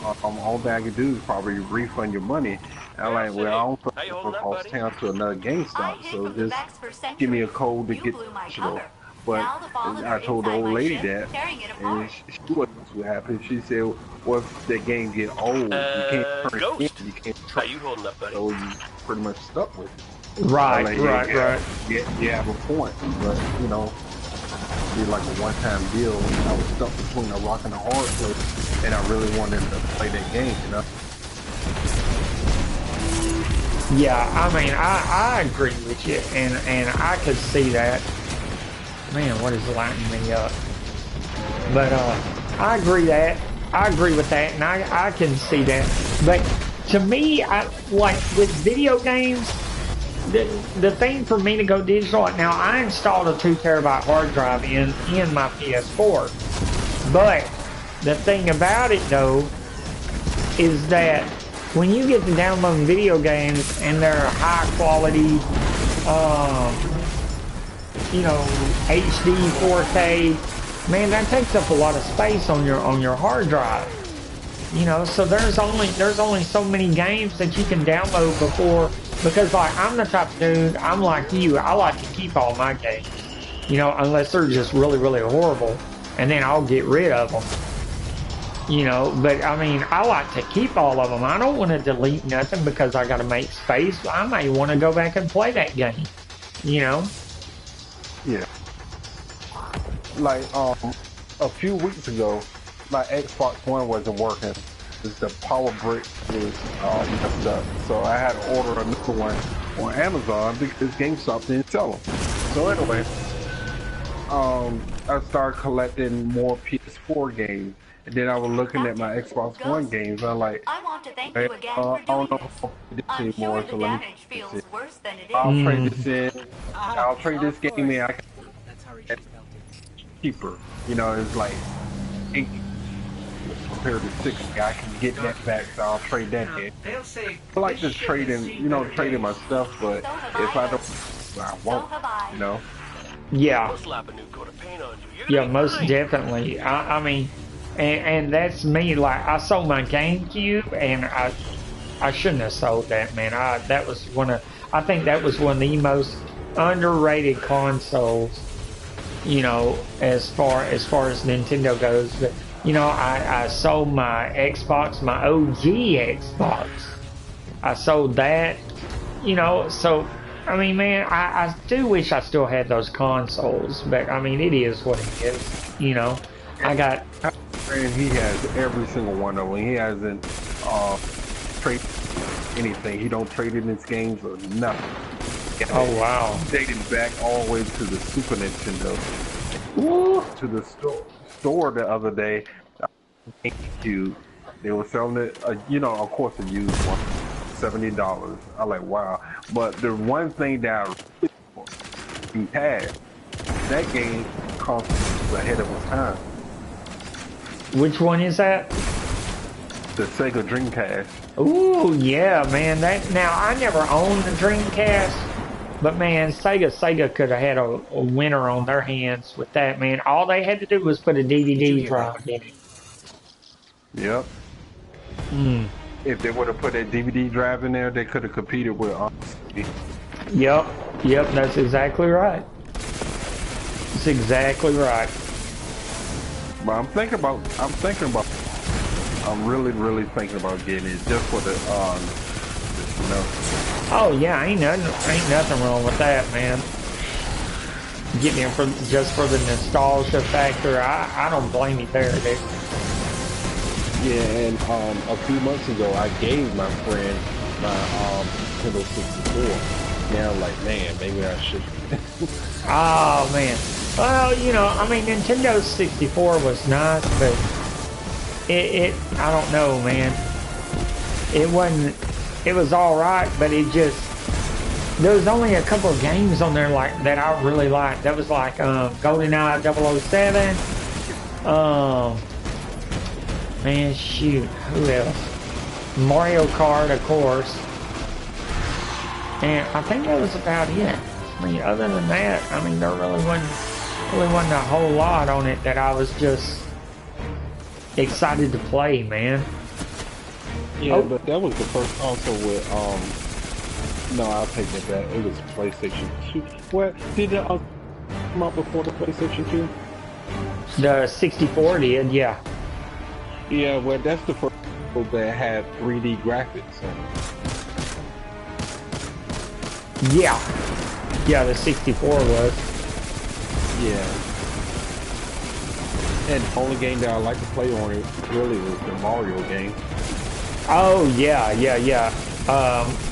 all that I can do is probably refund your money." And I'm like, "Well, I don't How you think holding we're up, across buddy? town to another I GameStop, hid so from the just Vex for give me a centuries. code to You get blew my digital." cover. But Now the Fallen I are told the inside old my lady ship, that, tearing it and apart. she wasn't too happy. She said, "Well, if the game get old, you can't turn it Ghost. in, you can't How trade, you holding up, buddy? so you pretty much stuck with it." I'm Right, like, "Yeah, right, right. you have a point, but you know, be like a one-time deal. I was stuck between a rock and a hard place, and I really wanted to play that game, you know." Yeah, I mean, I agree with you, and I could see that. Man, what is lighting me up? But I agree that I agree with that, and I can see that. But to me, I like with video games. The thing for me to go digital now, I installed a 2 terabyte hard drive in my PS4, but the thing about it though is that when you get to downloading video games and they're high quality, um, you know, HD 4K, man, that takes up a lot of space on your hard drive. You know, so there's only so many games that you can download before because like I'm the type of dude, I'm like you, I like to keep all my games. You know, unless they're just really really horrible, and then I'll get rid of them. You know, but I mean, I like to keep all of them. I don't want to delete nothing because I got to make space. I may want to go back and play that game. You know. Yeah. Like a few weeks ago, my Xbox One wasn't working. The power brick was messed up, so I had to order another one on Amazon because GameStop didn't sell them. So anyway, I started collecting more PS4 games, and then I was looking at my Xbox One games. I'm like, I want to thank "Hey, you again I for don't doing know this. if I'll play this I'm anymore, sure the so let me damage trade this feels in. worse than it I'll is. trade this in. I'll trade this Of game in. I course. can That's how he get felt it. cheaper. You know, it's like 80 compared to 60. I can get that back, so I'll trade that in. They'll say I like to trade in, you know, trading my stuff, but So have if I I, don't, though. I So won't, have I. you know. Yeah. We'll slap a new coat of paint on you. You're Yeah, gonna be most fine. definitely. I mean, and that's me. Like I sold my GameCube, and I shouldn't have sold that, man. That was one of I think that was one of the most underrated consoles. You know, as far as Nintendo goes, but you know, I sold my Xbox, my OG Xbox. I sold that. You know, so I mean, man, I do wish I still had those consoles, but I mean, it is what it is. You know, I got. And he has every single one of them. He hasn't traded anything. He don't trade in his games or nothing. Oh wow. Dating back all the way to the Super Nintendo. Woo. To the store the other day, GameCube, they were selling it, you know, of course, a used one, $70. I'm like, wow. But the one thing that I really had, that game cost ahead of its time. Which one is that? The Sega Dreamcast. Ooh, yeah, man. That now I never owned the Dreamcast, but man, Sega could have had a winner on their hands with that, man. All they had to do was put a DVD drive in it. Yep. Mm. If they would have put a DVD drive in there, they could have competed with Yep, that's exactly right. That's exactly right. But I'm really thinking about getting it just for the You know. Oh yeah, ain't nothing wrong with that, man. Getting it for just for the nostalgia factor, I don't blame you there, dude. Yeah, and a few months ago, I gave my friend my Nintendo 64. Now, I'm like, man, maybe I should. Oh man. Well, you know, I mean, Nintendo 64 was nice, but I don't know, man. It wasn't. It was all right, but it just. There was only a couple of games on there like that I really liked. That was like GoldenEye 007. Man, shoot, who else? Mario Kart, of course. And I think that was about it. I mean, other than that, I mean, there really wasn't a whole lot on it that I was just excited to play, man. Yeah, but that was the first console with no, I'll take that back. It was PlayStation 2. What did it come out before the PlayStation 2? The 64 did, yeah. Yeah, well, that's the first console that had 3D graphics on it. Yeah, the 64 was. Yeah. And the only game that I like to play on it really was the Mario game. Oh, yeah.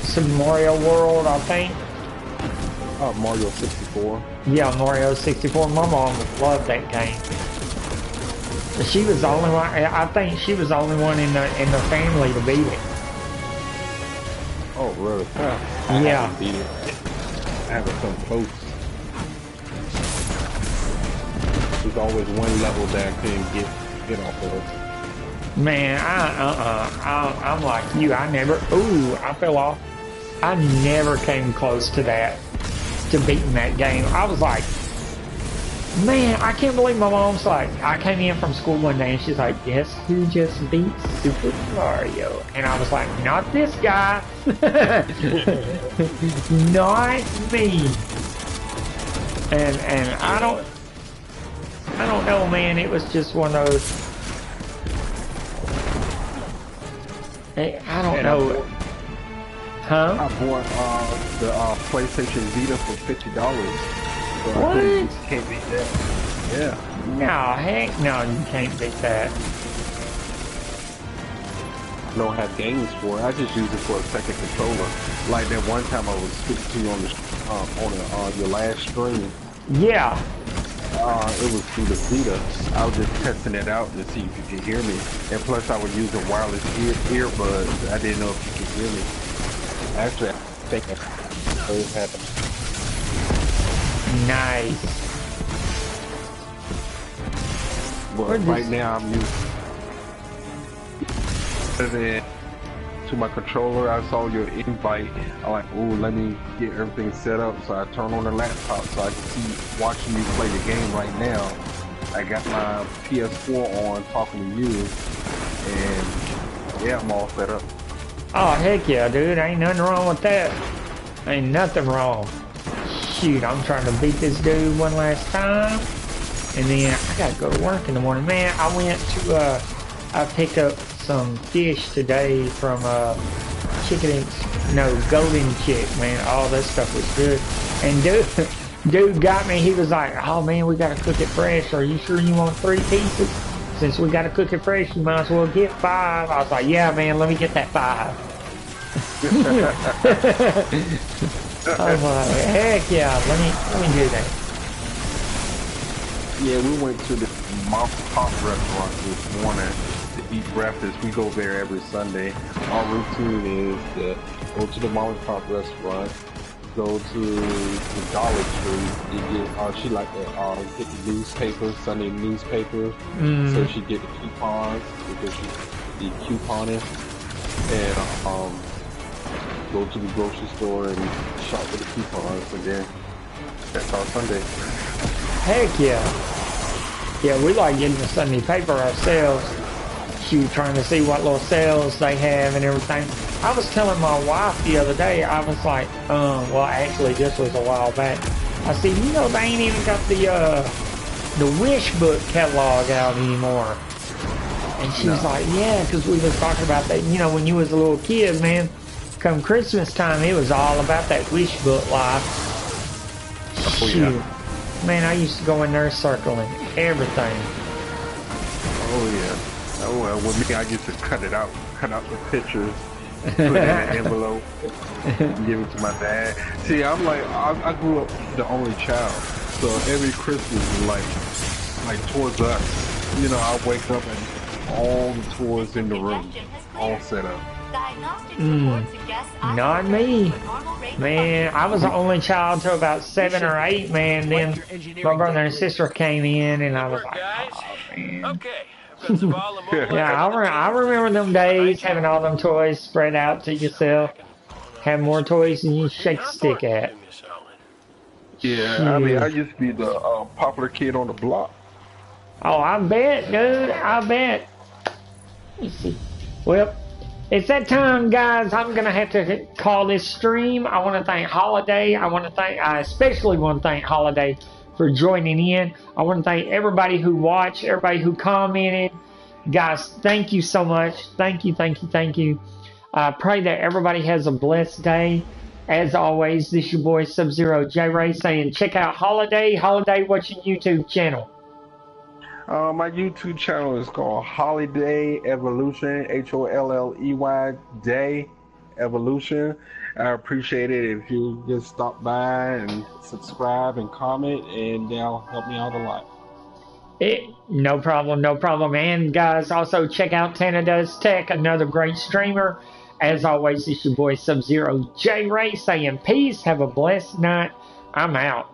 Super Mario World, I think. Mario 64. Yeah, Mario 64. My mom loved that game. She was the only one. I think she was the only one in the family to beat it. Oh, really? Yeah. Haven't beat it. I haven't come close. There's always one level that I couldn't get off of. Man, I'm like you. I fell off. I never came close to that, to beating that game. I was like, man, I can't believe my mom's like, I came in from school one day and she's like, guess who just beat Super Mario? And I was like, not this guy. Not me. And I don't know, man. It was just one of those. I don't know. Huh? I bought the PlayStation Vita for $50. So What? I can't beat that. Yeah. No, heck no, you can't beat that. I don't have games for it. I just use it for a second controller. Like that one time I was speaking to you on your last stream. Yeah. It was through the Vita. I was just testing it out to see if you could hear me. And plus I was using wireless earbuds. I didn't know if you could hear me. Actually, I think it happened. Nice. But right now I'm using to my controller. I saw your invite. I'm like, oh, let me get everything set up. So I turn on the laptop so I can see watching you play the game right now. I got my PS4 on talking to you, and yeah, I'm all set up. Oh, heck yeah, dude. Ain't nothing wrong with that. Ain't nothing wrong. Shoot, I'm trying to beat this dude one last time. And then I gotta go to work in the morning. Man, I picked up some fish today from Golden Chick, man. All that stuff was good. And dude got me. He was like, oh man, we gotta cook it fresh. Are you sure you want 3 pieces? Since we gotta cook it fresh, you might as well get 5. I was like, yeah man, let me get that 5. I was like, heck yeah, let me do that. Yeah, we went to the mom and pop restaurant this morning to eat breakfast. We go there every Sunday. Our routine is to go to the mom and pop restaurant, go to the Dollar Tree. You get, she like to get the newspapers, Sunday newspapers, so she get the coupons because she's the couponing, and go to the grocery store and shop for the coupons, and then that's our Sunday. Heck yeah. Yeah, we like getting the Sunday paper ourselves. Shoot, trying to see what little sales they have and everything. I was telling my wife the other day, I was like, well actually this was a while back. I said, you know, they ain't even got the Wish Book catalog out anymore. And she was like, yeah, because we was talking about that, you know, when you was a little kid, man. come Christmas time, it was all about that wish book life. Oh, Shoot. yeah. Man, I used to go in there circling everything. Oh, yeah. Oh, well, with me, I get to cut out the pictures, put it in an envelope, give it to my dad. See, I'm like, I grew up the only child, so every Christmas is like towards us. You know, I wake up and all the toys in the room, all set up. Not me. Man, I was the only child till about 7 or 8, man. Then my brother and sister came in, and I was like, oh, man. Okay. Yeah, I remember them days, having all them toys spread out to yourself. Have more toys than you shake a stick at. Yeah, I mean, I used to be the popular kid on the block. Oh, I bet, dude. I bet. Let's see. Well, it's that time, guys. I'm going to have to call this stream. I want to thank Holiday. I especially want to thank Holiday for joining in. I want to thank everybody who watched, everybody who commented. Guys, thank you so much. Thank you, thank you, thank you. I pray that everybody has a blessed day. As always, this is your boy Sub-Zero J-Ray saying check out Holiday. Holiday, what's your YouTube channel? My YouTube channel is called Holiday Evolution, Holley Day Evolution. I appreciate it if you just stop by and subscribe and comment, and that'll help me out a lot. No problem, no problem. And guys, also check out Tana Does Tech, another great streamer. As always, it's your boy Sub-Zero J-Ray saying peace. Have a blessed night. I'm out.